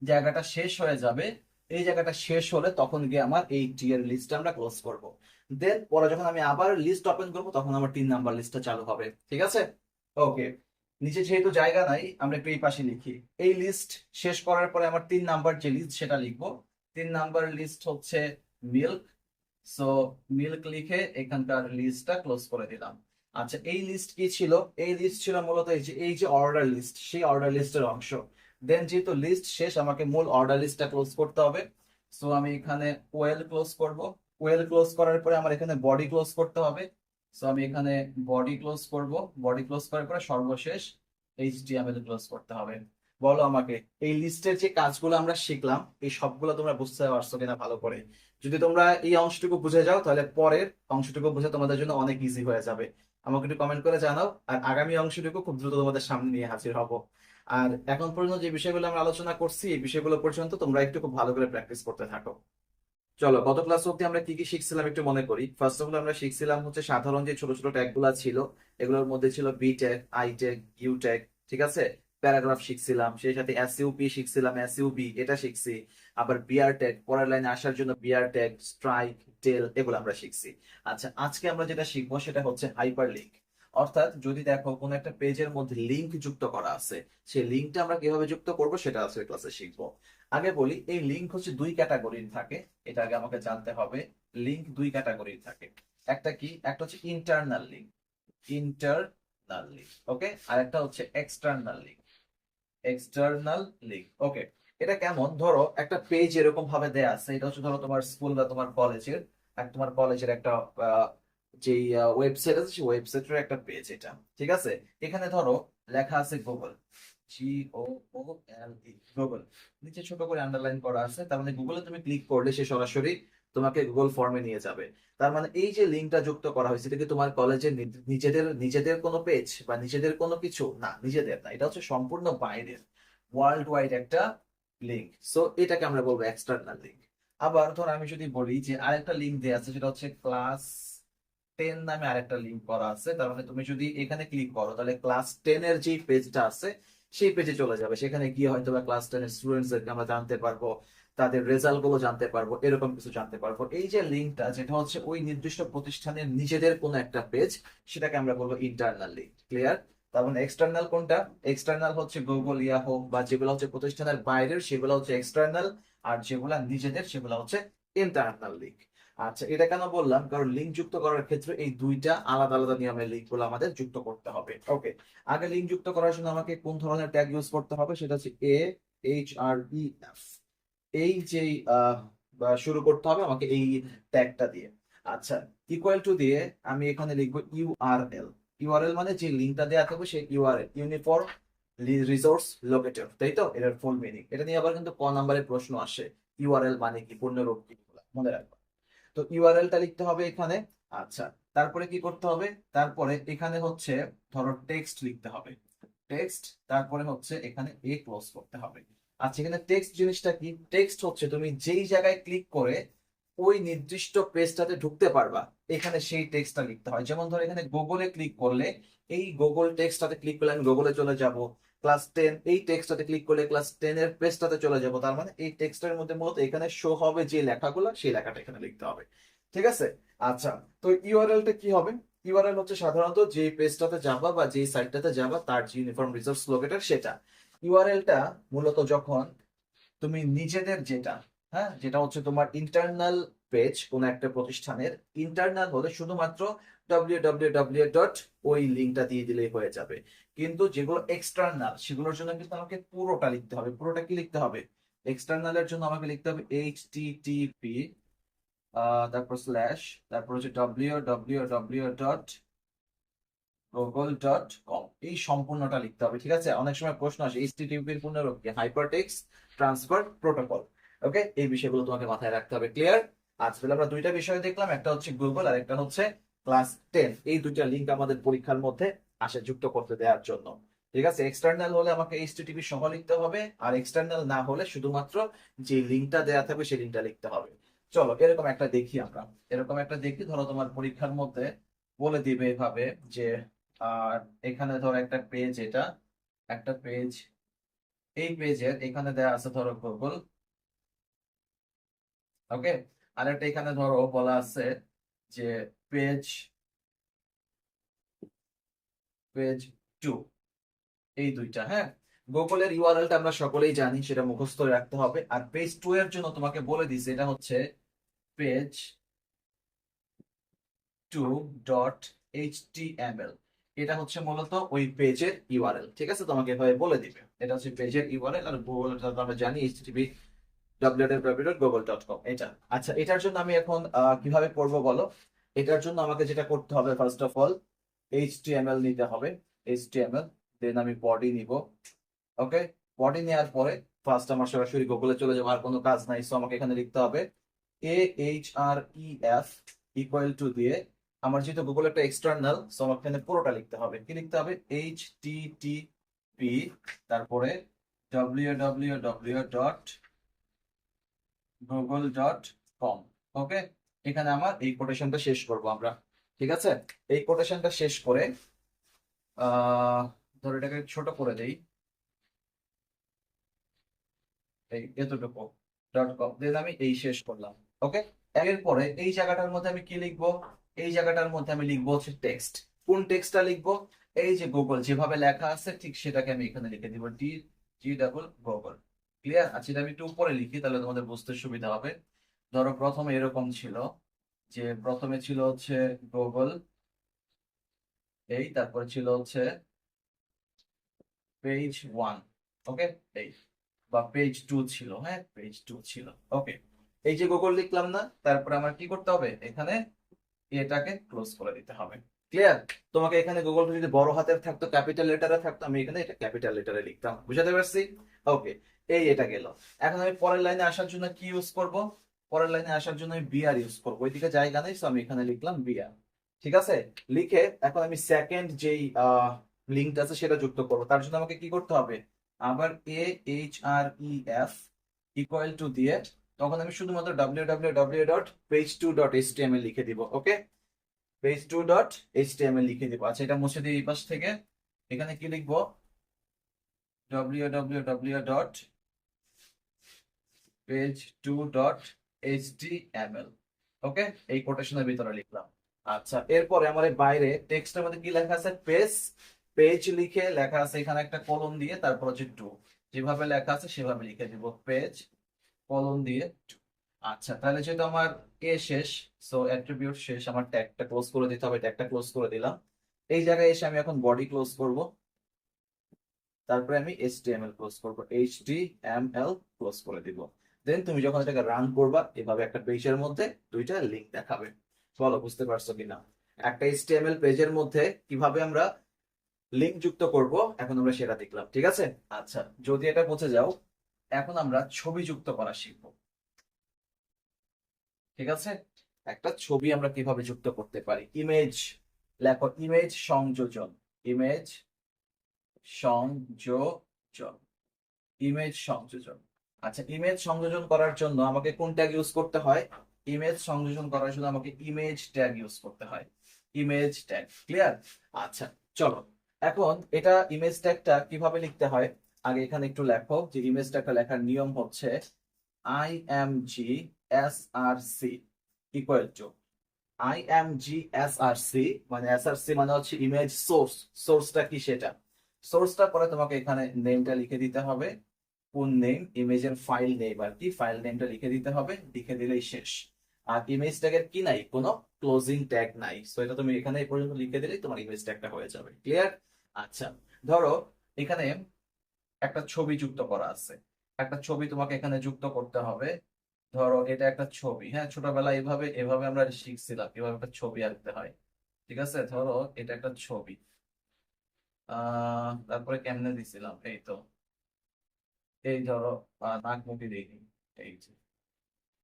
জায়গাটা শেষ হয়ে যাবে, এই জায়গাটা শেষ হলে তখন গিয়ে আমার এই টি এর লিস্টটা আমরা ক্লোজ করব। দেন পরে যখন আমি আবার লিস্ট ওপেন করব, তখন আমার 3 নাম্বার লিস্টটা চালু হবে, ঠিক আছে। ওকে, নিচে যেহেতু জায়গা নাই, আমরা একটু এই পাশে লিখি। এই লিস্ট শেষ করার পরে আমার 3 নাম্বার যে লিস্ট, সেটা লিখবো। 3 নাম্বার লিস্ট হচ্ছে মিল্ক, সো মিল্ক লিখে এখানকার লিস্টটা ক্লোজ করে দিলাম। আচ্ছা, এই লিস্ট কি ছিল, এই লিস্ট ছিল মূলত এই যে অর্ডার লিস্ট, সেই অর্ডার লিস্টের অংশ। দেন যেহেতু লিস্ট শেষ, আমাকে মূল অর্ডার লিস্টটা ক্লোজ করতে হবে, সো আমি এখানে ওয়েল ক্লোজ করব। ওয়েল ক্লোজ করার পরে আমার এখানে বডি ক্লোজ করতে হবে, সো আমি এখানে বডি ক্লোজ করব। বডি ক্লোজ করার পরে সর্বশেষ এইচটিএমএল ক্লোজ করতে হবে। বলো আমাকে, এই লিস্টের যে কাজগুলো আমরা শিখলাম, এই সবগুলো তোমরা বুঝতে পারছো কিনা ভালো করে। যদি তোমরা এই অংশটুকু বুঝে যাও, তাহলে পরের অংশটুকু বুঝে তোমাদের জন্য অনেক ইজি হয়ে যাবে। আমাকে একটু কমেন্ট করে জানাও, আর আগামী অংশটুকু খুব দ্রুত তোমাদের সামনে নিয়ে হাজির হব। আর এখন পর্যন্ত যে বিষয়গুলো আমরা আলোচনা করছি, এই বিষয়গুলো পর্যন্ত তোমরা একটু খুব ভালো করে প্র্যাকটিস করতে থাকো। চলো, গত ক্লাস অব্দি আমরা কি কি শিখছিলাম একটু মনে করি। ফার্স্ট অফ অল আমরা শিখছিলাম হচ্ছে সাধারণ যে ছোট ছোট ট্যাগ গুলা ছিল, এগুলোর মধ্যে ছিল B tag, I tag, U tag, ঠিক আছে। প্যারাগ্রাফ শিখছিলাম, সেই সাথে এসইউপি শিখছিলাম, এসইউবি এটা শিখছি। আবার বিআর ট্যাগ, পরের লাইনে আসার জন্য বিআর ট্যাগ, স্ট্রাইক, টেল, এগুলো আমরা শিখছি। আচ্ছা, আজকে আমরা যেটা শিখবো সেটা হচ্ছে হাইপার লিঙ্ক। অর্থাৎ যদি দেখো কোন একটা পেজের মধ্যে লিঙ্ক যুক্ত করা আছে, সেই লিঙ্কটা আমরা কিভাবে যুক্ত করব সেটা আজকে ক্লাসে শিখবো। আগে বলি, এই লিঙ্ক হচ্ছে 2 ক্যাটাগরির থাকে, এটা আগে আমাকে জানতে হবে। লিঙ্ক 2 ক্যাটাগরির থাকে। একটা কি, একটা হচ্ছে ইন্টারনাল লিঙ্ক, ওকে। আর একটা হচ্ছে এক্সটার্নাল লিঙ্ক, ওকে। এটা কেমন, ধরো একটা পেজ এরকম ভাবে দেয়া আছে, এটা হচ্ছে ধরো তোমার স্কুল বা তোমার কলেজের একটা যে ওয়েবসাইট আছে, সেই ওয়েবসাইটের একটা পেজ এটা, ঠিক আছে। এখানে ধরো লেখা আছে গুগল, গুগল, নিচে ছোট করে আন্ডারলাইন করা আছে, তার মানে গুগলে তুমি ক্লিক করলে সে সরাসরি তোমাকে গুগল ফর্মে নিয়ে যাবে। তার মানে এই যে লিঙ্কটা যুক্ত করা হয়েছে, এটা কি তোমার কলেজের নিজেদের নিজেদের কোনো পেজ বা নিজেদের কোনো কিছু না, নিজেদের না, এটা হচ্ছে সম্পূর্ণ বাইরের, ওয়ার্ল্ড ওয়াইড একটা লিঙ্ক, সো এটাকে আমরা বলবো এক্সটার্নাল লিঙ্ক। আবার ধর আমি যদি বলি যে আরেকটা লিঙ্ক দেওয়া আছে, সেটা হচ্ছে ক্লাস 10 নামে আরেকটা লিঙ্ক করা আছে। তার মানে তুমি যদি এখানে ক্লিক করো তাহলে ক্লাস 10 এর যে পেজটা আছে সেই পেজে চলে যাবে। সেখানে গিয়ে হয়তো বা ক্লাস 10 এর স্টুডেন্টসদেরকে আমরা জানতে পারবো, তাদের রেজাল্ট গুলো জানতে পারবো, এরকম কিছু জানতে পারবো। এই যে লিঙ্কটা, যেটা হচ্ছে ওই নির্দিষ্ট প্রতিষ্ঠানের নিজেদের কোনো একটা পেজ, সেটাকে আমরা বলবো ইন্টারনাল লিঙ্ক। ক্লিয়ার? তার মানে এক্সটার্নাল কোনটা? এক্সটার্নাল হচ্ছে গুগল, ইয়াহু বা যেগুলো হচ্ছে প্রতিষ্ঠানের বাইরের, সেগুলো হচ্ছে এক্সটার্নাল। আর যেগুলা নিজেদের সেগুলো হচ্ছে ইন্টারনাল লিঙ্ক। আচ্ছা, এটা কেন বললাম? কারণ লিঙ্ক যুক্ত করার ক্ষেত্রে এই দুইটা আলাদা আলাদা নিয়মের লিঙ্ক গুলো আমাদের যুক্ত করতে হবে। ওকে, আগে লিঙ্ক যুক্ত করার জন্য আমাকে কোন ধরনের ট্যাগ ইউজ করতে হবে? সেটা হচ্ছে AHREF, এই যে শুরু করতে হবে আমাকে এই ট্যাগটা দিয়ে। আচ্ছা, ইকুয়াল টু দিয়ে আমি এখানে লিখবো ইউআরএল। ইউআরএল মানে যে লিঙ্কটা দেওয়া থাকবে সেই ইউআরএল, ইউনিফর্ম রিসোর্স লোকেটর, তাই তো? এটার ফুল মিনিং। এটা নিয়ে আবার কিন্তু নম্বরের প্রশ্ন আসে, ইউআরএল মানে কি, পূর্ণরূপ কি, মনে রাখবো। তো ইউআরএলটা লিখতে হবে এখানে। আচ্ছা, তারপরে কি করতে হবে? তারপরে এখানে হচ্ছে ধরো টেক্সট লিখতে হবে, টেক্সট। তারপরে হচ্ছে এখানে ক্লোজ করতে হবে। আচ্ছা, এখানে টেক্সট জিনিসটা কি? টেক্সট হচ্ছে তুমি যেই জায়গায় ক্লিক করে ওই নির্দিষ্ট পেজটাতে ঢুকতে পারবা, এখানে সেই টেক্সটটা লিখতে হয়। যেমন ধরো এখানে গুগলে ক্লিক করলে, এই গুগল টেক্সটটাতে ক্লিক করলে আমি গুগলে চলে যাব। ক্লাস 10, এই টেক্সটটাতে ক্লিক করলে ক্লাস 10 এর পেজটাতে চলে যাব। তার মানে এই টেক্সটের মধ্যে মূলত এখানে শো হবে যে লেখাগুলো, সেই লেখাটা এখানে লিখতে হবে। ঠিক আছে? আচ্ছা, তো ইউআরএলটা কি হবে? ইউআরএল হচ্ছে সাধারণত যে পেজটাতে যাবা বা যে সাইটটাতে যাবা তার যে ইউনিফর্ম রিসোর্স লোকেটর সেটা। ইউআরএলটা মূলত যখন তুমি নিজেদের যেটা, হ্যাঁ, যেটা হচ্ছে তোমার ইন্টারনাল পেজ কোন একটা প্রতিষ্ঠানের, ইন্টারনাল হলে শুধুমাত্র www ডট ওই লিঙ্কটা দিয়ে দিলেই হয়ে যাবে। কিন্তু যেগুলো এক্সটার্নাল সেগুলোর জন্য কিন্তু আমাকে পুরোটা লিখতে হবে। পুরোটা কি লিখতে হবে? এক্সটার্নালের জন্য আমাকে লিখতে হবে http, তারপর স্ল্যাশ, তারপর হচ্ছে www ডট google.com, এই সম্পূর্ণটা লিখতে হবে। ঠিক আছে? অনেক সময় প্রশ্ন আসে এইচটিটিপি এর পূর্ণরূপ কি, হাইপারটেক্সট ট্রান্সফার প্রোটোকল। ওকে, এই বিষয়গুলো তোমাকে মাথায় রাখতে হবে। ক্লিয়ার? আজ তাহলে আমরা দুইটা বিষয় দেখলাম, একটা হচ্ছে গুগল আর একটা হচ্ছে ক্লাস 10। এই দুইটা লিংক আমাদের পরীক্ষার মধ্যে আসে যুক্ত করতে দেওয়ার জন্য। ঠিক আছে? এক্সটার্নাল হলে আমাকে এইচটিটিপি সহ লিখতে হবে, আর এক্সটার্নাল না হলে শুধুমাত্র যে লিংকটা দেওয়া থাকবে সেই লিংকটা লিখতে হবে। চলো এরকম একটা দেখি আমরা। এরকম একটা দেখি, ধরো তোমার পরীক্ষার মধ্যে বলে দিবে এভাবে যে, আর এখানে ধরো একটা পেজ, এটা একটা পেজ, এই পেজের এখানে দেয়া আছে ধরো গুগল। ওকে, আর একটা এখানে ধরো বলা আছে যে পেজ পেজ 2, এই দুইটা। হ্যাঁ, গুগলের ইউআরএলটা আমরা সকলেই জানি, সেটা মুখস্থ রাখতে হবে। আর পেজ 2 এর জন্য তোমাকে বলে দিছে এটা হচ্ছে page2.html। এটা হচ্ছে মূলত ওই পেজের ইউআরএল। ঠিক আছে? তোমাকে এভাবে বলে দিবে এটা হচ্ছে পেজের ইউআরএল। আর গুগল আমরা জানি http www.google.com, এটা। আচ্ছা, এটার জন্য আমি এখন কিভাবে করব বলো? এটার জন্য আমাকে যেটা করতে হবে, ফার্স্ট অফ অল HTML নিতে হবে। HTML, দেন আমি বডি নিব। ওকে, বডি নেওয়ার পরে ফার্স্ট আমার সরাসরি গুগলে চলে যাবো, আর কোনো কাজ নাই। সো আমাকে এখানে লিখতে হবে AHREF ইকুয়াল টু দিয়ে, আমার যেহেতু গুগল একটা এক্সটার্নাল, সো আমাকে এখানে পুরোটা লিখতে হবে। কি লিখতে হবে? HTTP, তারপরে www.google.com। ওকে, এখানে আমার এই কোটেশনটা শেষ করব আমরা। ঠিক আছে? এই কোটেশনটা শেষ করে আহ ধর এটাকে ছোট করে দেই, এই এতটুকু .com, দেন আমি এই শেষ করলাম। ওকে, এরপরে এই জায়গাটার মধ্যে আমি কি লিখবো? এই জায়গাটার মধ্যে আমি লিখবো হচ্ছে টেক্সট। কোন টেক্সটটা লিখবো? এই যে গুগল যেভাবে লেখা আছে ঠিক সেটাকে আমি এখানে লিখে দিব, Google। ক্লিয়ার? আচ্ছা, এটা আমি একটু উপরে লিখি তাহলে তোমাদের বুঝতে সুবিধা হবে। ধরো প্রথমে এরকম ছিল, যে প্রথমে ছিল হচ্ছে গুগল, এই তারপরে ছিল হচ্ছে পেজ 1। ওকে, এই বা পেজ 2 ছিল, হ্যাঁ পেজ 2 ছিল। ওকে, এই যে গুগল লিখলাম না, তারপর আমার কি করতে হবে? এখানে এটাকে ক্লোজ করে দিতে হবে। ক্লিয়ার? তোমাকে এখানে গুগল যদি বড় হাতের থাকতো, ক্যাপিটাল লেটারে থাকতো, আমি এখানে এটা ক্যাপিটাল লেটারে লিখতাম। বুঝাতে পারছি? ওকে, এই এটা গেল। এখন আমি পরের লাইনে আসার জন্য কি ইউজ করব? পরের লাইনে আসার জন্য আমি বিআর ইউজ করবো। ওইদিকে জায়গা নেই, তো আমি এখানে লিখলাম বিআর। ঠিক আছে? লিখে এখন আমি সেকেন্ড যেই লিঙ্কটা আছে সেটা যুক্ত করবো। তার জন্য আমাকে কি করতে হবে? আবার AHREF ইকুয়াল টু দিয়ে তখন আমি শুধুমাত্র www.page2.html লিখে দিব। ওকে, page2.html লিখে দিব। আচ্ছা, এটা মুছে দিই এই পাশ থেকে। এখানে কি লিখবো? www.page2.html। ওকে, এই কোটেশনের ভিতরে লিখলাম। আচ্ছা, এরপরে আমার এই বাইরে টেক্সটের মধ্যে কি লেখা আছে? পেজ, পেজ লিখে লেখা আছে এখানে একটা কলম দিয়ে, তারপর হচ্ছে টু। যেভাবে লেখা আছে সেভাবে লিখে দিব, পেজ কলম দিয়ে টু। আচ্ছা, তাহলে যেহেতু আমার এ শেষ, সো অ্যাট্রিবিউট শেষ, আমার ট্যাগটা ক্লোজ করে দিতে হবে। ট্যাগটা ক্লোজ করে দিলাম। এই জায়গায় এসে আমি এখন বডি ক্লোজ করব, তারপরে আমি HTML ক্লোজ করব, HTML ক্লোজ করে দিব। দেন তুমি যখন এটাকে রান করবা, এভাবে একটা পেজের মধ্যে দুইটা লিংক দেখাবে। বলো বুঝতে পারছো কিনা? একটা HTML পেজের মধ্যে কিভাবে আমরা লিংক যুক্ত করব, এখন আমরা সেটা দেখলাম। ঠিক আছে? আচ্ছা, যদি এটা বুঝে যাও, এখন আমরা ছবি যুক্ত করা শিখবো। ঠিক আছে, একটা ছবি আমরা কিভাবে যুক্ত করতে পারি। ইমেজ লেখো, ইমেজ সংযোজন, ইমেজ সংযোজন, ইমেজ সংযোজন। আচ্ছা, ইমেজ সংযোজন করার জন্য আমাকে কোন ট্যাগ ইউজ করতে হয়? ইমেজ সংযোজন করার জন্য আমাকে ইমেজ ট্যাগ ইউজ করতে হয়, ইমেজ ট্যাগ। ক্লিয়ার? আচ্ছা, চলো এখন এটা ইমেজ ট্যাগটা কিভাবে লিখতে হয় আগে এখানে একটু লেখো। যে ইমেজ ট্যাগটা লেখার নিয়ম হচ্ছে IMGSRC ইকুয়াল টু IMGSRC, মানে SRC মানে হচ্ছে ইমেজ সোর্স। সোর্সটা কি সেটা, সোর্সটা পরে তোমাকে এখানে নেমটা লিখে দিতে হবে। কোন নেম? ইমেজের ফাইল নেম আর কি, ফাইল নেমটা লিখে দিতে হবে। লিখে দিলেই শেষ। আর ইমেজ ট্যাগের কি নাই? কোনো ক্লোজিং ট্যাগ নাই। সো এটা তুমি এখানে এই পর্যন্ত লিখে দিলেই তোমার ইমেজ ট্যাগটা হয়ে যাবে। ক্লিয়ার? আচ্ছা, ধরো এখানে একটা ছবি যুক্ত করা আছে। একটা ছবি তোমাকে এখানে যুক্ত করতে হবে। ধরো এটা একটা ছবি, হ্যাঁ, ছোটবেলায় এভাবে এভাবে আমরা শিখছিলাম কিভাবে একটা ছবি আঁকতে হয়। ঠিক আছে, ধরো এটা একটা ছবি। তারপরে কেমনে দিছিলাম, এই তো, এই ধরো নাক মুখে দিইনি, এই যে।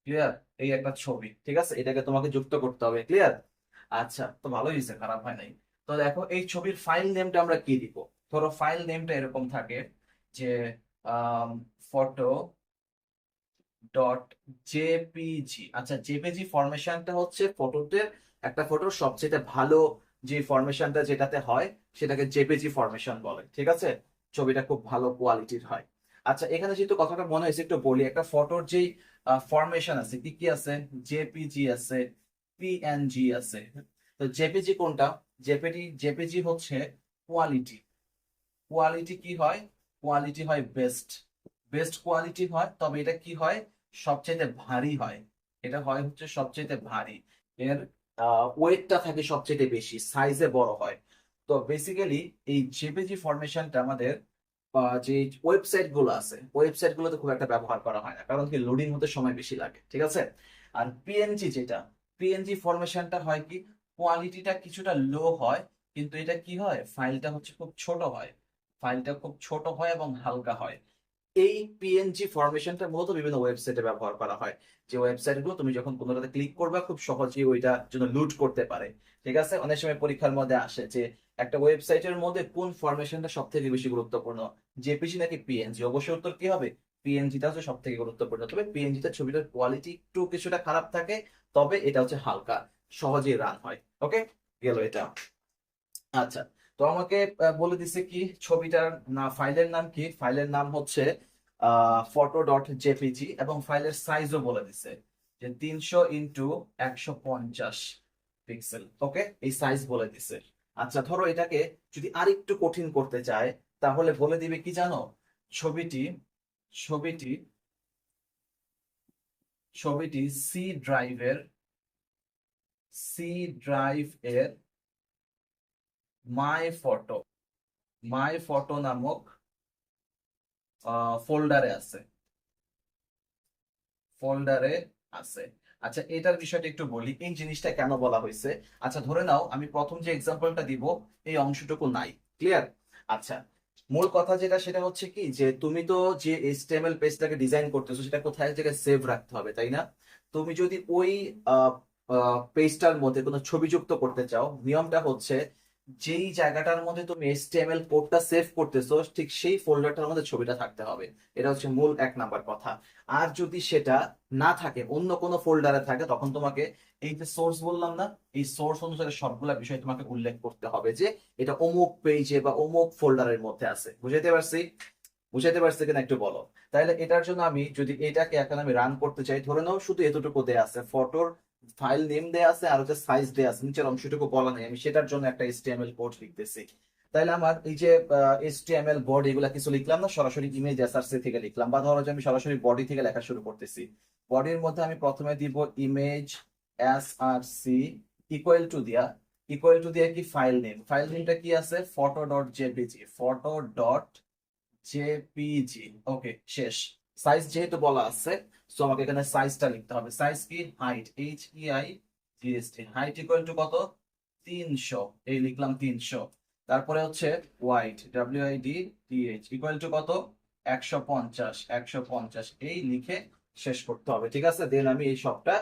ক্লিয়ার? এই একটা ছবি, ঠিক আছে, এটাকে তোমাকে যুক্ত করতে হবে। ক্লিয়ার? আচ্ছা, তো ভালোই হয়েছে, খারাপ হয় নাই। তো দেখো এই ছবির ফাইল নেমটা আমরা কি দিব। ধরো ফাইল নেমটা এরকম থাকে যে ফটো ডট জেপিজি। আচ্ছা, জেপিজি ফরমেশনটা হচ্ছে ফটোতে, একটা ফটোর সবচেয়ে ভালো যে ফরমেশনটা যেটাতে হয় সেটাকে জেপিজি ফরমেশন বলে। ঠিক আছে, ছবিটা খুব ভালো কোয়ালিটির হয়। আচ্ছা, এখানে যেহেতু কথাটা মনে হয়েছে একটু বলি। একটা ফটোর যেই ফরমেশন আছে, কি কি আছে? জেপিজি আছে, পিএনজি আছে। তো জেপিজি কোনটা? জেপিজি হচ্ছে কোয়ালিটি। কোয়ালিটি কি হয়? কোয়ালিটি হয় বেস্ট, বেস্ট কোয়ালিটি হয়। তবে এটা কি হয়? সবচেয়ে ভারী হয়। এটা হয় হচ্ছে সবচেয়ে ভারী। এর ওয়েটটা থাকে সবচেয়ে বেশি, সাইজে বড় হয়। তো বেসিক্যালি এই জেপিজি ফরমেশনটা আমাদের যে ওয়েবসাইট গুলো আছে, ওয়েবসাইট গুলোতে খুব একটা ব্যবহার করা হয় না, কারণ কি লোডিং হতে সময় বেশি লাগে। ঠিক আছে? আর পিএনজি যেটা, পিএনজি ফরমেশনটা হয় কি, কোয়ালিটিটা কিছুটা লো হয়, কিন্তু এটা কি হয়, ফাইলটা হচ্ছে খুব ছোট হয়। ফাইলটা খুব ছোট হয় এবং হালকা হয়। এই পিএনজি ফরমেশনটা মূলত বিভিন্ন ওয়েবসাইটে ব্যবহার করা হয়। যে ওয়েবসাইট গুলো তুমি যখন কোনোটাতে ক্লিক করবা, খুব সহজেই ওইটা জন্য লুট করতে পারে। ঠিক আছে, অনেক সময় পরীক্ষার মধ্যে আসে যে একটা ওয়েবসাইটের মধ্যে কোন ফরমেশনটা সব থেকে বেশি গুরুত্বপূর্ণ, জেপিজি নাকি পিএনজি? অবশ্যই উত্তর কি হবে? পিএনজিটা হচ্ছে সব থেকে গুরুত্বপূর্ণ। তবে পিএনজিতে ছবিটার কোয়ালিটি একটু কিছুটা খারাপ থাকে, তবে এটা হচ্ছে হালকা, সহজেই রান হয়। ওকে, গেল এটা। আচ্ছা, তো আমাকে বলে দিছে কি ছবিটার না, ফাইলের নাম কি? ফাইলের নাম হচ্ছে ফটো ডট জেপিজি, এবং ফাইলের সাইজও বলে দিছে যে 300 x 150 পিক্সেল। ওকে, এই সাইজ বলে দিছে। আচ্ছা, ধরো এটাকে যদি আরেকটু কঠিন করতে চায়, তাহলে বলে দিবে কি জানো? ছবিটি ছবিটি ছবিটি সি ড্রাইভ এর মাই ফটো, মাই ফটো নামক ফোল্ডারে আছে, ফোল্ডারে আছে। আচ্ছা, এটার বিষয়টা একটু বলি, এই জিনিসটা কেন বলা হয়েছে। আচ্ছা, ধরে নাও আমি প্রথম যে এক্সাম্পলটা দিব, এই অংশটুকু নাই। ক্লিয়ার? আচ্ছা, মূল কথা যেটা সেটা হচ্ছে কি, যে তুমি তো যে এইচটিএমএল পেজটাকে ডিজাইন করতেছো সেটা কোথায় এক জায়গায় সেভ রাখতে হবে, তাই না? তুমি যদি ওই পেজটার মধ্যে কোনো ছবি যুক্ত করতে চাও, নিয়মটা হচ্ছে যেই জায়গাটার মধ্যে তুমি HTML কোডটা সেভ করতেছো ঠিক সেই ফোল্ডারটার মধ্যে ছবিটা থাকতে হবে। এটা হচ্ছে মূল 1 নাম্বার কথা। আর যদি সেটা না থাকে, অন্য কোনো ফোল্ডারে থাকে, তখন তোমাকে এই যে সোর্স বললাম না, এই সোর্স অনুসারে সবগুলা বিষয় তোমাকে উল্লেখ করতে হবে যে এটা অমুক পেজে বা অমুক ফোল্ডারের মধ্যে আছে। বুঝাইতে পারছি? বুঝাইতে পারছি কিনা একটু বলো। তাহলে এটার জন্য আমি যদি এটাকে এখন আমি রান করতে চাই, ধরে নাও শুধু এতটুকু দেয়া আছে, ফটোর ফাইল নেম দেয়া আছে আর হচ্ছে সাইজ দেয়া আছে, নিচের অংশটুকু বলা নেই, আমি সেটার জন্য একটা HTML কোড লিখতেছি। তাইলে আমার এই যে HTML বডি এগুলা কিছু লিখলাম না, সরাসরি ইমেজ এসআরসি থেকে লিখলাম, বা ধরো যে আমি সরাসরি বডি থেকে লেখা শুরু করতেছি। বডির মধ্যে আমি প্রথমে দিব ইমেজ এসআরসি ইকুয়াল টু দিয়া, ইকুয়াল টু দিয়ে কি ফাইল নেম, ফাইল নেমটা কি আছে, photo dot JPG, photo dot JPG. Okay, শেষ। সাইজ যেহেতু বলা আছে, সো আমাকে এখানে সাইজটা লিখতে হবে। সাইজ কি, height, HEIGST, height equal to কত, 300, এই লিখলাম 300। তারপরে হচ্ছে ওয়াইড, WIDTH ইকুয়াল টু কত, 150, 150, এই লিখে শেষ করতে হবে। ঠিক আছে, দেন আমি এই সবটা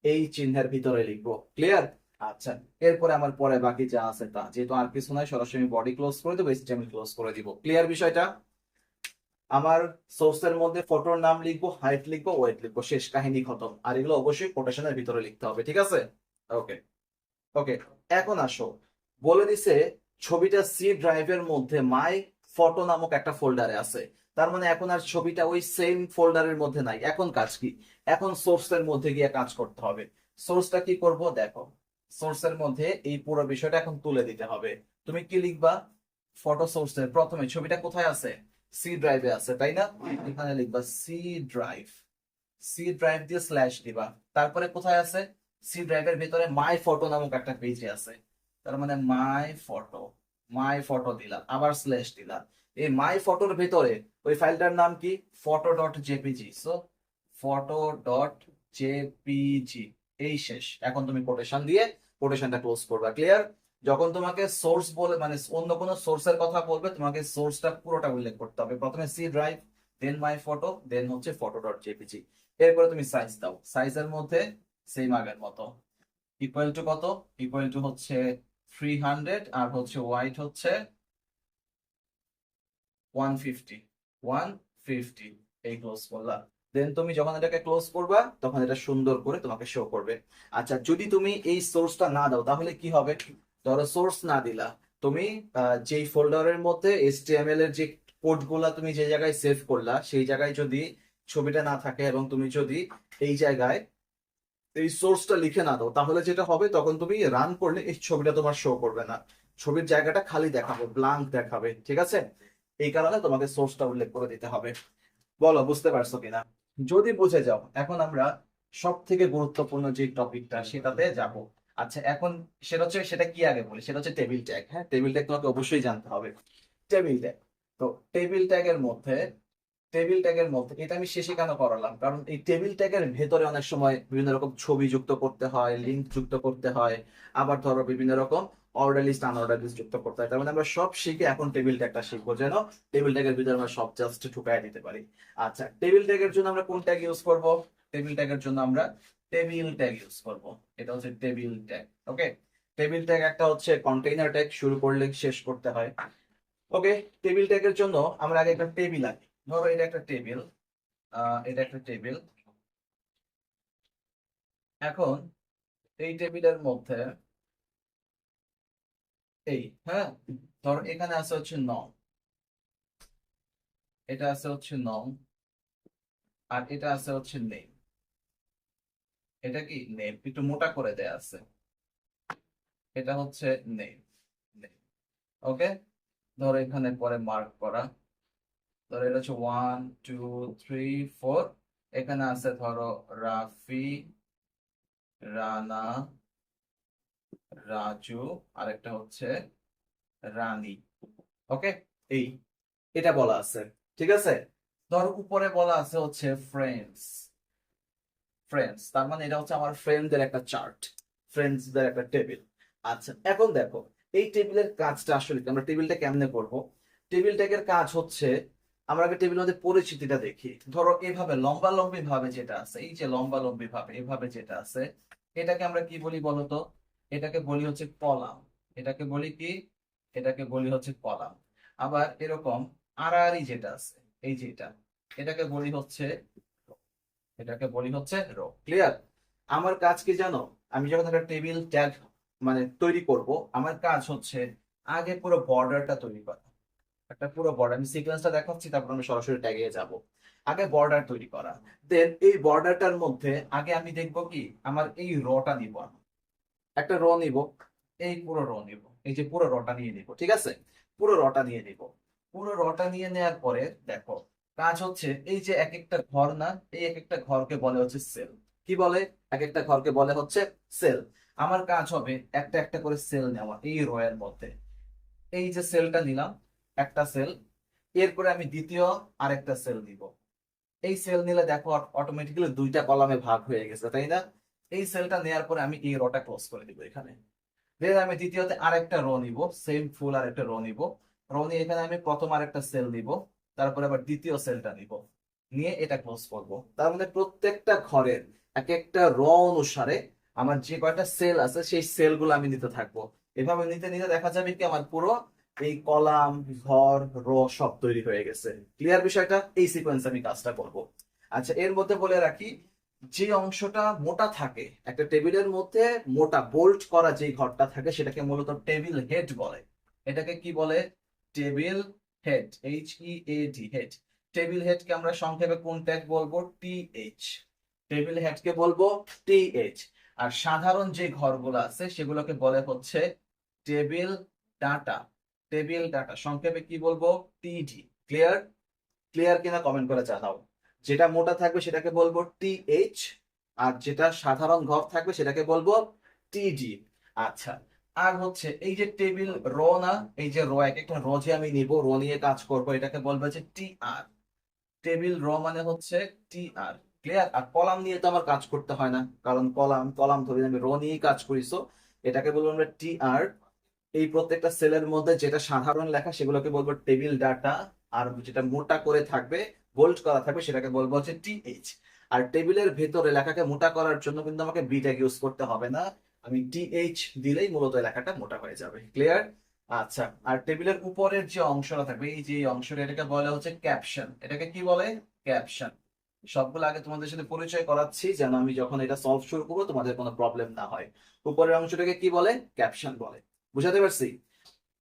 এই চিহ্নের ভিতরে লিখবো। ক্লিয়ার? আচ্ছা, এরপরে আমার পরে বাকি যা আছে তা, যেহেতু আর কিছু নাই, সরাসরি বডি ক্লোজ করে দেবো, HTML ক্লোজ করে দিব। ক্লিয়ার বিষয়টা? আমার সোর্সের মধ্যে ফটোর নাম লিখবো, হাইট লিখবো, ওয়েট লিখবো, শেষ, কাহিনী খতম। আর এগুলো অবশ্যই কোটেশনের ভিতরে লিখতে হবে। ঠিক আছে? ওকে। ওকে, এখন আসো, বলে দিছে ছবিটা সি ড্রাইভের মধ্যে মাই ফটো নামক একটা ফোল্ডারে আছে। তার মানে এখন আর ছবিটা ওই সেম ফোল্ডারের মধ্যে নাই। এখন কাজ কি, এখন সোর্সের মধ্যে গিয়ে কাজ করতে হবে। সোর্সটা কি করব দেখো, সোর্সের মধ্যে এই পুরো বিষয়টা এখন তুলে দিতে হবে। তুমি কি লিখবা, ফটো সোর্সের প্রথমে ছবিটা কোথায় আছে, সি ড্রাইভে আছে, তাই না? এখানে লিখবা সি ড্রাইভ, সি ড্রাইভ দিয়ে স্ল্যাশ দিবা। তারপরে কোথায় আছে, সি ড্রাইভের ভিতরে মাই ফটো নামক একটা পেজে আছে। তার মানে মাই ফটো, মাই ফটো দিলাম, আবার স্ল্যাশ দিলাম। এই মাই ফটোর ভিতরে ওই ফাইলটার নাম কি, photo dot JPG. So photo dot JPG, এই শেষ। এখন তুমি কোটেশন দিয়ে কোটেশনটা ক্লোজ করবা। ক্লিয়ার? যখন তোমাকে সোর্স বলে, মানে অন্য কোনো সোর্সের কথা বলবে, তোমাকে সোর্সটা পুরোটা উল্লেখ করতে হবে। প্রথমে C drive, then my photo, then হচ্ছে ফটো ডট জেপিজি। এরপরে তুমি সাইজ দাও, সাইজের মধ্যে সেম আগের মতো, ইকুয়াল টু কত, ইকুয়াল টু হচ্ছে 300, আর হচ্ছে ওয়াইড হচ্ছে 150, 150, এই ক্লোজ করলা। দেন তুমি যখন এটাকে ক্লোজ করবা, তখন এটা সুন্দর করে তোমাকে শো করবে। আচ্ছা, যদি তুমি এই সোর্সটা না দাও তাহলে কি হবে, ধরো সোর্স না দিলা, তুমি যেই ফোল্ডারের মধ্যে HTML এর যে কোডগুলা তুমি যে জায়গায় সেভ করলা, সেই জায়গায় যদি ছবিটা না থাকে, এবং তুমি যদি এই জায়গায় এই সোর্সটা লিখে না দাও, তাহলে যেটা হবে, তখন তুমি রান করলে এই ছবিটা তোমার শো করবে না, ছবির জায়গাটা খালি দেখাবে, ব্লাঙ্ক দেখাবে। ঠিক আছে? এই কারণে তোমাকে সোর্সটা উল্লেখ করে দিতে হবে। বলো, বুঝতে পারছো কিনা? যদি বুঝে যাও, এখন আমরা সব থেকে গুরুত্বপূর্ণ যে টপিকটা সেটাতে যাব। আচ্ছা, এখন সেটা হচ্ছে, সেটা কি আগে বলি, সেটা হচ্ছে টেবিল ট্যাগ। হ্যাঁ, টেবিল ট্যাগ তোমাকে অবশ্যই জানতে হবে। টেবিল ট্যাগ, তো টেবিল ট্যাগের মধ্যে, টেবিল ট্যাগের মধ্যে এটা আমি শেষে কেন করালাম, কারণ এই টেবিল ট্যাগের ভেতরে অনেক সময় বিভিন্ন রকম ছবি যুক্ত করতে হয়, লিঙ্ক যুক্ত করতে হয়, আবার ধরো বিভিন্ন রকম অর্ডার লিস্ট আনঅর্ডার লিস্ট যুক্ত করতে হয়। তার মানে আমরা সব শিখে এখন টেবিল ট্যাগটা শিখবো, যেন টেবিল ট্যাগের ভিতরে আমরা সব জাস্ট ঢুকাই দিতে পারি। আচ্ছা, টেবিল ট্যাগের জন্য আমরা কোন ট্যাগ ইউজ করব, টেবিল ট্যাগের জন্য আমরা টেবিল ট্যাগ ইউজ করব। এটা হচ্ছে টেবিল ট্যাগ। ওকে, টেবিল ট্যাগ একটা হচ্ছে কন্টেইনার ট্যাগ, শুরু করলে শেষ করতে হয়। ওকে, টেবিল ট্যাগের জন্য আমরা আগে একটা টেবিল আঁকি। ধরো এটা একটা টেবিল, এটা একটা টেবিল। এখন এই টেবিলের মধ্যে এই, হ্যাঁ, ধরো এখানে আছে হচ্ছে নং, এটা আছে হচ্ছে নং, আর এটা আছে হচ্ছে নেম। এটা কি নেম, একটু মোটা করে দেয়া আছে, এটা হচ্ছে নেম, নেম। ওকে, ধরো এখানে পরে মার্ক করা, ধরো এটা হচ্ছে 1 2 3 4। এখানে আছে ধরো রাফি, রানা, রাজু, আরেকটা হচ্ছে রানী। ওকে, এই, এটা বলা আছে। ঠিক আছে, ধর উপরে বলা আছে হচ্ছে ফ্রেন্ডস, ফ্রেন্ডস, তার মানে এটা হচ্ছে আমার ফ্রেন্ডদের একটা চার্ট, ফ্রেন্ডসদের একটা টেবিল। আচ্ছা, এখন দেখো এই টেবিলের কাজটা আসলে কি, আমরা টেবিলটা কেমনে করব। টেবিল ট্যাগের কাজ হচ্ছে, আমরা আগে টেবিলের মধ্যে পরিচিতিটা দেখি। ধরো এভাবে লম্বা লম্বি ভাবে যেটা আছে, এই যে লম্বা লম্বি ভাবে এভাবে যেটা আছে, এটাকে আমরা কি বলি বলতো, এটাকে বলি হচ্ছে কলাম। এটাকে বলি কি, এটাকে বলি হচ্ছে কলাম। আবার এরকম আড়াআড়ি যেটা আছে, এই যে এটাকে বলি হচ্ছে, এটাকে বলি হচ্ছে রো। ক্লিয়ার? আমার কাজ কি জানো? আমি যখন একটা টেবিল ট্যাগ মানে তৈরি করব, আমার কাজ হচ্ছে আগে পুরো বর্ডারটা তৈরি করা। একটা পুরো বর্ডার আমি সিকোয়েন্সটা দেখাচ্ছি, তারপর আমি সরাসরি ট্যাগে যাব। আগে বর্ডার তৈরি করা, দেন এই বর্ডারটার মধ্যে আগে আমি দেখব কি আমার এই রটা নিব আমি। একটা র নিব, এই পুরো র নিব, এই যে পুরো রটা নিয়ে নিব, ঠিক আছে? পুরো রটা নিয়ে নিব। পুরো রটা নিয়ে নেওয়ার পরে দেখো, কাজ হচ্ছে এই যে এক একটা ঘর না, এই এক একটা ঘরকে বলে হচ্ছে সেল। কি বলে? এক একটা ঘরকে বলে হচ্ছে সেল। আমার কাজ হবে একটা একটা করে সেল নেওয়া এই রো এর মধ্যে। এই যে সেলটা নিলাম, একটা সেল, এরপরে আমি দ্বিতীয় আরেকটা সেল দিব। এই সেল নিলে দেখো অটোমেটিক্যালি দুইটা কলামে ভাগ হয়ে গেছে, তাই না? এই সেলটা নেওয়ার পরে আমি এই রোটা ক্লোজ করে দিব এখানে। দেন আমি দ্বিতীয়তে আরেকটা রো নিব, সেম ফুল আরেকটা রো নিব। রো নিয়ে এখানে আমি প্রথম আরেকটা সেল নিব, তারপরে আবার দ্বিতীয় সেলটা নিব, নিয়ে এটা ক্লোজ করব। তার মানে প্রত্যেকটা ঘরের এক একটা রো অনুসারে আমার যে কয়টা সেল আছে সেই সেল গুলো আমি নিতে থাকবো। এভাবে নিতে নিতে দেখা যাবে কি আমার পুরো এই কলাম, ঘর, রো সব তৈরি হয়ে গেছে। ক্লিয়ার বিষয়টা? এই সিকোয়েন্স আমি কাজটা করব। আচ্ছা, এর মধ্যে বলে রাখি, যে অংশটা মোটা থাকে একটা টেবিলের মধ্যে, মোটা বোল্ট করা যে ঘরটা থাকে সেটাকে মূলত টেবিল হেড বলে। এটাকে কি বলে? Table head, HEAD, head. Table হেডকে আমরা সংক্ষেপে কোন ট্যাগ বলবো? TH। টেবিল হেডকে বলবো TH। আর সাধারণ যে ঘরগুলো আছে সেগুলোকে বলে হচ্ছে টেবিল ডাটা। টেবিল ডাটা সংক্ষেপে কি বলবো? TD। ক্লিয়ার? ক্লিয়ার কিনা কমেন্ট করে জানাও। যেটা মোটা থাকবে সেটাকে বলবো TH, আর যেটা সাধারণ ঘর থাকবে সেটাকে বলবো TD। আচ্ছা, আর হচ্ছে এই যে টেবিল রো না, এই যে রো, এক একটা রো যে আমি নিব, রো নিয়ে কাজ করব, এটাকে বলবো যে TR। টেবিল রো মানে হচ্ছে TR। ক্লিয়ার? আর কলাম নিয়ে তো আমার কাজ করতে হয় না, কারণ কলাম কলাম ধরে আমি রো নিয়েই কাজ করি, সো এটাকে বলবো আমরা TR। এই প্রত্যেকটা সেলের মধ্যে যেটা সাধারণ লেখা সেগুলোকে বলবো টেবিল ডাটা, আর যেটা মোটা করে থাকবে, বোল্ড করা থাকবে, সেটাকে বলবো হচ্ছে TH। আর টেবিলের ভেতরে লেখাকে মোটা করার জন্য কিন্তু আমাকে বি ট্যাগ ইউজ করতে হবে না, আমি TH দিলেই মূলত এই লেখাটা মোটা হয়ে যাবে। ক্লিয়ার? আচ্ছা, আর টেবিলের উপরের যে অংশটা থাকবে, এই যে অংশটা, এটাকে বলা হচ্ছে ক্যাপশন। এটাকে কি বলে? ক্যাপশন। সবগুলো আগে তোমাদের সাথে পরিচয় করাচ্ছি, যেন আমি যখন এটা সলভ শুরু করবো তোমাদের কোনো প্রবলেম না হয়। উপরের অংশটাকে কি বলে? ক্যাপশন বলে। বুঝাতে পারছি?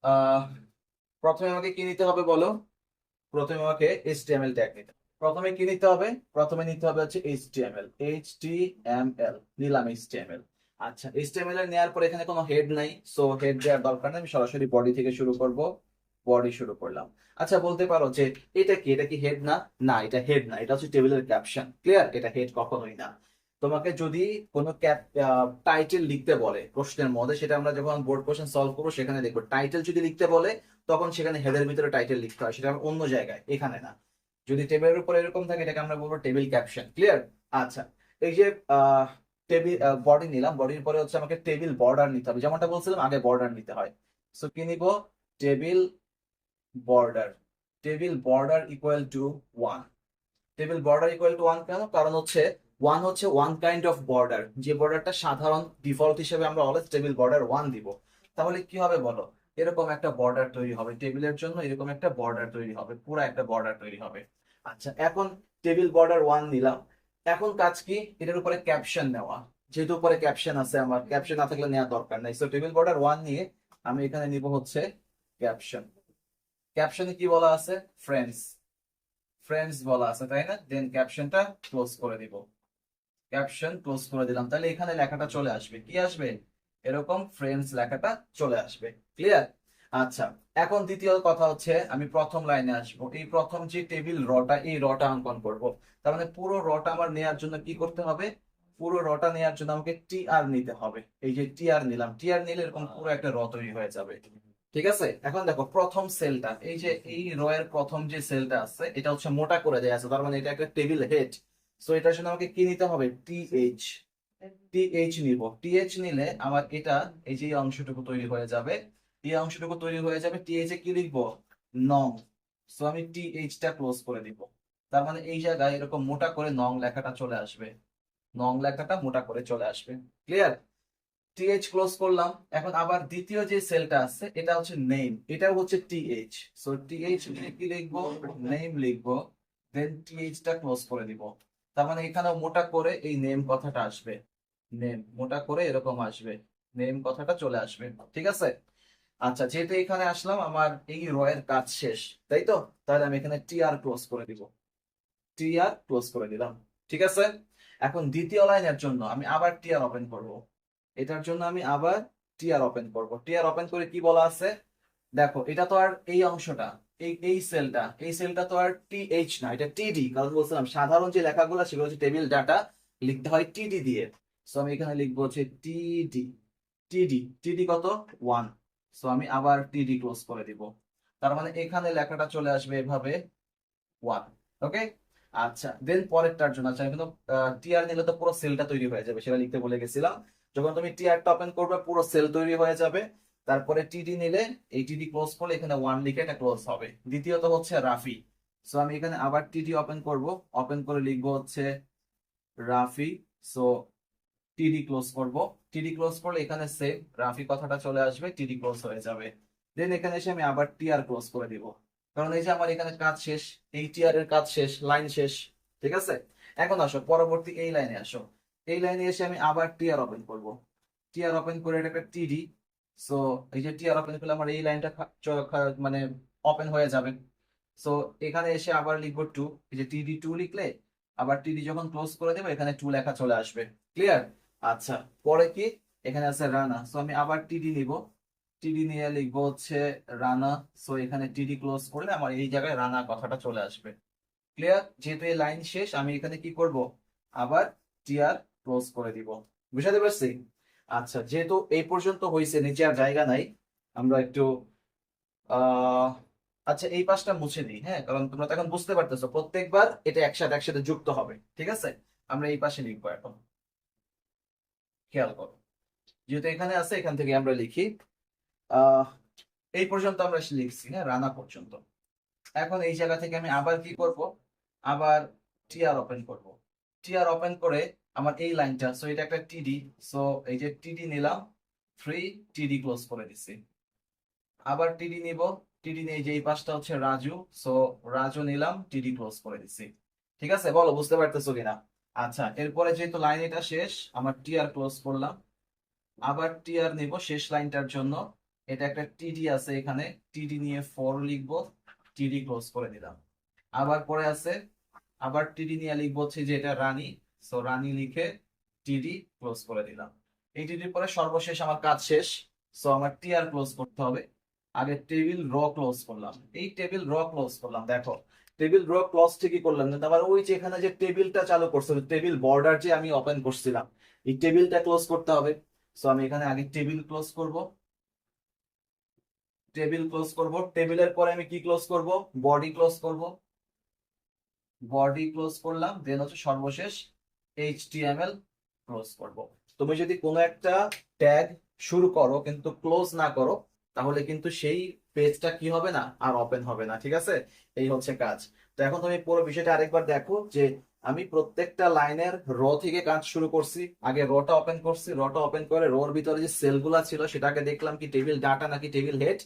আহ প্রথমে আমাকে কি নিতে হবে বলো? প্রথমে আমাকে HTML ট্যাগ নিতে হবে। প্রথমে কি নিতে হবে? প্রথমে নিতে হবে হচ্ছে HTML। HTML নিলাম, HTML। আচ্ছা, HTML এর নেওয়ার পর এখানে কোনো হেড নাই, সো হেড দেওয়ার দরকার নেই, আমি সরাসরি বডি থেকে শুরু করব। বডি শুরু করলাম। আচ্ছা, বলতে পারো যে এটা কি, এটা কি হেড না? না, এটা হেড না, এটা হচ্ছে টেবিলের ক্যাপশন। ক্লিয়ার? এটা হেড কখনোই না। তোমাকে যদি কোনো টাইটেল লিখতে বলে প্রশ্নের মধ্যে, সেটা আমরা যখন বোর্ড কোশ্চেন সলভ করবো সেখানে দেখবো, টাইটেল যদি লিখতে বলে তখন সেখানে হেডের ভিতরে টাইটেল লিখতে হয়, সেটা অন্য জায়গায়, এখানে না। যদি টেবিলের উপর এরকম থাকে এটাকে আমরা বলবো টেবিল ক্যাপশন। ক্লিয়ার? আচ্ছা, এই যে টেবিল বডি নিলাম, বডির পরে হচ্ছে আমাকে টেবিল বর্ডার নিতে হবে, যেমনটা বলছিলাম আগে বর্ডার নিতে হয়। সো কি নিব? Table border. Table border equal to 1। Table border equal to 1 কেন? কারণ হচ্ছে 1 হচ্ছে ওয়ান কাইন্ড অফ বর্ডার, যে বর্ডারটা সাধারণ ডিফল্ট হিসেবে আমরা অলওয়েজ টেবিল বর্ডার 1 দিব। তাহলে কি হবে বলো? এরকম একটা বর্ডার তৈরি হবে টেবিলের জন্য, এরকম একটা বর্ডার তৈরি হবে, পুরো একটা বর্ডার তৈরি হবে। আচ্ছা, এখন টেবিল বর্ডার 1 নিলাম। এখন কাজ কি? এটার উপরে ক্যাপশন নেওয়া। যেহেতু উপরে ক্যাপশন আছে, আমার ক্যাপশন না থাকলে নেওয়ার দরকার নাই, সো টেবিল বর্ডার 1 নিয়ে আমি এখানে নিব হচ্ছে ক্যাপশন। ক্যাপশনে কি বলা আছে? ফ্রেন্ডস। ফ্রেন্ডস বলা আছে, তাই না? দেন ক্যাপশনটা ক্লোজ করে দিব। ক্যাপশন ক্লোজ করে দিলাম, তাহলে এখানে লেখাটা চলে আসবে, কি আসবে? এরকম ফ্রেন্ডস লেখাটা চলে আসবে। ক্লিয়ার? আচ্ছা, এখন দ্বিতীয় কথা হচ্ছে আমি প্রথম লাইনে আসবো, এই প্রথম যে টেবিল রটা, এই রটা অঙ্কন করব। তার মানে পুরো রটা আমার নেয়ার জন্য কি করতে হবে? পুরো রটা নেয়ার জন্য আমাকে TR নিতে হবে। এই যে TR নিলাম, TR নিলে এরকম পুরো একটা র তৈরি হয়ে যাবে। ঠিক আছে? এখন দেখো প্রথম সেলটা, এই যে এই র এর প্রথম যে সেলটা আছে এটা হচ্ছে মোটা করে দেয়া আছে, তার মানে এটা একটা টেবিল হেড। সো এটার জন্য আমাকে কি নিতে হবে? TH। TH নিব। TH নিলে আমার এটা, এই যে এই অংশটুকু তৈরি হয়ে যাবে, এই অংশটুকু তৈরি হয়ে যাবে। TH এ কি লিখবো? নং। সো আমি TH টা ক্লোজ করে দিব। তার মানে এই জায়গায় এরকম মোটা করে নং লেখাটা চলে আসবে। নং লেখাটা মোটা করে চলে আসবে। ক্লিয়ার? টিএইচ ক্লোজ করলাম। এখন আবার দ্বিতীয় যে সেলটা আছে এটা হচ্ছে নেম, এটাও হচ্ছে টিএইচ। সো টিএইচ কি লিখবো, নেম লিখবো, দেন টিএইচ টা ক্লোজ করে দিব। তার মানে এখানেও মোটা করে এই নেম কথাটা আসবে, নেম মোটা করে এরকম আসবে, নেম কথাটা চলে আসবে। ঠিক আছে। আচ্ছা, যেহেতু এখানে আসলাম আমার এই র এর কাজ শেষ, তাই তো, তাহলে আমি এখানে টিআর ক্লোজ করে দিব, টিআর ক্লোজ করে দিলাম। ঠিক আছে। এখন দ্বিতীয় লাইনের জন্য আমি আবার টিআর ওপেন করব, এটার জন্য আমি আবার টিআর ওপেন করব। টিআর ওপেন করে কি বলা আছে দেখো, এটা তো আর এই অংশটা, এই সেলটা তো আর টিএইচ না, এটা টিডি। কারণ বলছিলাম সাধারণ যে লেখাগুলো সেগুলো হচ্ছে টেবিল ডাটা, লিখতে হয় টিডি দিয়ে। সো আমি এখানে লিখবো হচ্ছে টিডি, টিডি কত 1। সো আমি আবার টিডি ক্লোজ করে দিব। তার মানে এখানে লেখাটা চলে আসবে এভাবে 1। ওকে। আচ্ছা, দেন পরেরটার জন্য, আচ্ছা কিন্তু টিআর নিলে তো পুরো সেলটা তৈরি হয়ে যাবে, সেটা লিখতে বলে গেছিলাম। যখন তুমি টিআরটা ওপেন করবে পুরো সেল তৈরি হয়ে যাবে। তারপরে টিডি নিলে এই টিডি ক্লোজ করলে এখানে 1 লিখে এটা ক্লোজ হবে। দ্বিতীয়ত হচ্ছে রাফি। সো আমি এখানে আবার টিডি ওপেন করব, ওপেন করে লিখবো হচ্ছে রাফি। সো টিডি ক্লোজ করব, টিডি ক্লোজ করলে এখানে সেভ রাফি কথাটা চলে আসবে, টিডি ক্লোজ হয়ে যাবে। দেন এখানে এসে আমি আবার টিআর ক্লোজ করে দিব, কারণ এই যে আমার এখানে কাজ শেষ, এই টিআর এর কাজ শেষ, লাইন শেষ। ঠিক আছে। এখন আসো পরবর্তী এই লাইনে আসো, এই লাইনে এসে আমি আবার টিআর ওপেন করব, টিআর ওপেন করে এটা একটা টিডি। সো এই যে টিআর ওপেন করলে আমার এই লাইনটা মানে ওপেন হয়ে যাবে। সো এখানে এসে আবার লিখবো 2, এই যে টিডি 2 লিখলে আবার টিডি যখন ক্লোজ করে দেবো এখানে 2 লেখা চলে আসবে। ক্লিয়ার। আচ্ছা, পরে কি, এখানে আছে রানা। সো আমি আবার টিডি নিব, টিডি নিয়ে লিখবো হচ্ছে রানা। সো এখানে টিডি ক্লোজ করলে আমার এই জায়গায় রানা কথাটা চলে আসবে। ক্লিয়ার। যেহেতু এই লাইন শেষ আমি এখানে কি করব, আবার টিআর ক্লোজ করে দিব। বুঝাতে পারছি। আচ্ছা, যেহেতু এই পর্যন্ত হয়েছে, নিচে আর জায়গা নাই, আমরা একটু আহ আচ্ছা এই পাশটা মুছে দিই, হ্যাঁ, কারণ তোমরা তো এখন বুঝতে পারতেছো প্রত্যেকবার এটা একসাথে একসাথে যুক্ত হবে। ঠিক আছে। আমরা এই পাশে লিখবো এখন, খেয়াল করো, যেহেতু এখানে আছে এখান থেকে আমরা লিখি। আহ এই পর্যন্ত আমরা লিখছি, হ্যাঁ, রানা পর্যন্ত। এখন এই জায়গা থেকে আমি আবার কি করব, আবার টিআর ওপেন করব। টিআর ওপেন করে আমার এই লাইনটা, সো এটা একটা টিডি। সো এই যে টিডি নিলাম, 3, টিডি ক্লোজ করে দিছি। আবার টিডি নিব, টিডি নিয়ে যে এই পাশটা হচ্ছে রাজু। সো রাজু নিলাম, টিডি ক্লোজ করে দিছি। ঠিক আছে, বলো বুঝতে পারতেছো কিনা। আচ্ছা, এরপরে যেহেতু লাইন এটা শেষ, আমার টিআর ক্লোজ করলাম, আবার টিআর নিব শেষ লাইনটার জন্য। এটা একটা টিডি আছে এখানে, টিডি নিয়ে 4 লিখবো, টিডি ক্লোজ করে দিলাম। আবার পরে আছে, আবার টিডি নিয়ে লিখবো হচ্ছে যে এটা রানী। সো রানী লিখে টিডি ক্লোজ করে দিলাম। এই টিডির পরে সর্বশেষ আমার কাজ শেষ। সো আমার টিআর ক্লোজ করতে হবে। আগে টেবিল র ক্লোজ করলাম, এই টেবিল র ক্লোজ করলাম। দেখো, টেবিল র ক্লোজ ঠিকই করলাম, কিন্তু আমার ওই যে এখানে যে টেবিলটা চালু করছিল, টেবিল বর্ডার যে আমি ওপেন করছিলাম, এই টেবিলটা ক্লোজ করতে হবে। সো আমি এখানে আগে টেবিল ক্লোজ করব, টেবিল ক্লোজ করব, টেবিলের পরে আমি কি ক্লোজ করব, বডি ক্লোজ করব, বডি ক্লোজ করলাম। দেন হচ্ছে সর্বশেষ এইচটিএমএল ক্লোজ করব। তুমি যদি কোনো একটা ট্যাগ শুরু করো কিন্তু ক্লোজ না করো, তাহলে কিন্তু সেই পেজটা কি হবে না, আর ওপেন হবে না। ঠিক আছে। এই হচ্ছে কাজ। তো এখন তুমি পুরো বিষয়টা আরেকবার দেখো যে আমি প্রত্যেকটা লাইনের র থেকে কাজ শুরু করছি। আগে রটা ওপেন করছি, রটা ওপেন করে রোর ভিতরে যে সেলগুলা ছিল সেটাকে দেখলাম কি টেবিল ডাটা নাকি টেবিল হেড।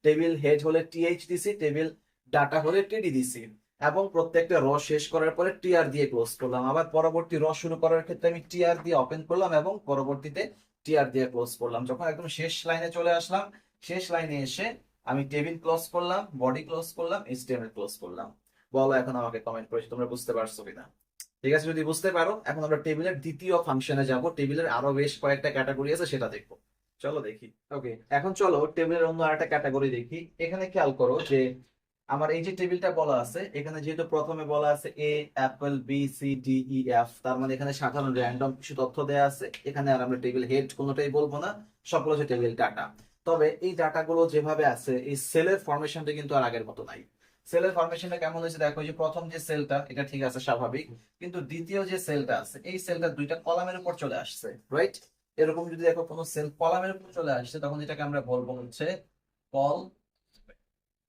টেবিল হেড হলে টিএইচ দিছি, টেবিল ডাটা হলে টিডি দিছি, এবং প্রত্যেকটা র শেষ করার পরে টিআর দিয়ে ক্লোজ করলাম। আবার পরবর্তী র শুরু করার ক্ষেত্রে আমি টিআর দিয়ে ওপেন করলাম এবং পরবর্তীতে টিআর দিয়ে ক্লোজ করলাম। যখন একদম শেষ লাইনে চলে আসলাম, শেষ লাইনে এসে আমি টেবিল ক্লোজ করলাম, বডি ক্লোজ করলাম, এইচটিএমএল ক্লোজ করলাম। বলো এখন আমাকে কমেন্ট করেছো তোমরা বুঝতে পারছো কিনা। ঠিক আছে, যদি বুঝতে পারো এখন আমরা টেবিলের দ্বিতীয় ফাংশনে যাব। টেবিলের আরো বেশ কয়েকটা ক্যাটাগরি আছে, সেটা দেখবো। চলো দেখি। ওকে, এখন চলো টেবিলের অন্য আরেকটা ক্যাটাগরি দেখি। এখানে খেয়াল করো যে আমার এই যে টেবিলটা বলা আছে, এখানে যেহেতু প্রথমে বলা আছে A apple, B C D E F, তার মানে এখানে সাধারণ র্যান্ডম কিছু তথ্য দেয়া আছে। এখানে আর আমরা টেবিল হেড কোনোটাই বলবো না, সবগুলো হচ্ছে টেবিল ডাটা। তবে এই ডাটাগুলো যেভাবে আছে, এই সেলের ফরমেশনটা কিন্তু আর আগের মতো নাই। সেলের ফরমেশনটা কেমন হয়েছে দেখো, এই যে প্রথম যে সেলটা এটা ঠিক আছে স্বাভাবিক, কিন্তু দ্বিতীয় যে সেলটা আছে এই সেলটা দুইটা কলামের উপর চলে আসছে, রাইট। এরকম যদি দেখো কোনো সেল কলামের উপর চলে আসছে, তখন এটাকে আমরা বলবো হচ্ছে কল,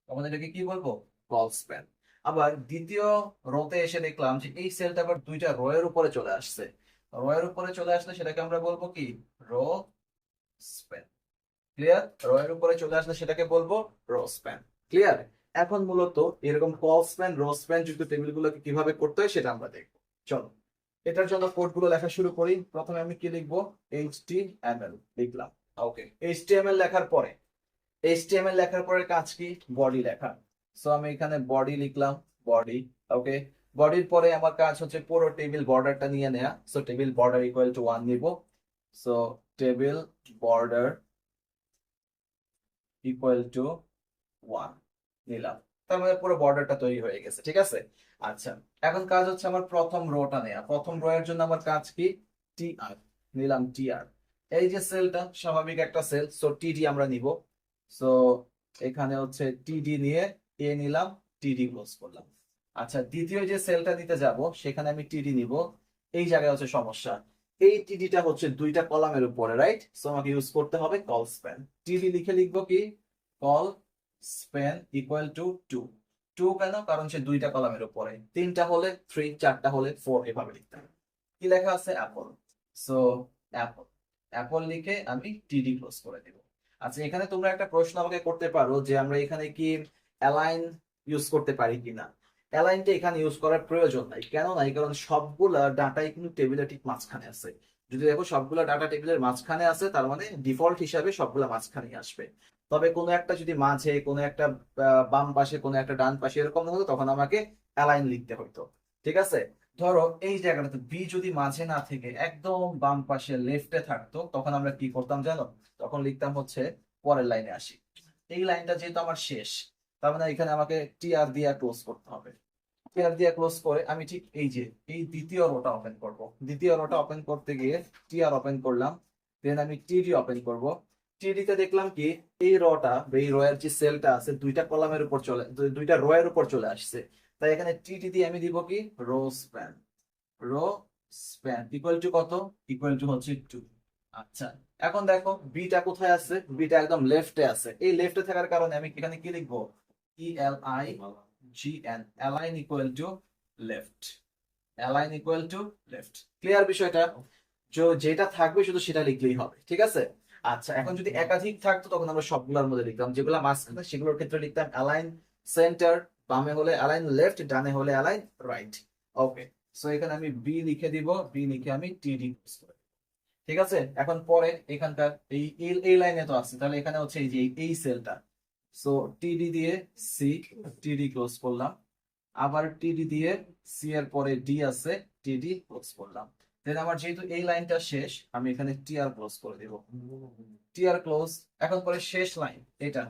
তখন এটাকে কি বলবো, কল স্প্যান। আবার দ্বিতীয় রোতে এসে দেখলাম যে এই সেলটা আবার দুইটা রো এর উপরে চলে আসছে, রো এর উপরে চলে আসলে সেটাকে আমরা বলবো কি, রো স্প্যান। ক্লিয়ার? রো এর উপরে চলে আসলে সেটাকে বলবো রো স্প্যান। ক্লিয়ার? এখন মূলত এরকম কল স্প্যান, রো স্প্যান যুক্ত টেবিলগুলোকে কিভাবে করতে হয় সেটা আমরা দেখবো। চলো এটার জন্য কোডগুলো লেখা শুরু করি। প্রথমে আমি কি লিখবো? HTML লিখলাম। ওকে, HTML লেখার পরে কাজ কি? বডি লেখা। সো আমি এখানে বডি লিখলাম, বডি। ওকে, বডির পরে আমার কাজ হচ্ছে পুরো টেবিল বর্ডারটা নিয়ে নেয়া। So table border equal to 1 নিব। So table border equal to 1 নিলাম। তার মানে পুরো বর্ডারটা তৈরি হয়ে গেছে। ঠিক আছে? আচ্ছা, এখন কাজ হচ্ছে আমার প্রথম রোটা নেয়া। প্রথম রো এর জন্য আমার কাজ কি? টিআর নিলাম, টিআর। এই যে সেলটা স্বাভাবিক একটা সেল, সো টিডি আমরা নিব। সো এখানে হচ্ছে টিডি নিয়ে এ নিলাম, টিডি ক্লোজ করলাম। আচ্ছা, দ্বিতীয় যে সেলটা নিতে যাব সেখানে আমি টিডি নিব। এই জায়গায় হচ্ছে সমস্যা, এই টিডিটা হচ্ছে দুইটা কলামের উপরে, রাইট? সো আমাকে ইউজ করতে হবে কল স্প্যান। টিডি লিখে লিখবো কি? Call span equal to 2। 2 কেন? কারণ সে দুইটা কলামের উপরে, তিনটা হলে 3, চারটা হলে 4, এভাবে লিখতে হবে। কি লেখা আছে? অ্যাপল। সো অ্যাপল, অ্যাপল লিখে আমি টিডি ক্লোজ করে দিব। আচ্ছা, এখানে তোমরা একটা প্রশ্ন আমাকে করতে পারো যে আমরা এখানে কি অ্যালাইন ইউজ করতে পারি কিনা। অ্যালাইনটা এখানে ইউজ করার প্রয়োজন নাই। কেন নাই? কারণ সবগুলা ডাটাই কিন্তু টেবিলের ঠিক মাঝখানে আছে। যদি দেখো সবগুলা ডাটা টেবিলের মাঝখানে আছে, তার মানে ডিফল্ট হিসাবে সবগুলা মাঝখানেই আসবে। তবে কোনো একটা যদি মাঝে, কোনো একটা বাম পাশে, কোনো একটা ডান পাশে এরকম হতো, তখন আমাকে অ্যালাইন লিখতে হতো। ঠিক আছে? ধরো এই জায়গাটাতে বি যদি মাঝে না থেকে একদম বাম পাশে লেফটে থাকতো, তখন আমরা কি করতাম জানো? তখন লিখতাম হচ্ছে, পরের লাইনে আসি। এই লাইনটা যেহেতু আমার শেষ, তার মানে এখানে আমাকে টিআর দিয়ে ক্লোজ করতে হবে। টিআর দিয়ে ক্লোজ করে আমি ঠিক এই যে এই দ্বিতীয় রোটা ওপেন করব। দ্বিতীয় রোটা ওপেন করতে গিয়ে টিআর ওপেন করলাম, দেন আমি টিডি ওপেন করব। টিডিতে দেখলাম কি, এই রটা, এই রো এর যে সেলটা আছে দুইটা কলামের উপর চলে, দুইটা রো এর উপর চলে আসছে। তাই এখানে টিডি দিয়ে আমি দিব কি? Rho span. Rho span equal to কত? ইকুয়াল টু হচ্ছে 2। আচ্ছা, এখন দেখো বিটা কোথায় আছে? বিটা একদম লেফটে আছে। এই লেফটে থাকার কারণে আমি এখানে কি লিখবো? ELIGN, align equal to left. Align equal to left. Clear বিষয়টা? যেটা থাকবে শুধু সেটা লিখলেই হবে। ঠিক আছে? আচ্ছা, এখন যদি একাধিক থাকতো তখন আমরা সবগুলোর মধ্যে লিখতাম। যেগুলো মাঝখানে সেগুলোর ক্ষেত্রে লিখতাম অ্যালাইন সেন্টার, বামে হলে অ্যালাইন লেফট, ডানে হলে অ্যালাইন রাইট। ওকে, সো এখানে আমি বি লিখে দিব, বি লিখে আমি টিডি। ঠিক আছে? এখন পরে এখানকার এই এই লাইনে তো আছে, তাহলে এখানে হচ্ছে এই যে এই সেলটা। সো টিডি দিয়ে সি, টিডি ক্লোজ করলাম। আবার টিডি দিয়ে সি এর পরে ডি আছে, টিডি ক্লোজ করলাম। দেন আমার যেহেতু এই লাইনটা শেষ, আমি এখানে টিআর ক্লোজ করে দিব। TR close. এখন পরে শেষ লাইন এটা,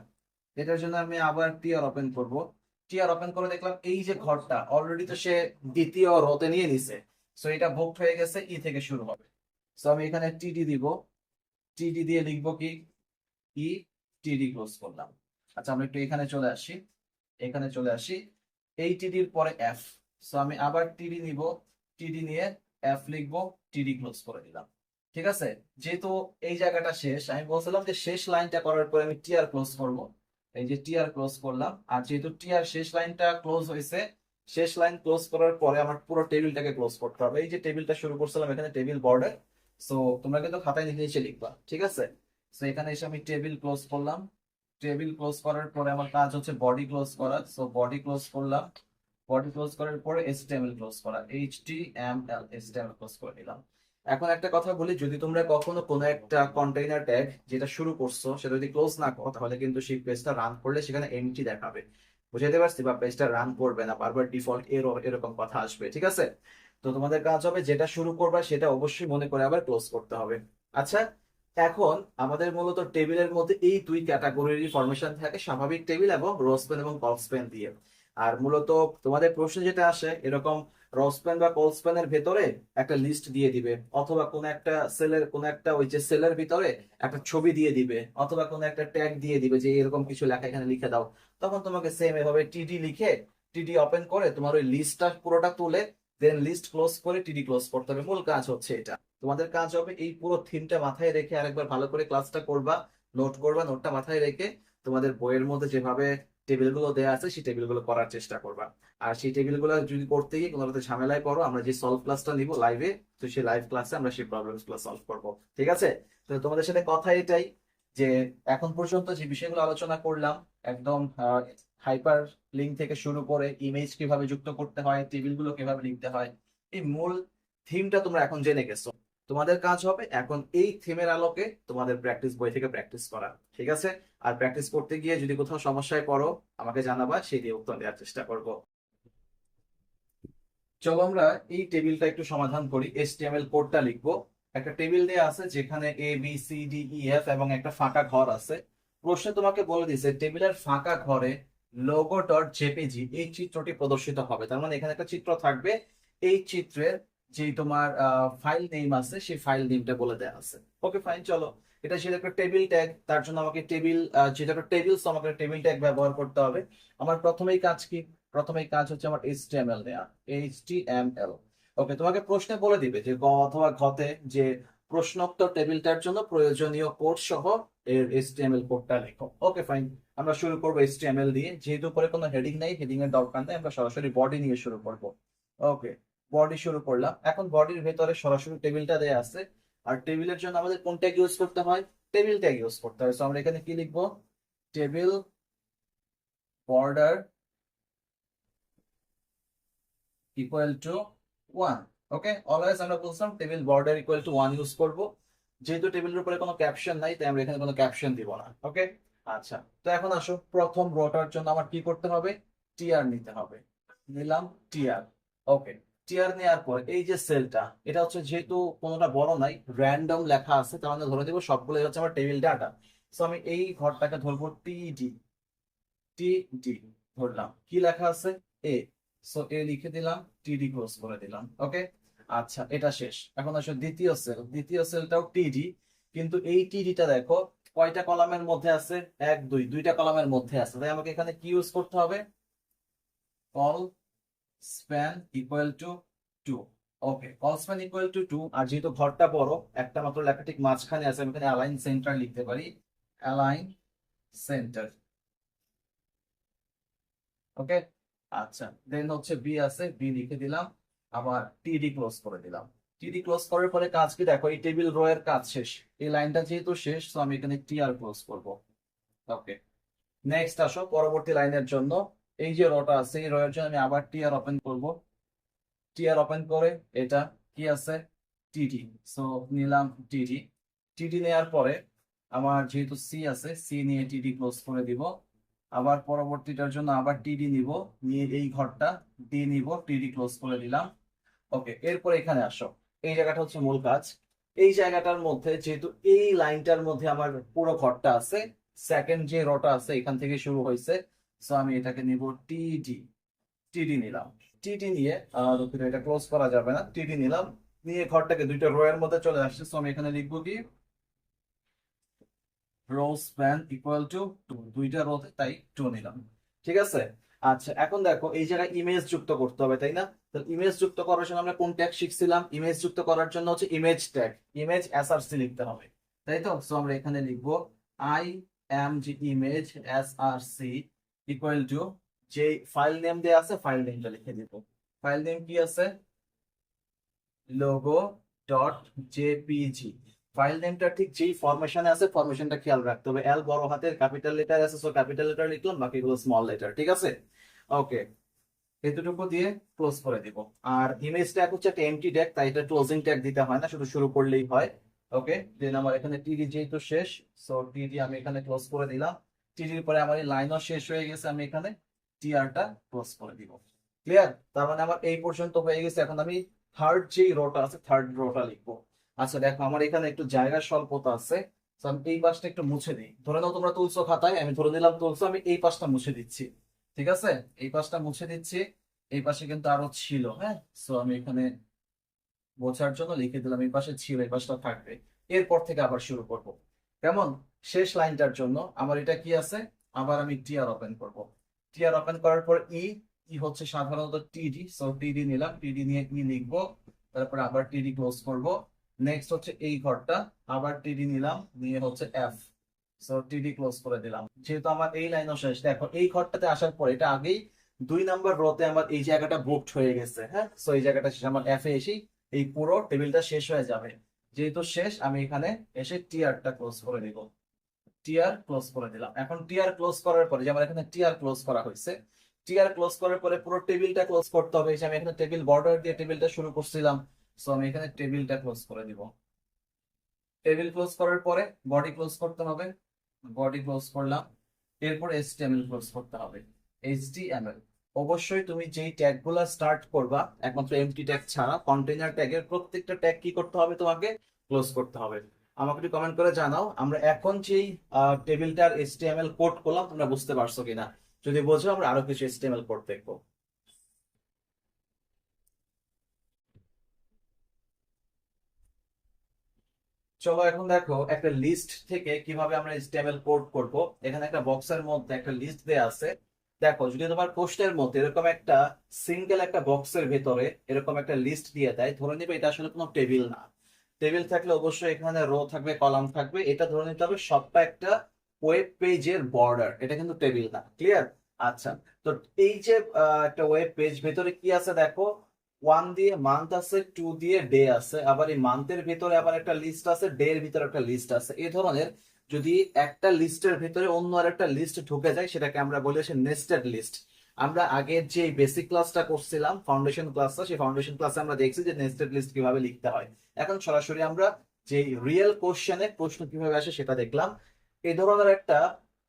এটার জন্য আমি আবার টিআর ওপেন করব। টিআর ওপেন করে দেখলাম এই যে ঘরটা অলরেডি তো সে দ্বিতীয় রোতে নিয়ে নিছে। সো এটা বুকড হয়ে গেছে, ই থেকে শুরু হবে। সো আমি এখানে টিডি দিব, টিডি দিয়ে লিখবো কি? ই, টিডি ক্লোজ করলাম। আচ্ছা, আমরা একটু এখানে চলে আসি, এখানে চলে আসি। এই টিডির পরে এফ। সো আমি আবার টিডি নিব, টিডি নিয়ে এফ লিখবো, টিডি ক্লোজ করে দিলাম। ঠিক আছে? যেহেতু এই জায়গাটা শেষ, আমি বলছিলাম যে শেষ লাইনটা করার পরে আমি টিআর ক্লোজ করব। এই যে টিআর ক্লোজ করলাম। আর যেহেতু টিআর শেষ লাইনটা ক্লোজ হয়েছে, শেষ লাইন ক্লোজ করার পরে আমার পুরো টেবিলটাকে ক্লোজ করতে হবে। এই যে টেবিলটা শুরু করছিলাম এখানে টেবিল বর্ডার। সো তোমরা কিন্তু খাতায় লিখে নিচে লিখবা। ঠিক আছে? সো এখানে এসে আমি টেবিল ক্লোজ করলাম। টেবিল ক্লোজ করার পরে আমার কাজ হচ্ছে বডি ক্লোজ করা। সো বডি ক্লোজ করলাম। বডি ক্লোজ করার পরে HTML ক্লোজ করা, HTML, HTML ক্লোজ করে দিলাম। এখন একটা কথা বলি, যদি তোমরা কখনো কোনো একটা কন্টেইনার ট্যাগ যেটা শুরু করছো সেটা যদি ক্লোজ না করো, তাহলে কিন্তু সেই পেজটা রান করলে সেখানে এমটি দেখাবে। বুঝাইতে পারছি? বা পেজটা রান করবে না, বারবার ডিফল্ট এরর এরকম কথা আসবে। ঠিক আছে? তো তোমাদের কাজ হবে যেটা শুরু করবা সেটা অবশ্যই মনে করে আবার ক্লোজ করতে হবে। আচ্ছা, এখন আমাদের মূলত টেবিলের মধ্যে এই দুই ক্যাটাগরির ফরমেশন থাকে, স্বাভাবিক টেবিল এবং রো স্প্যান এবং কল স্প্যান দিয়ে। আর মূলত তোমাদের প্রশ্ন যেটা আসে এরকম, রো স্প্যান বা কল স্প্যানের ভেতরে একটা লিস্ট দিয়ে দিবে, অথবা কোন একটা সেলের, কোন একটা ওই যে সেলের ভিতরে একটা ছবি দিয়ে দিবে, অথবা কোন একটা ট্যাগ দিয়ে দিবে যে এরকম কিছু লেখা এখানে লিখে দাও। তখন তোমাকে সেম এভাবে টিডি লিখে, টিডি ওপেন করে তোমার ওই লিস্টটা পুরোটা তুলে দেন লিস্ট ক্লোজ করে টিডি ক্লোজ করতে হবে। মূল কাজ হচ্ছে এটা। তোমাদের কাজ হবে এই পুরো থিমটা মাথায় রেখে আরেকবার ভালো করে ক্লাসটা করবা, নোট করবা, নোটটা মাথায় রেখে তোমাদের বইয়ের মধ্যে যেভাবে টেবিলগুলো দেওয়া আছে সেই টেবিলগুলো করার চেষ্টা করবা। আর সেই টেবিলগুলো যদি করতে গিয়ে কোনো ঝামেলায় পড়ো, আমরা যে সলভ ক্লাসটা নিব লাইভে, তো সেই লাইভ ক্লাসে আমরা সেই প্রবলেমস গুলো সলভ করবো। ঠিক আছে? তো তোমাদের সাথে কথা এটাই যে এখন পর্যন্ত যে বিষয়গুলো আলোচনা করলাম, একদম হাইপার লিঙ্ক থেকে শুরু করে ইমেজ কিভাবে যুক্ত করতে হয়, টেবিলগুলো কিভাবে লিখতে হয়, এই মূল থিমটা তোমরা এখন জেনে গেছো। তোমাদের কাজ হবে এখন এই থিমের আলোকে তোমাদের প্র্যাকটিস বই থেকে প্র্যাকটিস করা। ঠিক আছে? আর প্র্যাকটিস করতে গিয়ে যদি কোথাও সমস্যায় পড়ো আমাকে জানাবা, সেই দিয়ে উত্তর দেওয়ার চেষ্টা করব। চলো আমরা এই টেবিলটা একটু সমাধান করি। HTML কোডটা লিখবো। একটা টেবিল দেয়া আছে যেখানে ABCDEF এবং একটা ফাঁকা ঘর আছে। প্রশ্নে তোমাকে বলে দিছে টেবিলের ফাঁকা ঘরে লোগো ডট জেপিজি এই চিত্রটি প্রদর্শিত হবে। তার মানে এখানে একটা চিত্র থাকবে, এই চিত্রের যে তোমার ফাইল নেম আছে সেই ফাইল নেমটা বলে দেওয়া আছে। ওকে ফাইন, চলো এটা সেটা একটা টেবিল ট্যাগ, তার জন্য আমাকে টেবিল যেটা একটা টেবিল, আমাকে টেবিল ট্যাগ ব্যবহার করতে হবে। আমার প্রথমেই কাজ কি? প্রথমেই কাজ হচ্ছে আমার HTML নেয়া, HTML। ওকে, তোমাকে প্রশ্নে বলে দিবে যে গ অথবা ঘতে যে প্রশ্নোক্ত টেবিলটার জন্য প্রয়োজনীয় কোড সহ এর HTML কোডটা লেখো। ওকে ফাইন, আমরা শুরু করবো HTML দিয়ে। যেহেতু পরে কোনো হেডিং নাই, হেডিং এর দরকার নেই, আমরা সরাসরি বডি নিয়ে শুরু করব। ওকে, বডি শুরু করলাম। এখন বডির ভেতরে সরাসরি টেবিলটা দেয়া আছে। আর টেবিলের জন্য আমাদের কোন ট্যাগ ইউজ করতে হয়? টেবিল ট্যাগ ইউজ করতে হয়। সো আমরা এখানে কি লিখবো? Table border equal to 1। Okay, always আমরা বলছিলাম table border equal to 1 use করব। যেহেতু টেবিলের উপরে কোনো ক্যাপশন নাই তাই আমরা এখানে কোনো ক্যাপশন দিব না। ওকে, আচ্ছা, তো এখন আসো প্রথম রোটার জন্য আমার কি করতে হবে? টিআর নিতে হবে। নিলাম টিআর। ওকে, টিআর নেওয়ার পর এই যে সেলটা, এটা হচ্ছে যেহেতু কোনোটা বড় নাই, র্যান্ডম লেখা আছে, তার মানে ধরে দেবো সবগুলোই হচ্ছে আমার টেবিল ডাটা। সো আমি এই ঘরটাকে ধরবো টিডি। টিডি ধরলাম। কি লেখা আছে? এ। সো এ লিখে দিলাম, টিডি ক্লোজ করে দিলাম। ওকে, আচ্ছা, এটা শেষ। এখন আসলে দ্বিতীয় সেল, দ্বিতীয় সেলটাও টিডি, কিন্তু এই টিডিটা দেখো কয়টা কলামের মধ্যে আছে? এক দুই, দুইটা কলামের মধ্যে আছে। তাই আমাকে এখানে কি ইউজ করতে হবে? Call span equal to 2। Okay, call span equal to 2। আর যেহেতু ঘরটা বড়, একটা মাত্র লেখা ঠিক মাঝখানে আছে, আমি এখানে অ্যালাইন সেন্টার লিখতে পারি। Align centre. ওকে, আচ্ছা, দেন হচ্ছে বি আছে, বি লিখে দিলাম। আবার টিডি ক্লোজ করে দিলাম। টিডি ক্লোজ করার পরে কাজ কি দেখো, এই টেবিল রো এর কাজ শেষ। এই লাইনটা যেহেতু শেষ, তো আমি এখানে টিআর ক্লোজ করব। ওকে, নেক্সট আসো পরবর্তী লাইনের জন্য। এই যে রোটা আছে, এই রো এর জন্য আমি আবার টিআর ওপেন করব। টিআর ওপেন করে এটা কি আছে? টিডি। সো নিলাম টিডি। টিডি নেওয়ার পরে আমার যেহেতু সি আছে, সি নিয়ে টিডি ক্লোজ করে দিব। আবার পরবর্তীটার জন্য আবার টিডি নিব, নিয়ে এই ঘরটা ডি নিব, টিডি ক্লোজ করে দিলাম। ওকে, এরপর এখানে আসো। এই জায়গাটা হচ্ছে মূল কাজ। এই জায়গাটার মধ্যে যেহেতু এই লাইনটার মধ্যে আমার পুরো ঘরটা আছে, সেকেন্ড যে রোটা আছে এখান থেকে শুরু হয়েছে, সো আমি এটাকে নিব টিডি। টিডি নিলাম। টিডি নিয়ে দুঃখিত, এটা ক্লোজ করা যাবে না। টিডি নিলাম, নিয়ে ঘরটাকে দুইটা রো এর মধ্যে চলে আসছে, সো আমি এখানে লিখবো কি? Rho span equal to 2। দুইটা রোতে তাই 2 নিলাম। ঠিক আছে? আচ্ছা, এখন দেখো এই জায়গায় ইমেজ যুক্ত করতে হবে, তাই না? তো ইমেজ যুক্ত করার জন্য আমরা কোন ট্যাগ শিখছিলাম? ইমেজ যুক্ত করার জন্য হচ্ছে ইমেজ ট্যাগ, ইমেজ এসআরসি লিখতে হবে, তাই তো? সো আমরা এখানে লিখবো I M G image SRC equal to, যে ফাইল নেম দেয়া আছে ফাইল নেমটা লিখে দিব। ফাইল নেম কি আছে? Logo dot JPG. ফাইল নেমটা ঠিক যেই ফরমেশনে আছে ফরমেশনটা খেয়াল রাখতে হবে। এল বড় হাতের ক্যাপিটাল লেটার আছে, সো ক্যাপিটাল লেটার লিখলাম, বাকিগুলো স্মল লেটার। ঠিক আছে? ওকে, এতটুকু দিয়ে ক্লোজ করে দিব। আর ইমেজ ট্যাগ হচ্ছে একটা এমটি ট্যাগ, তাই এটা ক্লোজিং ট্যাগ দিতে হয় না, শুধু শুরু করলেই হয়। ওকে, দেন আমার এখানে টিডি যেহেতু শেষ, সো টিডি আমি এখানে ক্লোজ করে দিলাম। টিডির পরে আমার এই লাইনও শেষ হয়ে গেছে, আমি এখানে টিআরটা ক্লোজ করে দিব। ক্লিয়ার? তার মানে আমার এই পর্যন্ত হয়ে গেছে। এখন আমি থার্ড যে রোটা আছে, থার্ড রোটা লিখবো। আচ্ছা দেখো, আমার এখানে একটু জায়গার স্বল্পতা আছে, তো আমি এই পাশটা একটু মুছে দিই। ধরে নাও তোমরা তুলছো খাতায়, আমি ধরে নিলাম তুলছো, আমি এই পাশটা মুছে দিচ্ছি। ঠিক আছে, এই পাশটা মুছে দিচ্ছি। এই পাশে কিন্তু আরো ছিল, হ্যাঁ। সো আমি এখানে বোঝার জন্য লিখে দিলাম এই পাশে ছিল, এই পাশটা থাকবে। এরপর থেকে আবার শুরু করব। কেমন? শেষ লাইনটার জন্য আমার এটা কি আছে? আবার আমি টিআর ওপেন করব। টিআর ওপেন করার পর ই, ই হচ্ছে সাধারণত টিডি, সো টিডি নিলাম, টিডি নিয়ে ই লিখবো। তারপর আবার টিডি ক্লোজ করব। নেক্সট হচ্ছে এই ঘরটা, আবার টিডি নিলাম, নিয়ে হচ্ছে এফ। সো টিডি ক্লোজ করে দিলাম। যেহেতু আমার এই লাইনও শেষ, দেখো এই ঘরটাতে আসার পর এটা আগেই 2 নাম্বার রোতে আমার এই জায়গাটা বুকড হয়ে গেছে। হ্যাঁ, সো এই জায়গাটা শেষ, আমার এফ এ এসেই এই পুরো টেবিলটা শেষ হয়ে যাবে। যেহেতু শেষ, আমি এখানে এসে টিআরটা ক্লোজ করে দিব। টিআর ক্লোজ করে দিলাম। এখন টিআর ক্লোজ করার পরে, যে আমার এখানে টিআর ক্লোজ করা হয়েছে, টিআর ক্লোজ করার পরে পুরো টেবিলটা ক্লোজ করতে হবে। এই যে আমি এখানে টেবিল বর্ডার দিয়ে টেবিলটা শুরু করছিলাম, সো আমি এখানে টেবিলটা ক্লোজ করে দিব। টেবিল ক্লোজ করার পরে বডি ক্লোজ করতে হবে, বডি ক্লোজ করলাম। এরপর এইচটিএমএল ক্লোজ করতে হবে, এইচটিএমএল। অবশ্যই তুমি যেই ট্যাগ গুলা স্টার্ট করবা, একমাত্র এমটি ট্যাগ ছাড়া কন্টেইনার ট্যাগের প্রত্যেকটা ট্যাগ কি করতে হবে, তোমাকে ক্লোজ করতে হবে। আমাকে একটু কমেন্ট করে জানাও আমরা এখন যেই টেবিলটার এইচটিএমএল কোড করলাম তোমরা বুঝতে পারছো কিনা। যদি বোঝো আমরা আরো কিছু এইচটিএমএল কোড দেখবো। চলো এখন দেখো একটা লিস্ট থেকে কিভাবে আমরা HTML কোড করব। এখানে একটা বক্সের মধ্যে একটা লিস্ট দেয়া আছে। দেখো যদি তোমার পোস্টের মধ্যে এরকম একটা সিঙ্গেল একটা বক্সের ভেতরে এরকম একটা লিস্ট দিয়ে দেয়, ধরে নিবে এটা আসলে কোনো টেবিল না। টেবিল থাকলে অবশ্যই এখানে রো থাকবে, কলাম থাকবে, এটা ধরে নিতে হবে সবটা একটা ওয়েব পেজের বর্ডার, এটা কিন্তু টেবিল না। ক্লিয়ার? আচ্ছা, তো এই যে একটা ওয়েব পেজ, ভেতরে কি আছে দেখো, 1 দিয়ে মান্থ আছে, 2 দিয়ে ডে আছে, আবার এই মান্থের ভিতরে আবার একটা লিস্ট আছে, ডে এর ভিতরে একটা লিস্ট আছে। এই ধরনের যদি একটা লিস্টের ভিতরে অন্য আর একটা লিস্ট ঢুকে যায় সেটাকে আমরা বলি হচ্ছে নেস্টেড লিস্ট। আমরা আগের যে বেসিক ক্লাসটা করছিলাম, ফাউন্ডেশন ক্লাসটা, সেই ফাউন্ডেশন ক্লাসে আমরা দেখছি যে নেস্টেড লিস্ট কিভাবে লিখতে হয়। এখন সরাসরি আমরা যে রিয়েল কোশ্চেনে প্রশ্ন কিভাবে আসে সেটা দেখলাম। এই ধরনের একটা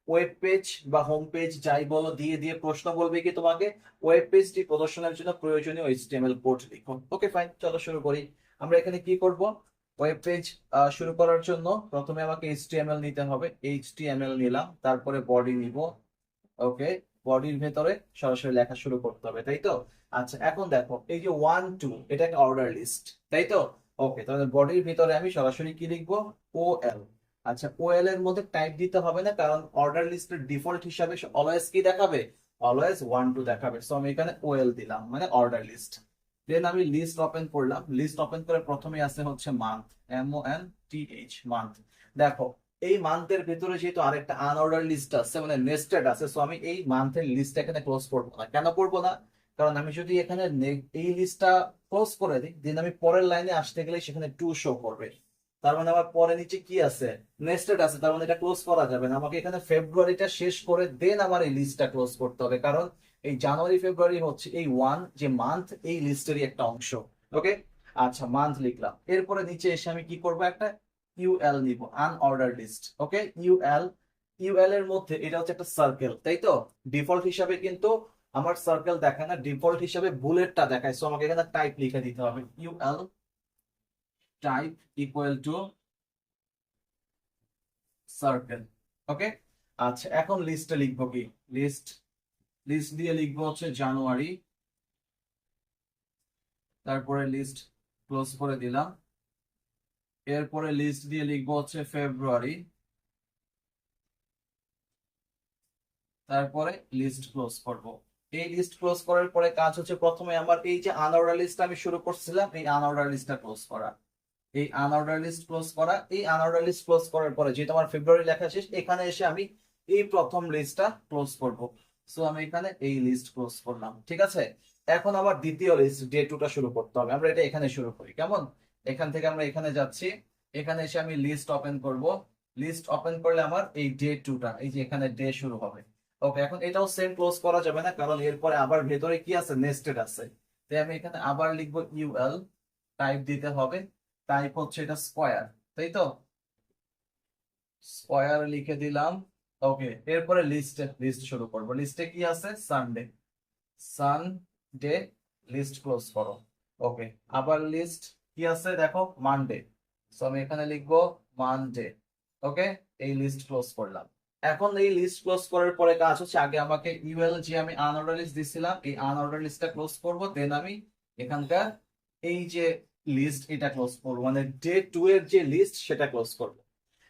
ওয়েব পেজ বা হোম পেজ যাই বলো দিয়ে দিয়ে প্রশ্ন বলবে কি তোমাকে, ওয়েব পেজটি প্রদর্শনের জন্য প্রয়োজনীয় এইচটিএমএল কোড লিখো। ওকে ফাইন, চলো শুরু করি। আমরা এখানে কি করব, ওয়েব পেজ শুরু করার জন্য প্রথমে আমাকে এইচটিএমএল নিতে হবে। এইচটিএমএল নিলাম, তারপরে বডি নিব। ওকে, বডির ভেতরে সরাসরি লেখা শুরু করতে হবে, তাই তো? আচ্ছা, এখন দেখো এই যে 1 2 এটা একটা অর্ডার লিস্ট, তাই তো? ওকে, তাহলে বডির ভিতরে আমি সরাসরি কি লিখবো, ও এল। আচ্ছা, ও এল এর মধ্যে টাইপ দিতে হবে না, কারণ অর্ডার লিস্টের ডিফল্ট হিসাবে অলওয়েজ কি দেখাবে, অলওয়েজ 1 2 দেখাবে। সো আমি এখানে ও এল দিলাম, মানে অর্ডার লিস্ট। দেন আমি লিস্ট ওপেন করলাম। লিস্ট ওপেন করে প্রথমে আছে হচ্ছে মান্থ, MONTH, মান্থ। দেখো এই মান্থের ভিতরে যেহেতু আরেকটা আনঅর্ডার লিস্ট আছে, মানে নেস্টেড আছে, সো আমি এই মান্থের লিস্ট এখানে ক্লোজ করবো না। কেন করবো না? কারণ আমি যদি এখানে এই লিস্টটা ক্লোজ করে দিই, দেন আমি পরের লাইনে আসতে গেলে সেখানে টু শো করবে। তার মানে আমার পরে নিচে কি আছে, নেস্টেড আছে, তার মানে এটা ক্লোজ করা যাবে না। আমাকে এখানে ফেব্রুয়ারিটা শেষ করে দেন আমার এই লিস্টটা ক্লোজ করতে হবে, কারণ এই জানুয়ারি ফেব্রুয়ারি হচ্ছে এই ওয়ান যে মান্থ, এই লিস্টেরই একটা অংশ। ওকে, আচ্ছা মান্থ লিখলাম। এরপরে নিচে এসে আমি কি করবো, একটা ইউএল নিব, আনঅর্ডার লিস্ট। ওকে, ইউএল। ইউএল এর মধ্যে এটা হচ্ছে একটা সার্কেল, তাই তো? ডিফল্ট হিসাবে কিন্তু আমার সার্কেল দেখায় না, ডিফল্ট হিসাবে বুলেটটা দেখায়। সো আমাকে এখানে টাইপ লিখে দিতে হবে, UL type equal to circle. Okay, আচ্ছা এখন লিস্টে লিখবো কি, লিস্ট, লিস্ট দিয়ে লিখবো হচ্ছে জানুয়ারি, তারপরে লিস্ট ক্লোজ করে দিলাম। এরপরে লিস্ট দিয়ে লিখবো হচ্ছে ফেব্রুয়ারি, তারপরে লিস্ট ক্লোজ করব। এই লিস্ট ক্লোজ করার পরে কাজ হচ্ছে প্রথমে আমার এই যে আনঅর্ডার লিস্ট আমি শুরু করছিলাম, এই আনঅর্ডার লিস্টটা ক্লোজ করা। এই আনঅর্ডার লিস্ট ক্লোজ করা, এই আনঅর্ডার লিস্ট ক্লোজ করার পরে যেহেতু আমার ফেব্রুয়ারি লেখা শেষ, এখানে এসে আমি এই প্রথম লিস্টটা ক্লোজ করব। সো আমি এখানে এই লিস্ট ক্লোজ করলাম, ঠিক আছে? এখন আবার দ্বিতীয় লিস্ট ডে টুটা শুরু করতে হবে। আমরা এটা এখানে শুরু করি, কেমন? এখান থেকে আমরা এখানে যাচ্ছি, এখানে এসে আমি লিস্ট ওপেন করব। লিস্ট ওপেন করলে আমার এই ডে টুটা, এই যে এখানে ডে শুরু হবে। ওকে, এখন এটাও সেম ক্লোজ করা যাবে না, কারণ এরপরে আবার ভেতরে কি আছে, নেস্টেড আছে। তাই আমি এখানে আবার লিখবো ইউএল, টাইপ দিতে হবে, টাইপ হচ্ছে এটা স্কোয়ার, তাই তো? স্কোয়ার লিখে দিলাম। ওকে, এরপরে লিস্টে লিস্ট শুরু করব। লিস্টে কি আছে, সানডে, সানডে, লিস্ট ক্লোজ করো। ওকে, আবার লিস্ট কি আছে দেখো, মানডে। সো আমি এখানে লিখবো মানডে। ওকে, এই লিস্ট ক্লোজ করলাম। এখন এই লিস্ট ক্লোজ করার পরে কাজ হচ্ছে আগে আমাকে ইউএল যে আমি আনঅর্ডার লিস্ট দিছিলাম, এই আনঅর্ডার লিস্টটা ক্লোজ করব, দেন আমি এখানকার এই যে লিস্ট এটা ক্লোজ করবো, মানে ডে টু এর যে লিস্ট সেটা ক্লোজ করব।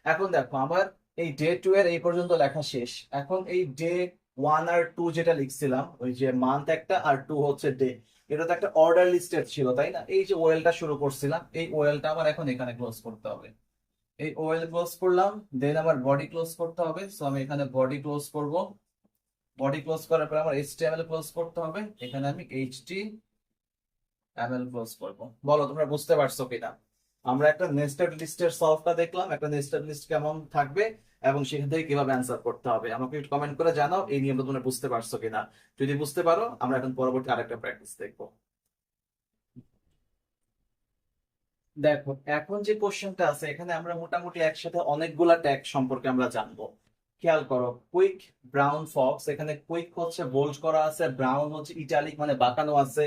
এখন দেখো আমার এই ডে টু এর এই পর্যন্ত লেখা শেষ। এখন এই ডে ওয়ান আর টু যেটা লিখছিলাম, ওই যে মান্থ একটা আর টু হচ্ছে ডে, এটা তো একটা অর্ডার লিস্টেড ছিল, তাই না? এই যে ওয়েলটা শুরু করছিলাম, এই ওয়েলটা আমার এখন এখানে ক্লোজ করতে হবে। এই ওএল ক্লোজ করলাম, দেন আমার বডি ক্লোজ করতে হবে, সো আমি এখানে বডি ক্লোজ করব। বডি ক্লোজ করার পর আমার এইচটিএমএল ক্লোজ করতে হবে, এখানে আমি এইচটিএমএল ক্লোজ করব। বলো তোমরা বুঝতে পারছো কিনা? আমরা একটা নেস্টেড লিস্টের সলভটা দেখলাম, একটা নেস্টেড লিস্ট কেমন থাকবে এবং সেখান থেকে কিভাবে অ্যান্সার করতে হবে। আমাকে একটু কমেন্ট করে জানাও এই নিয়মটা তোমরা বুঝতে পারছো কিনা। যদি বুঝতে পারো আমরা এখন পরবর্তী আরেকটা প্র্যাকটিস দেখবো। দেখো এখন যে কোশ্চেনটা আছে এখানে আমরা মোটামুটি একসাথে অনেকগুলা ট্যাগ সম্পর্কে আমরা জানবো। খেয়াল করো, কুইক ব্রাউন ফক্স, এখানে কুইক হচ্ছে বোল্ড করা আছে, ব্রাউন হচ্ছে ইটালিক মানে বাঁকানো আছে,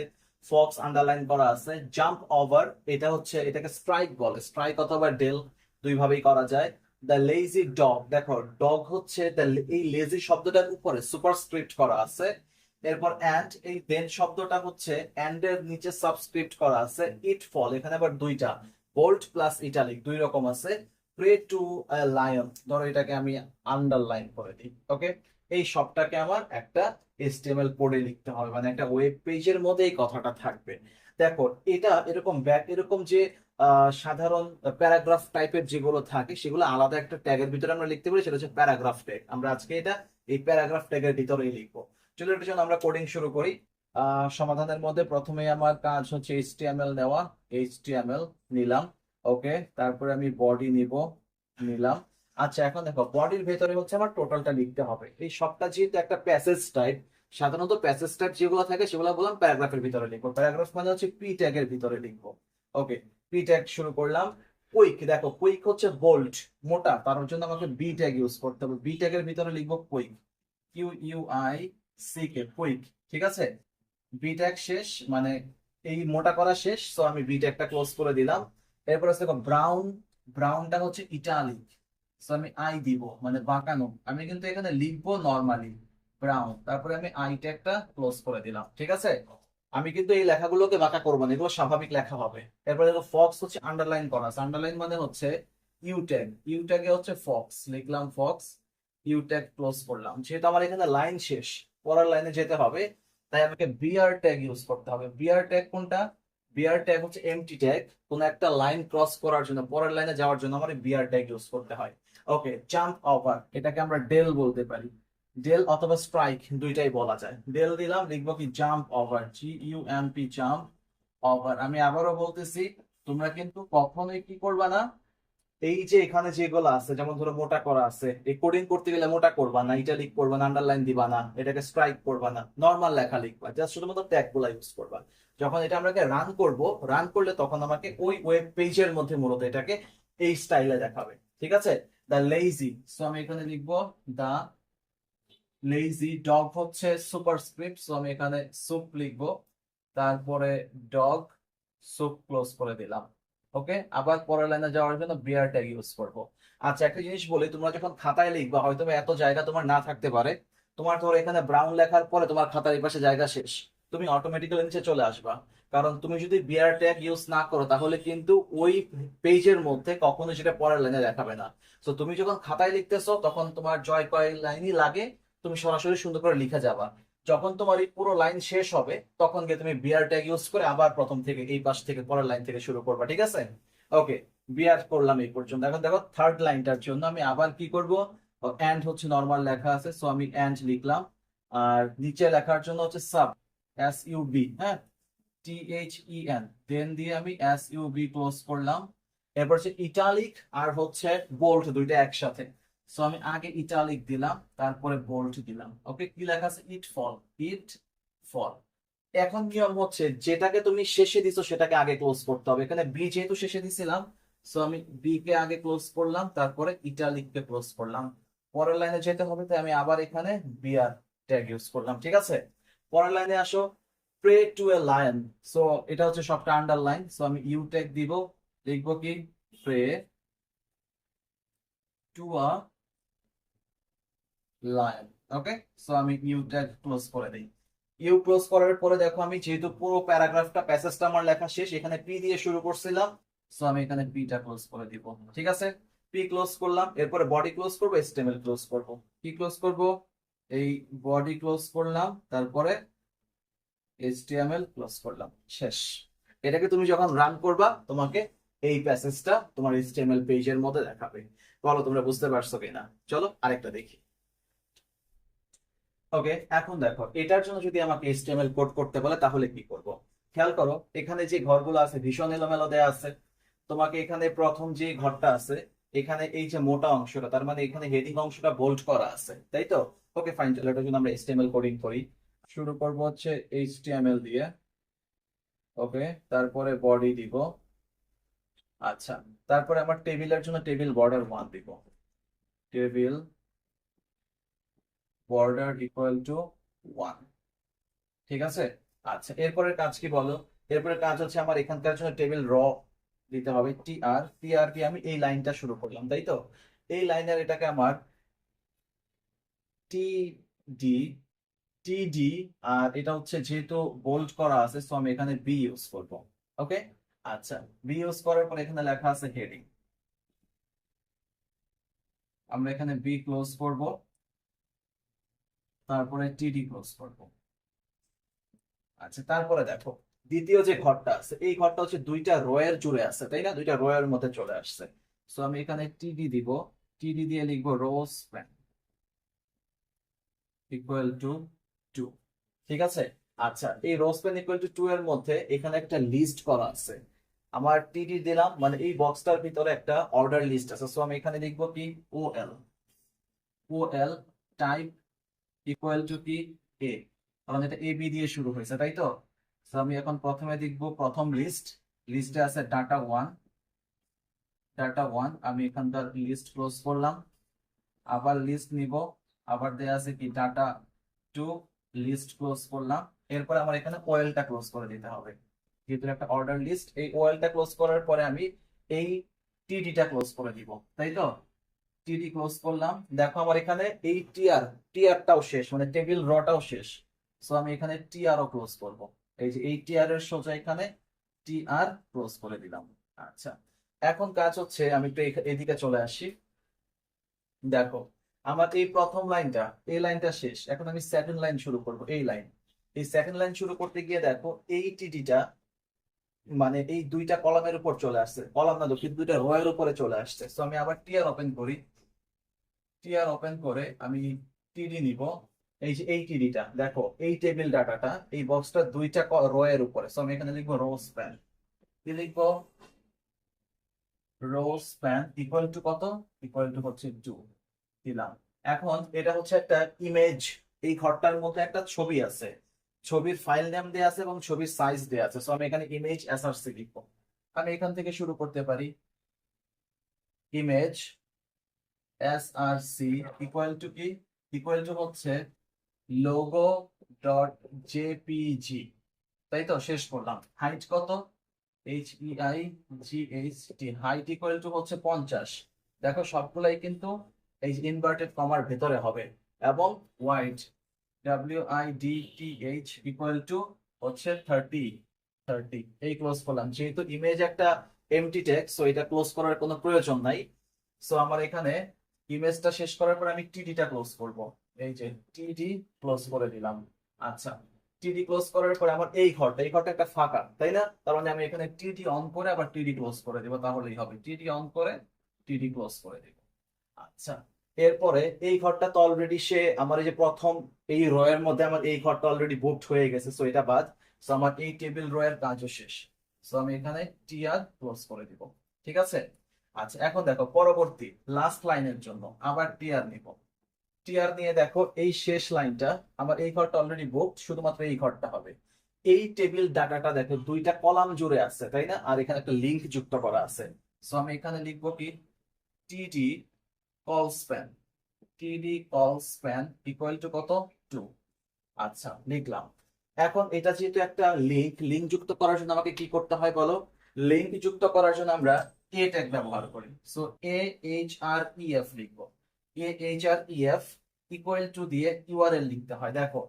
ফক্স আন্ডারলাইন করা আছে। জাম্প ওভার, এটা হচ্ছে এটাকে স্ট্রাইক বলে, স্ট্রাইক অথবা ডেল দুই ভাবেই করা যায়। দ্য লেজি ডগ, দেখো ডগ হচ্ছে এই লেজি শব্দটার উপরে সুপারস্ক্রিপ্ট করা আছে। এরপর অ্যান্ড, এই দেন শব্দটা হচ্ছে অ্যান্ড এর নিচে সাবস্ক্রিপ্ট করা আছে। ইট ফল, এখানে আবার দুইটা, বোল্ড প্লাস ইটালিক দুই রকম আছে। প্রে টু লায়ন, ধরো এটাকে আমি আন্ডারলাইন করে দিই। ওকে, এই সবটাকে আমার একটা এইচটিএমএল কোডে লিখতে হবে, মানে একটা ওয়েব পেজের মধ্যে এই কথাটা থাকবে। দেখো এটা এরকম এরকম যে সাধারণ প্যারাগ্রাফ টাইপের যেগুলো থাকে সেগুলো আলাদা একটা ট্যাগের ভিতরে আমরা লিখতে পারি, সেটা হচ্ছে প্যারাগ্রাফ ট্যাগ। আমরা আজকে এটা এই প্যারাগ্রাফ ট্যাগের ভিতরেই লিখবো। চলো এটার জন্য আমরা কোডিং শুরু করি। সমাধানের মধ্যে প্রথমে আমার কাজ হচ্ছে এইচটিএমএল নেওয়া, এইচটিএমএল নিলাম। ওকে, তারপরে আমি বডি নিলাম। আচ্ছা এখন দেখো বডির ভেতরে হচ্ছে আমার টোটালটা লিখতে হবে। এই সবটা যেহেতু একটা প্যাসেজ টাইপ, সাধারণত প্যাসেজ টাইপ যেগুলো থাকে সেগুলো বললাম প্যারাগ্রাফের ভিতরে লিখবো। প্যারাগ্রাফ মানে হচ্ছে পি ট্যাগের ভিতরে লিখবো। ওকে, পি ট্যাগ শুরু করলাম। কুইক, দেখো কুইক হচ্ছে বোল্ড মোটা, তার জন্য আমাকে বি ট্যাগ ইউজ করতে হবে। বি ট্যাগের ভিতরে লিখবো কুইক, QUICK, কুইক। ঠিক আছে, বি ট্যাগ শেষ, মানে এই মোটা করা শেষ, তো আমি বি ট্যাগটা ক্লোজ করে দিলাম। এরপর আছে দেখো ব্রাউন, ব্রাউনটা হচ্ছে ইটালিক, তো আমি আই দিব মানে বাঁকানো। আমি কিন্তু এখানে লিখবো নর্মালি ব্রাউন, তারপরে আমি আই ট্যাগটা ক্লোজ করে দিলাম। ঠিক আছে, আমি কিন্তু এই লেখাগুলোকে বাঁকা করবো না, এগুলো স্বাভাবিক লেখা হবে। এরপরে দেখো ফক্স হচ্ছে আন্ডারলাইন করা আছে, আন্ডারলাইন মানে হচ্ছে ইউ ট্যাগ, ইউ ট্যাগে হচ্ছে ফক্স, লিখলাম ফক্স, ইউ ট্যাগ ক্লোজ করলাম। যেহেতু আমার এখানে লাইন শেষ, পরের লাইনে যেতে হবে, তাই আমাকে বিআর ট্যাগ ইউজ করতে হবে। বিআর ট্যাগ কোনটা? বিআর ট্যাগ হচ্ছে এমটি ট্যাগ, কোন একটা লাইন ক্রস করার জন্য, পরের লাইনে যাওয়ার জন্য আমার বিআর ট্যাগ ইউজ করতে হয়। ওকে, জাম্প ওভার, এটাকে আমরা ডেল বলতে পারি, ডেল অথবা স্ট্রাইক দুইটাই বলা যায়। ডেল দিলাম, লিখবো কি jump over, GUMP, jump over. আমি আবারও বলতেছি, তোমরা কিন্তু কখনোই কি করবা না, এই যে এখানে যেগুলো আছে যেমন ধরো মোটা করা আছে, এই কোডিং করতে গেলে মোটা করবা না, ইটালিক করবা না, আন্ডারলাইন দিবা না, এটাকে স্ট্রাইক করবা না, নর্মাল লেখা লিখবা, জাস্ট শুধুমাত্র ট্যাগ গুলা ইউজ করবা। যখন এটা আমরা রান করব, রান করলে তখন আমাকে ওই ওয়েব পেজের মধ্যে মূলত এটাকে এই স্টাইলে দেখাবে। ঠিক আছে, দ্য লেজি, সো আমি এখানে লিখবো দা লেজি। ডগ হচ্ছে সুপারস্ক্রিপ্ট, সো আমি এখানে সুপ লিখবো, তারপরে ডগ, সুপ ক্লোজ করে দিলাম। ওকে, আবার পরের লাইনে যাওয়ার জন্য বিআর ট্যাগ ইউজ করব। আচ্ছা একটা জিনিস বলি, তোমরা যখন খাতায় লিখবা হয়তো বা এত জায়গা তোমার না থাকতে পারে, তোমার ধরো এখানে ব্রাউন লেখার পরে তোমার খাতার এই পাশে জায়গা শেষ, তুমি অটোমেটিক্যালি নিচে চলে আসবা। কারণ তুমি যদি বিআর ট্যাগ ইউজ না করো তাহলে কিন্তু ওই পেজের মধ্যে কখনো সেটা পরের লাইনে দেখাবে না। তো তুমি যখন খাতায় লিখতেছো তখন তোমার জয় কয় লাইনই লাগে, তুমি সরাসরি সুন্দর করে লিখে যাবা। যখন তোমার এই পুরো লাইন শেষ হবে তখন গিয়ে তুমি বিআর ট্যাগ ইউজ করে আবার প্রথম থেকে এই পাশ থেকে পরের লাইন থেকে শুরু করবা। ঠিক আছে, ওকে, বিআর করলাম এই পর্যন্ত। এখন দেখো থার্ড লাইনটার জন্য আমি আবার কি করব, এন্ড হচ্ছে নর্মাল লেখা আছে, সো আমি এন্ড লিখলাম। আর নিচে লেখার জন্য হচ্ছে সাব, SUB, হ্যাঁ, THEN, দেন দিয়ে আমি SUB ক্লোজ করলাম। এরপর হচ্ছে ইটালিক আর হচ্ছে বোল্ড দুইটা একসাথে, সো আমি আগে ইটালিক দিলাম তারপরে বোল্ড দিলাম। ওকে, কি লেখা আছে? ইট ফল, ইট ফল। এখন নিয়ম হচ্ছে যেটাকে তুমি শেষে দিছো সেটাকে আগে ক্লোজ করতে হবে। এখানে বি যেহেতু শেষে দিছিলাম, সো আমি বি কে আগে ক্লোজ করলাম, তারপরে ইটালিক কে ক্লোজ করলাম। পরের লাইনে যেতে হবে তাই আমি আবার এখানে বিআর ট্যাগ ইউজ করলাম। ঠিক আছে, পরের লাইনে আসো, pray to a lion, so এটা হচ্ছে সবটা আন্ডারলাইন, সো আমি ইউ ট্যাগ দিব, লিখবো কি pray to a lion. Okay, so আমি ইউ ট্যাগ ক্লোজ করে দিই। ইউ ক্লোজ করার পরে দেখো আমি যেহেতু পুরো প্যারাগ্রাফটা প্যাসেজটা আমার লেখা শেষ, এখানে পি দিয়ে শুরু করছিলাম, সো আমি এখানে পিটা ক্লোজ করে দিব। ঠিক আছে, পি ক্লোজ করলাম, এরপরে বডি ক্লোজ করবো, HTML ক্লোজ করব। কি ক্লোজ করব? এই বডি ক্লোজ করলাম, তারপরে HTML ক্লোজ করলাম, শেষ। এটাকে তুমি যখন রান করবা তোমাকে এই প্যাসেজটা তোমার এইচটিএমএল পেজের মধ্যে দেখাবে। বলো তোমরা বুঝতে পারছো কিনা? চলো আরেকটা দেখি। ওকে, এখন দেখো এটার জন্য যদি আমাকে এইচটিএমএল কোড করতে বলে তাহলে কি করব। খেয়াল করো এখানে যে ঘরগুলো আছে ভীষণ এলোমেলো দেয়া আছে। তোমাকে এখানে প্রথম যে ঘরটা আছে, এখানে এই যে মোটা অংশটা, তার মানে এখানে হেডিং অংশটা বোল্ড করা আছে, তাই তো? ওকে ফাইন, চলো এটার জন্য আমরা এইচটিএমএল কোডিং করি। শুরু করব হচ্ছে এইচটিএমএল দিয়ে। ওকে, তারপরে বডি দিব। আচ্ছা, তারপরে আমার টেবিলের জন্য টেবিল বর্ডার 1 দিব। Table border equal to 1। ঠিক আছে। আচ্ছা, এরপরের কাজ কি বলো? এরপরের কাজ হচ্ছে আমার এখানকার জন্য টেবিল র দিতে হবে। টিআর টিআর দিয়ে আমি এই লাইনটা শুরু করলাম, তাই তো? এই লাইনের এটাকে আমার টি ডি টিডি, আর এটা হচ্ছে যেহেতু বোল্ড করা আছে সো আমি এখানে বি ইউজ করব। ওকে, আচ্ছা, বি ইউজ করার পর এখানে লেখা আছে হেডিং, আমরা এখানে বি ক্লোজ করব, তারপরে টিডি ক্লোজ করব। আচ্ছা, তারপরে দেখো দ্বিতীয় যে ঘরটা আছে, এই ঘরটা হচ্ছে দুইটা রয়ের জুড়ে আছে, তাই না? দুইটা রয়ের মধ্যে চলে আসছে। সো আমি এখানে টিডি দিব। টিডি দিয়ে লিখবো রো স্প্যান ইকুয়াল টু 2। ঠিক আছে। আচ্ছা, এই রো স্প্যান ইকুয়াল টু 2 এর মধ্যে এখানে একটা লিস্ট করা আছে। আমার টিডি দিলাম, মানে এই বক্সটার ভিতরে একটা অর্ডার লিস্ট আছে। সো আমি এখানে লিখবো কি OL, OL type equal to কি এ, কারণ এটা এ বি দিয়ে শুরু হয়েছে, তাই তো? তো আমি এখন প্রথমে দেখব প্রথম লিস্ট, লিস্টে আছে ডাটা 1। ডাটা 1 আমি এখানকার লিস্ট ক্লোজ করলাম, আবার লিস্ট নিব, আবার দেয়া আছে কি ডাটা 2, লিস্ট ক্লোজ করলাম। এরপরে আমার এখানে ওয়েলটা ক্লোজ করে দিতে হবে, যেহেতু একটা অর্ডার লিস্ট। এই ওয়েলটা ক্লোজ করার পরে আমি এই টিডিটা ক্লোজ করে দিব, তাই তো? টিডি ক্লোজ করলাম। দেখো আমার এখানে এই টিআর, টিআরটাও শেষ, মানে টেবিল রটাও শেষ। সো আমি এখানে টিআরও ক্লোজ করব। এই যে এই টিআর এর সোজা এখানে টিআর ক্লোজ করে দিলাম। আচ্ছা, এখন কাজ হচ্ছে আমি একটু এদিকে চলে আসি। দেখো আমার এই প্রথম লাইনটা, এই লাইনটা শেষ, এখন আমি সেকেন্ড লাইন শুরু করব। এই লাইন, এই সেকেন্ড লাইন শুরু করতে গিয়ে দেখো এই টিডিটা মানে এই দুইটা কলামের উপর চলে আসছে, কলাম না দুঃখিত, দুইটা রো এর উপরে চলে আসছে। সো আমি আবার টিআর ওপেন করি। টিআর ওপেন করে আমি টিডি নিব। এই যে এই টিডিটা দেখো, এই টেবিল ডাটাটা এই বক্সটা দুইটা রো এর উপরে। সো আমি এখানে লিখবো রো স্প্যান। কি লিখবো? রো স্প্যান ইকুয়াল টু কত? ইকুয়াল টু হচ্ছে 2 দিলাম। এখন এটা হচ্ছে একটা ইমেজ, এই ঘরটার মধ্যে একটা ছবি আছে, ছবির ফাইল নেম দেয়া আছে এবং ছবির সাইজ দেয়া আছে। সো আমি এখানে ইমেজ এসআরসি লিখবো। আমি এখান থেকে শুরু করতে পারি। ইমেজ এসআরসি ইকুয়াল টু কি? ইকুয়াল টু হচ্ছে লোগো ডট জেপিজি, তাই তো? শেষ করলাম। হাইট কত? HEIGHT, হাইট ইকুয়াল টু হচ্ছে 50। দেখো সবগুলাই কিন্তু এই ইনভার্টেড কমার ভেতরে হবে। এবং ওয়াইড WIDTH ইকুয়াল টু হচ্ছে 30, 30 এই ক্লোজ করলাম। যেহেতু ইমেজ একটা এমটি টেক্সট, সো এটা ক্লোজ করার কোনো প্রয়োজন নাই। সো আমার এখানে ইমেজটা শেষ করার পর আমি টিডিটা ক্লোজ করব। এই যে টিডি ক্লোজ করে দিলাম। আচ্ছা, টিডি ক্লোজ করার পরে আমার এই ঘরটা, এই ঘরটা একটা ফাঁকা, তাই না? তার মানে আমি এখানে টিডি অন করে আবার টিডি ক্লোজ করে দিব, তাহলেই হবে। টিডি অন করে টিডি ক্লোজ করে দিব। আচ্ছা, এরপরে এই ঘরটা তো অলরেডি সে আমার এই যে প্রথম এই রো এর মধ্যে আমার এই ঘরটা অলরেডি বুকড হয়ে গেছে, সো এটা বাদ। সো আমার এই টেবিল রো এর কাজও শেষ। সো আমি এখানে টিআর ক্লোজ করে দিব। ঠিক আছে। আচ্ছা, এখন দেখো পরবর্তী লাস্ট লাইনের জন্য আবার টিআর নিব। টিআর নিয়ে দেখো এই শেষ লাইনটা, আমার এই ঘরটা অলরেডি বুকড, শুধুমাত্র এই ঘরটা হবে। এই টেবিল ডাটাটা দেখো দুইটা কলাম জুড়ে আছে, তাই না? আর এখানে একটা লিংক যুক্ত করা আছে। সো আমি এখানে লিখবো কি টিডি কল স্প্যান, টিডি কল স্প্যান ইকুয়াল টু কত? 2। আচ্ছা, লিখলাম। এখন এটা যেহেতু একটা লিংক, লিংক যুক্ত করার জন্য আমাকে কি করতে হয় বলো? লিংক যুক্ট করার জন্য আমরা এ ট্যাগ ব্যবহার করি। সো AHREF লিখবো। AHREF ইকুয়াল টু দিয়ে ইউআরএল লিখতে হয়। দেখো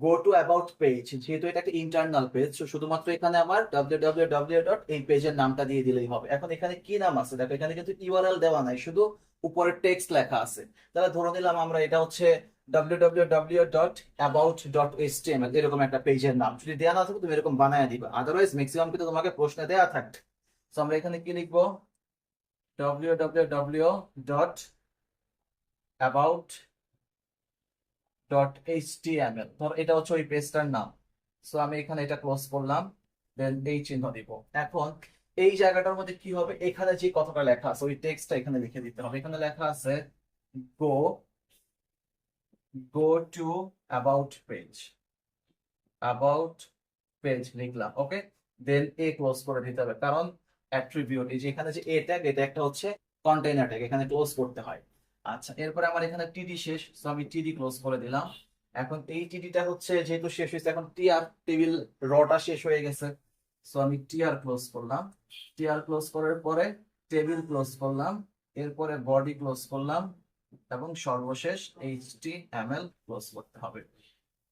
গো টু অ্যাবাউট পেজ, যেহেতু এটা একটা ইন্টারনাল পেজ, শুধুমাত্র এখানে আমার www ডট এই পেজের নামটা দিয়ে দিলেই হবে। এখন এখানে কি নাম আছে দেখো, এখানে কিন্তু ইউআরএল দেওয়া নাই, শুধু উপরে টেক্সট লেখা আছে। তাহলে ধরে নিলাম আমরা এটা হচ্ছে www dot about dot HTML, এরকম একটা পেজের নাম। যদি দেওয়া না থাকে তুমি এরকম বানায় দিবা, আদারওয়াইজ ম্যাক্সিমাম কিন্তু তোমাকে প্রশ্নে দেওয়া থাকবে। তো আমরা এখানে কি লিখবো, www.about.html, ধর এটা হচ্ছে ওই পেজটার নাম। সো আমি এখানে এটা ক্লোজ করলাম, দেন এই চিহ্ন দিব। এখন এই জায়গাটার মধ্যে কি হবে, এখানে যে কথাটা লেখা আছে ওই টেক্সটটা এখানে লিখে দিতে হবে। এখানে লেখা আছে go go to about page, about page লিখলাম, ওকে। দেন এ ক্লোজ করে দিতে হবে, কারণ অ্যাট্রিবিউট এই যে এখানে যে এ ট্যাগ, এটা একটা হচ্ছে কন্টেইনার ট্যাগ, এখানে ক্লোজ করতে হয়। আচ্ছা, এরপরে আমার এখানে টিডি শেষ, সো আমি টিডি ক্লোজ করে দিলাম। এখন এই টিডিটা হচ্ছে যেহেতু শেষ হয়েছে, এখন টিআর টেবিল রটা শেষ হয়ে গেছে, সো আমি টিআর ক্লোজ করলাম। টিআর ক্লোজ করার পরে টেবিল ক্লোজ করলাম, এরপরে বডি ক্লোজ করলাম, এবং সর্বশেষ এইচটিএমএল ক্লোজ করতে হবে।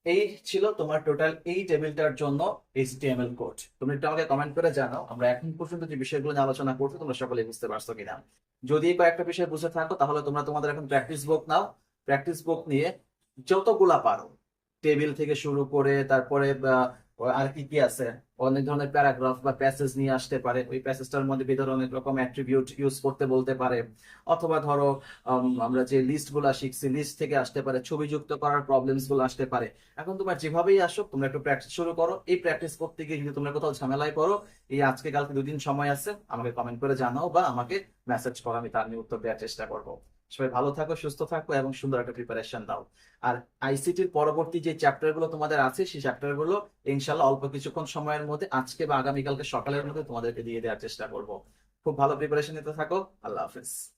এই ছিল তোমার টোটাল এই টেবিলটার জন্য এইচটিএমএল কোড। তুমি একটু আমাকে কমেন্ট করে জানাও আমরা এখন পর্যন্ত যে বিষয়গুলো নিয়ে আলোচনা করছি তোমরা সকলে বুঝতে পারছো কিনা। যদি এই কয়েকটা বিষয় বুঝে থাকো তাহলে তোমরা তোমাদের এখন প্র্যাকটিস বুক নাও, প্র্যাকটিস বুক নিয়ে যতগুলা পারো, টেবিল থেকে শুরু করে তারপরে আর কি কি আছে, অনেক ধরনের প্যারাগ্রাফ বা প্যাসেজ নিয়ে আসতে পারে, ওই প্যাসেজটার মধ্যে ভিতরে অনেক রকম অ্যাট্রিবিউট ইউজ করতে বলতে পারে। অথবা ধরো আমরা যে লিস্ট গুলা শিখছি, লিস্ট থেকে আসতে পারে, ছবি যুক্ত করার প্রবলেমস গুলো আসতে পারে। এখন তোমার যেভাবেই আসো তোমরা একটু প্র্যাকটিস শুরু করো। এই প্র্যাকটিস করতে গিয়ে যদি তোমরা কোথাও ঝামেলায় পড়ো, এই আজকে কালকে 2 দিন সময় আছে, আমাকে কমেন্ট করে জানাও বা আমাকে মেসেজ করো, আমি তার নিয়ে উত্তর দেওয়ার চেষ্টা করবো। সবাই ভালো থাকো, সুস্থ থাকো এবং সুন্দর একটা প্রিপারেশন দাও। আর আইসিটির পরবর্তী যে চ্যাপ্টার গুলো তোমাদের আছে সেই চ্যাপ্টার গুলো ইনশাল্লাহ অল্প কিছুক্ষণ সময়ের মধ্যে আজকে বা আগামীকালকে সকালের মধ্যে তোমাদেরকে দিয়ে দেওয়ার চেষ্টা করব। খুব ভালো প্রিপারেশন নিতে থাকো। আল্লাহ হাফেজ।